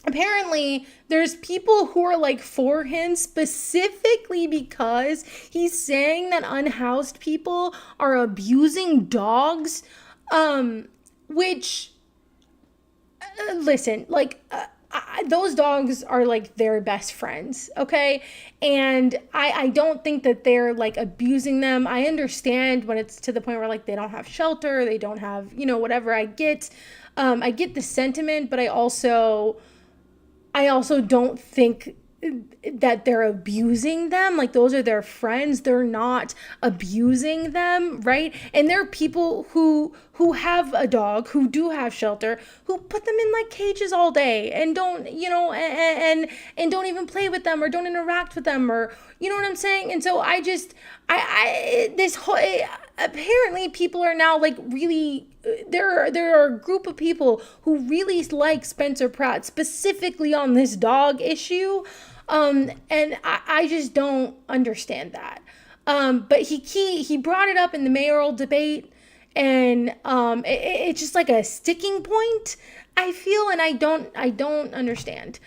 Apparently, there's people who are like for him specifically because he's saying that unhoused people are abusing dogs. Which, listen, like, those dogs are like their best friends, okay? And I don't think that they're like abusing them. I understand when it's to the point where like they don't have shelter, they don't have, whatever. I get the sentiment, but I also don't think that they're abusing them. Like, those are their friends. They're not abusing them, right? And there are people who have a dog, who do have shelter, who put them in like cages all day and don't, and don't even play with them or don't interact with them, or you know what I'm saying? And so this whole, apparently people are now like really, there are a group of people who really like Spencer Pratt specifically on this dog issue. And I just don't understand that. But he brought it up in the mayoral debate, and it's just like a sticking point, I feel, and I don't understand.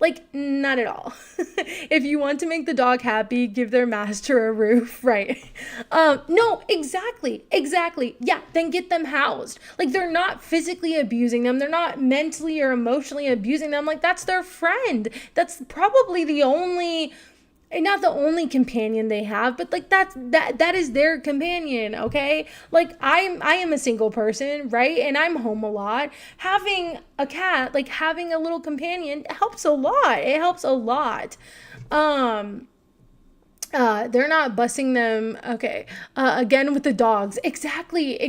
Like, not at all. If you want to make the dog happy, give their master a roof, right? No, exactly. Yeah, then get them housed. Like, they're not physically abusing them. They're not mentally or emotionally abusing them. Like, that's their friend. That's probably not the only companion they have, but like that is their companion, okay? Like, I am a single person, right? And I'm home a lot. Having a cat, like having a little companion, helps a lot. It helps a lot. They're not busing them. Okay. Again with the dogs. Exactly.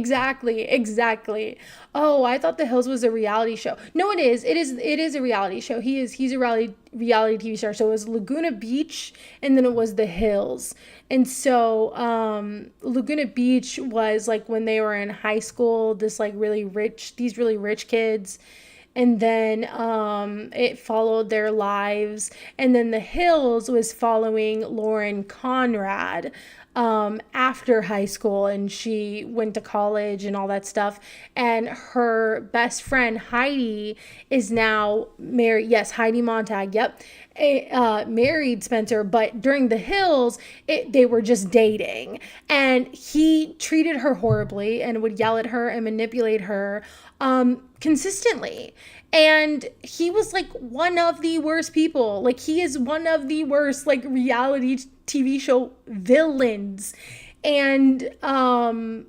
Oh, I thought The Hills was a reality show. No, it is. It is a reality show. He's a reality TV star. So it was Laguna Beach, and then it was The Hills. And so Laguna Beach was like when they were in high school, these really rich kids. And then it followed their lives. And then The Hills was following Lauren Conrad after high school, and she went to college and all that stuff. And her best friend, Heidi, is now married. Yes, Heidi Montag. Yep. Married Spencer, but during The Hills, they were just dating. And he treated her horribly and would yell at her and manipulate her consistently. And he was like one of the worst people. Like, he is one of the worst like reality TV show villains. And the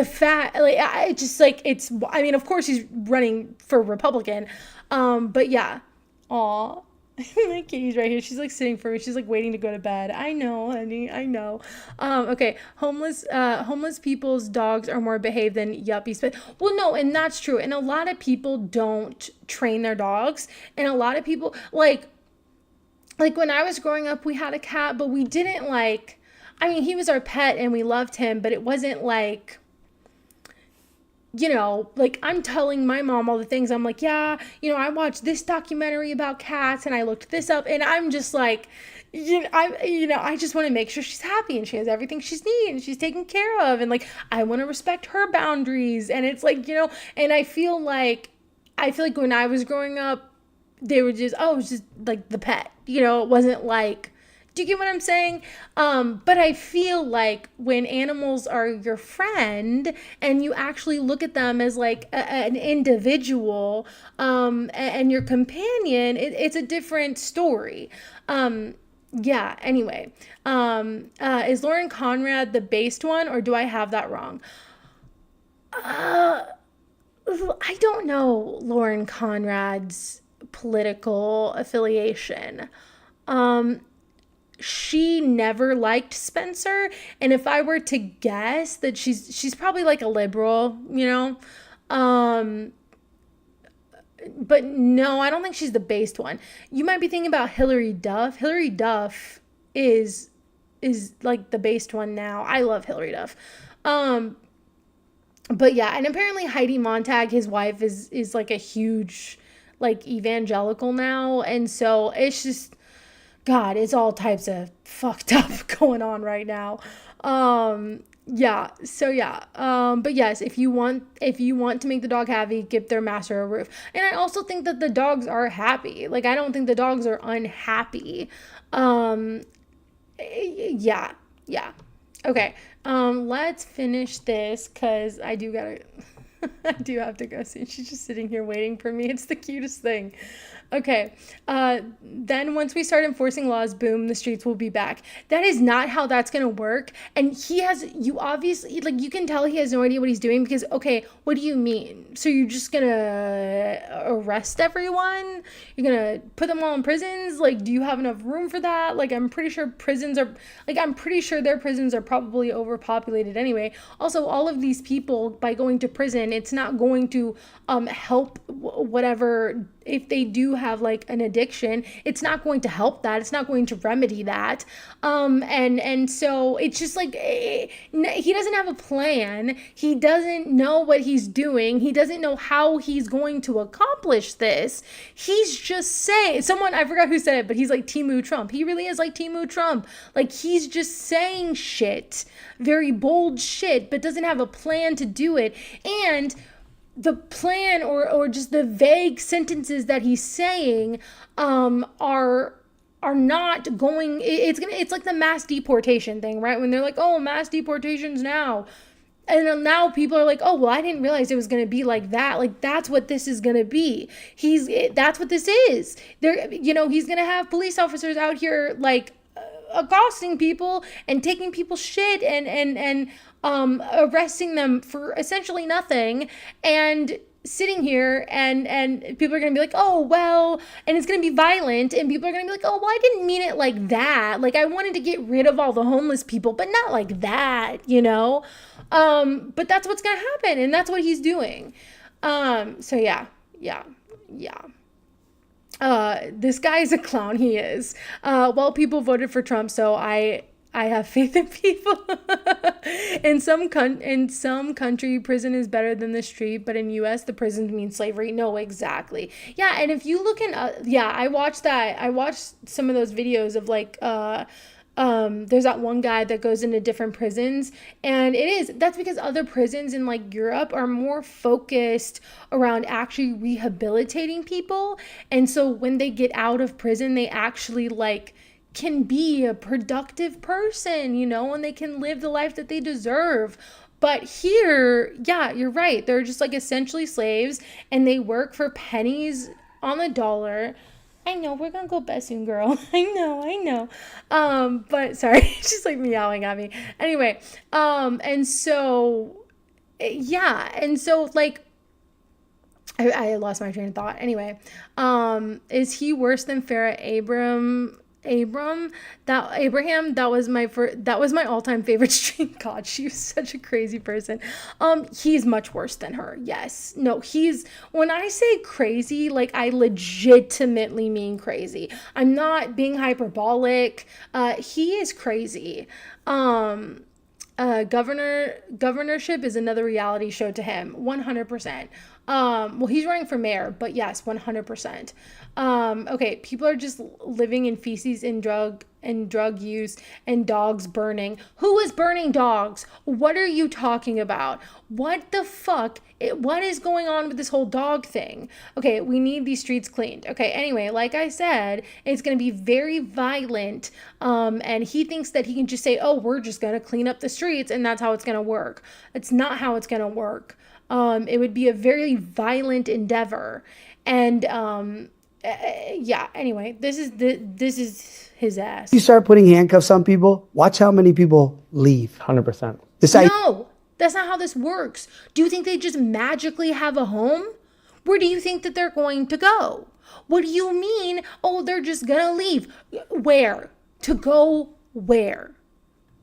fact, like, I just like, it's, I mean, of course he's running for Republican, but yeah. Aw. My kitty's right here. She's like sitting for me. She's like waiting to go to bed. I know, honey. I know. Okay. Homeless people's dogs are more behaved than yuppies. But, well, no, and that's true. And a lot of people don't train their dogs. And a lot of people, like when I was growing up, we had a cat, but we didn't he was our pet and we loved him, but it wasn't like, like I'm telling my mom all the things. I'm like, yeah, I watched this documentary about cats and I looked this up, and I'm just like, I just want to make sure she's happy and she has everything she's needs and she's taken care of. And like, I want to respect her boundaries. And it's like, and I feel like when I was growing up, they were just, it was just like the pet, it wasn't like, do you get what I'm saying? But I feel like when animals are your friend and you actually look at them as like an individual and your companion, it's a different story. Yeah, anyway. Is Lauren Conrad the based one, or do I have that wrong? I don't know Lauren Conrad's political affiliation. she never liked Spencer, and if I were to guess that she's probably like a liberal, you know. But no, I don't think she's the based one. You might be thinking about Hillary Duff. Hillary Duff is like the based one now. I love Hillary Duff. But yeah, and apparently Heidi Montag, his wife, is like a huge like evangelical now, and so it's just, God, it's all types of fucked up going on right now. Yeah, so yeah. But yes, if you want to make the dog happy, give their master a roof. And I also think that the dogs are happy. Like, I don't think the dogs are unhappy. Yeah. Okay. Let's finish this, because I do have to go soon. She's just sitting here waiting for me. It's the cutest thing. Okay. Then once we start enforcing laws, boom, the streets will be back. That is not how that's going to work. And you obviously, like, you can tell he has no idea what he's doing, because, okay, what do you mean? So you're just going to arrest everyone? You're going to put them all in prisons? Like, do you have enough room for that? Like, I'm pretty sure their prisons are probably overpopulated anyway. Also, all of these people, by going to prison, it's not going to help whatever, if they do have like an addiction, it's not going to help that. It's not going to remedy that. And so it's just like, he doesn't have a plan. He doesn't know what he's doing. He doesn't know how he's going to accomplish this. He's just saying, I forgot who said it, but he's like Timu Trump. He really is like Timu Trump. Like, he's just saying shit, very bold shit, but doesn't have a plan to do it. And the plan or just the vague sentences that he's saying are not going, it's like the mass deportation thing, right? When they're like, oh, mass deportations now. And then now people are like, oh, well, I didn't realize it was going to be like that. Like, that's what this is going to be. That's what this is. He's going to have police officers out here, like, accosting people and taking people's shit and arresting them for essentially nothing, and sitting here and people are going to be like, oh, well, and it's going to be violent, and people are going to be like, oh, well, I didn't mean it like that. Like, I wanted to get rid of all the homeless people, but not like that, you know? But that's what's going to happen, and that's what he's doing. So yeah. This guy is a clown. He is. Well, people voted for Trump, so I have faith in people. In some country, prison is better than the street, but in U.S., the prison means slavery. No, exactly. Yeah, and if you look I watched that. I watched some of those videos of like, there's that one guy that goes into different prisons, and that's because other prisons in like Europe are more focused around actually rehabilitating people. And so when they get out of prison, they actually like can be a productive person, you know, and they can live the life that they deserve. But here, yeah, you're right. They're just like essentially slaves, and they work for pennies on the dollar. I know, we're gonna go bed soon, girl. I know. But sorry, she's like meowing at me. Anyway, and so, yeah, and so like, I lost my train of thought. Anyway, is he worse than Farrah Abraham? That was my all-time favorite stream. God, she was such a crazy person. He's much worse than her. Yes. No, when I say crazy, like, I legitimately mean crazy. I'm not being hyperbolic. He is crazy. Governorship is another reality show to him. 100%. Well, he's running for mayor, but yes, 100%. Okay, people are just living in feces and drug use and dogs burning. Who is burning dogs? What are you talking about? What the fuck? What is going on with this whole dog thing? Okay, we need these streets cleaned. Okay, anyway, like I said, it's going to be very violent. And he thinks that he can just say, oh, we're just going to clean up the streets, and that's how it's going to work. It's not how it's going to work. It would be a very violent endeavor. And yeah, anyway, this is his ass. You start putting handcuffs on people, watch how many people leave. 100%. No, that's not how this works. Do you think they just magically have a home? Where do you think that they're going to go? What do you mean? Oh, they're just gonna leave. Where? To go where?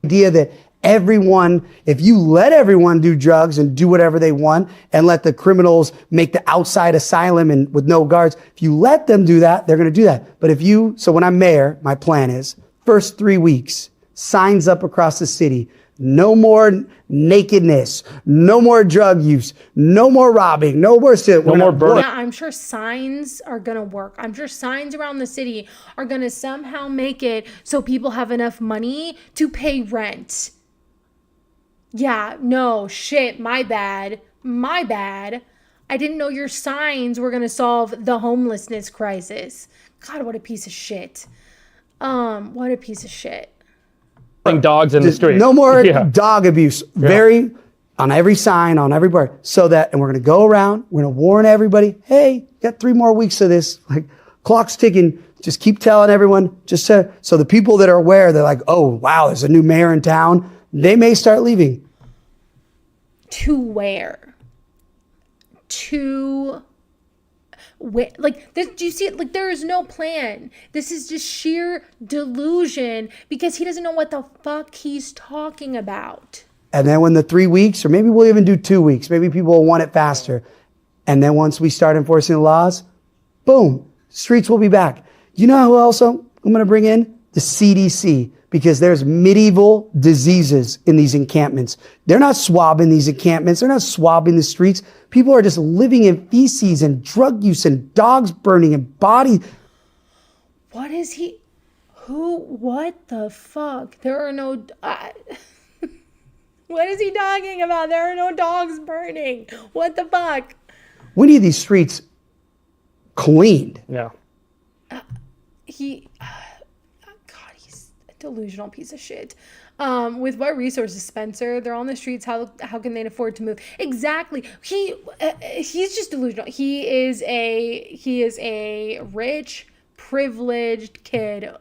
Idea that everyone, if you let everyone do drugs and do whatever they want and let the criminals make the outside asylum and with no guards, if you let them do that, they're going to do that. But so when I'm mayor, my plan is first 3 weeks, signs up across the city. No more nakedness, no more drug use, no more robbing, no more burning. Yeah, I'm sure signs are gonna work. I'm sure signs around the city are gonna somehow make it so people have enough money to pay rent. Yeah, no, shit, my bad. I didn't know your signs were gonna solve the homelessness crisis. God, what a piece of shit. What a piece of shit. Dogs in the street. No more dog abuse. On every sign, on every board. And we're going to go around, we're going to warn everybody, hey, got 3 more weeks of this. Like, clock's ticking. Just keep telling everyone, so the people that are aware, they're like, oh, wow, there's a new mayor in town. They may start leaving. To where? Like this, do you see it? Like, there is no plan. This is just sheer delusion because he doesn't know what the fuck he's talking about. And then when the 3 weeks, or maybe we'll even do 2 weeks, maybe people will want it faster. And then once we start enforcing the laws, boom, streets will be back. You know who else I'm going to bring in? The CDC, because there's medieval diseases in these encampments. They're not swabbing these encampments. They're not swabbing the streets. People are just living in feces and drug use and dogs burning and bodies. What the fuck? There are no, what is he talking about? There are no dogs burning. What the fuck? We need these streets cleaned. Yeah. He's a delusional piece of shit. With what resources, Spencer? They're on the streets. How can they afford to move? Exactly. He's just delusional. He is a rich, privileged kid,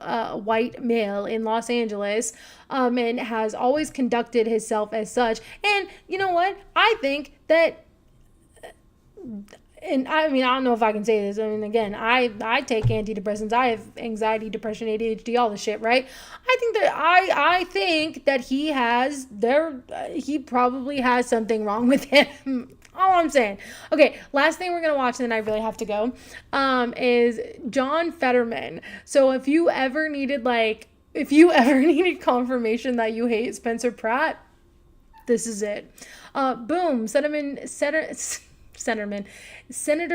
white male in Los Angeles, and has always conducted himself as such. And you know what? I think that. And I mean, I don't know if I can say this. I mean, again, I take antidepressants. I have anxiety, depression, ADHD, all the shit, right? I think that he probably has something wrong with him. All I'm saying. Okay, last thing we're gonna watch, and then I really have to go, is John Fetterman. So if you ever needed confirmation that you hate Spencer Pratt, this is it. Boom, Senator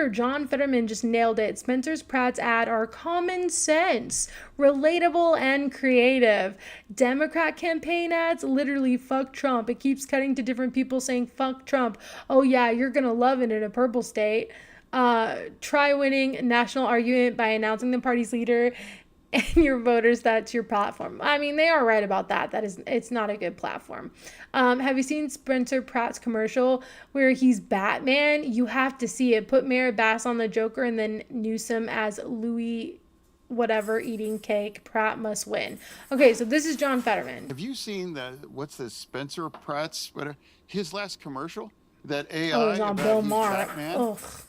John Fetterman just nailed it. Spencer Pratt's ad are common sense, relatable, and creative. Democrat campaign ads, literally fuck Trump. It keeps cutting to different people saying fuck Trump. Oh yeah, you're gonna love it in a purple state. Try winning national argument by announcing the party's leader and your voters, that's your platform. I mean, they are right about that. It's not a good platform. Have you seen Spencer Pratt's commercial where he's Batman? You have to see it. Put Mayor Bass on the Joker and then Newsom as Louis whatever eating cake. Pratt must win. Okay, so this is John Fetterman. Have you seen what's the Spencer Pratt's, his last commercial? That AI it was on Bill Maher.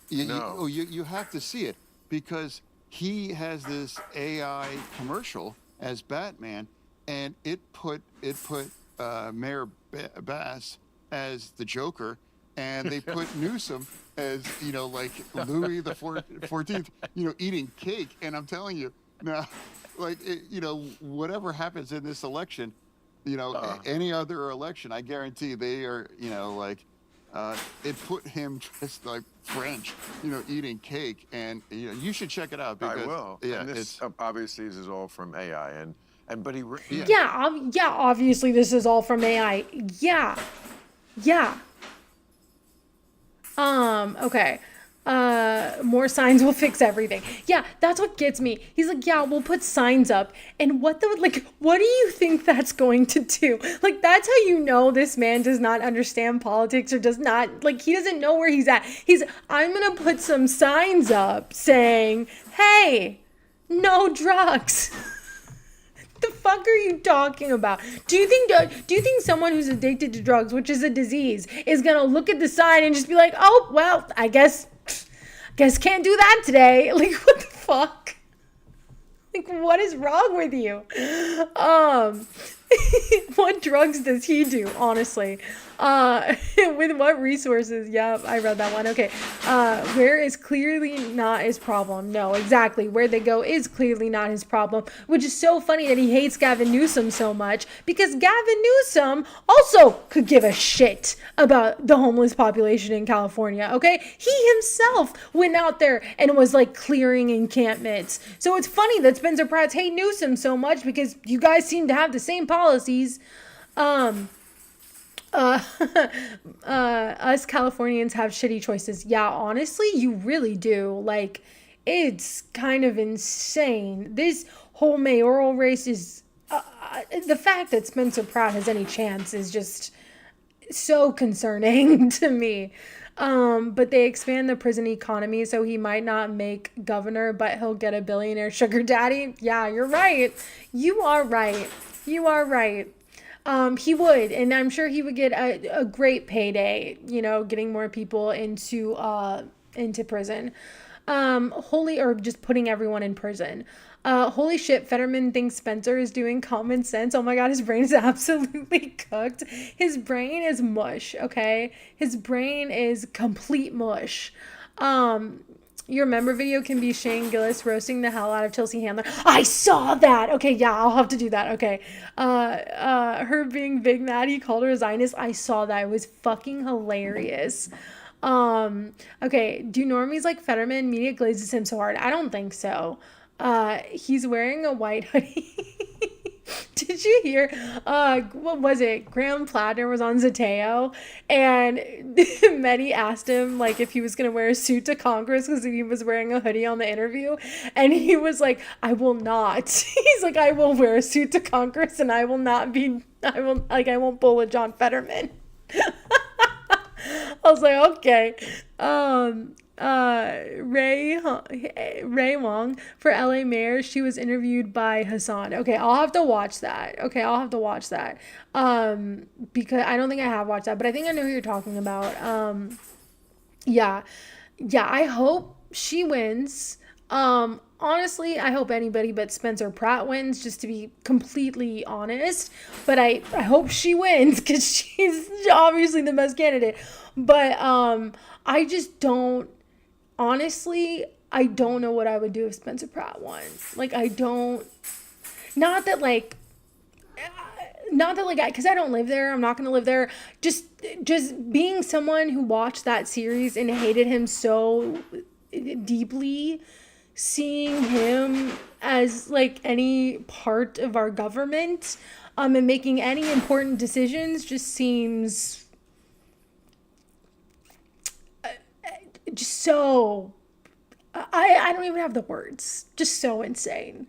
You have to see it because he has this AI commercial as Batman, and it put Mayor Bass as the Joker, and they put Newsom as like Louis the 14th, eating cake. And I'm telling you now, whatever happens in this election, any other election, I guarantee they are, it put him dressed like French, eating cake, and you should check it out because I will. Yeah, and this obviously this is all from AI, but he obviously this is all from AI. Yeah. Okay. More signs will fix everything. Yeah, that's what gets me. He's like, yeah, we'll put signs up. And what do you think that's going to do? Like, that's how you know this man does not understand politics or he doesn't know where he's at. I'm going to put some signs up saying, hey, no drugs. The fuck are you talking about? Do you think someone who's addicted to drugs, which is a disease, is going to look at the sign and just be like, oh, well, I guess can't do that today. Like, what the fuck? Like, Like, what is wrong with you? What drugs does he do, honestly? With what resources? Yeah, I read that one. Okay. Where is clearly not his problem. No, exactly. Where they go is clearly not his problem, which is so funny that he hates Gavin Newsom so much, because Gavin Newsom also could give a shit about the homeless population in California, okay? He himself went out there and was like clearing encampments. So it's funny that Spencer Pratt's hate Newsom so much, because you guys seem to have the same policies. Us Californians have shitty choices. Yeah, honestly, you really do. Like, it's kind of insane. This whole mayoral race is, the fact that Spencer Pratt has any chance is just so concerning to me. But they expand the prison economy, so he might not make governor, but he'll get a billionaire sugar daddy. Yeah, you're right. You are right. You are right. He would, and I'm sure he would get a great payday, you know, getting more people into prison. Or just putting everyone in prison. Holy shit, Fetterman thinks Spencer is doing common sense. Oh my God, his brain is absolutely cooked. His brain is mush, okay? His brain is complete mush. Your member video can be Shane Gillis roasting the hell out of Chelsea Handler. I saw that. Okay, yeah, I'll have to do that. Okay. Her being big mad, he called her a Zionist. I saw that. It was fucking hilarious. Okay, do normies like Fetterman? Media glazes him so hard. I don't think so. He's wearing a white hoodie. Did you hear, what was it? Graham Plattner was on Zateo, and Mehdi asked him, like, if he was going to wear a suit to Congress because he was wearing a hoodie on the interview, and he was like, I will not. He's like, I will wear a suit to Congress, and I won't pull a John Fetterman. I was like, okay. Ray Wong for LA Mayor. She was interviewed by Hassan. Okay, I'll have to watch that. Because I don't think I have watched that, but I think I know who you're talking about. Yeah, I hope she wins. Honestly, I hope anybody but Spencer Pratt wins, just to be completely honest. But I hope she wins, because she's obviously the best candidate. But I just don't. Honestly, I don't know what I would do if Spencer Pratt won. Like, I don't. Not that, because I don't live there. I'm not gonna live there. Just being someone who watched that series and hated him so deeply. Seeing him as like any part of our government, and making any important decisions just seems just so, I don't even have the words. Just so insane.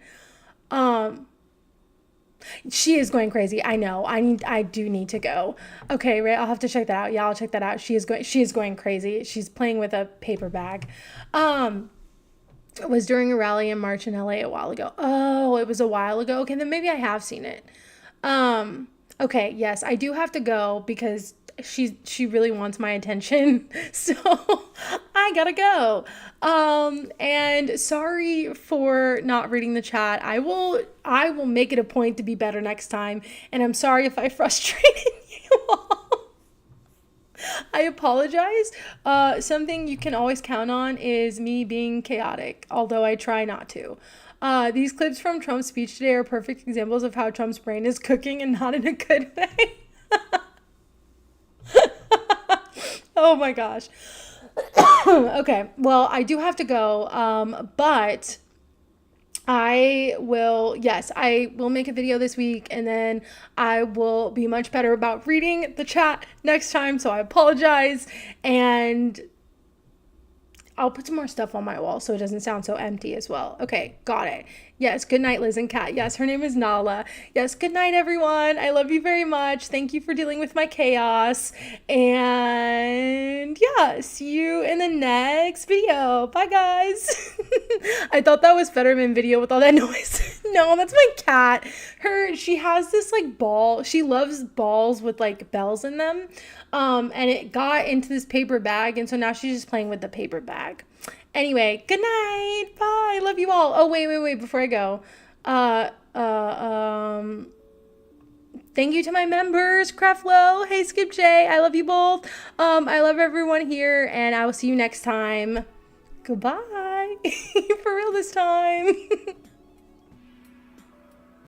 She is going crazy. I know. I do need to go. Okay, right. I'll have to check that out. Yeah, I'll check that out. She is going crazy. She's playing with a paper bag. It was during a rally in March in LA a while ago. Oh, it was a while ago. Okay, then maybe I have seen it. Okay, yes, I do have to go because she really wants my attention. So I gotta go. And sorry for not reading the chat. I will make it a point to be better next time. And I'm sorry if I frustrated you all. I apologize. Something you can always count on is me being chaotic, although I try not to. These clips from Trump's speech today are perfect examples of how Trump's brain is cooking, and not in a good way. Oh my gosh. Okay, well, I do have to go, but I will make a video this week, and then I will be much better about reading the chat next time, so I apologize, and I'll put some more stuff on my wall so it doesn't sound so empty as well. Okay, got it. Yes, good night, Liz and Kat. Yes, her name is Nala. Yes, good night, everyone. I love you very much. Thank you for dealing with my chaos. And yeah, see you in the next video. Bye, guys. I thought that was Fetterman video with all that noise. No, that's my cat. She has this like ball. She loves balls with like bells in them. And it got into this paper bag, and so now she's just playing with the paper bag. Anyway, good night. Bye. Love you all. Oh, wait. Before I go, Thank you to my members, Craftlow, hey Skip J, I love you both. I love everyone here, and I will see you next time. Goodbye. For real this time.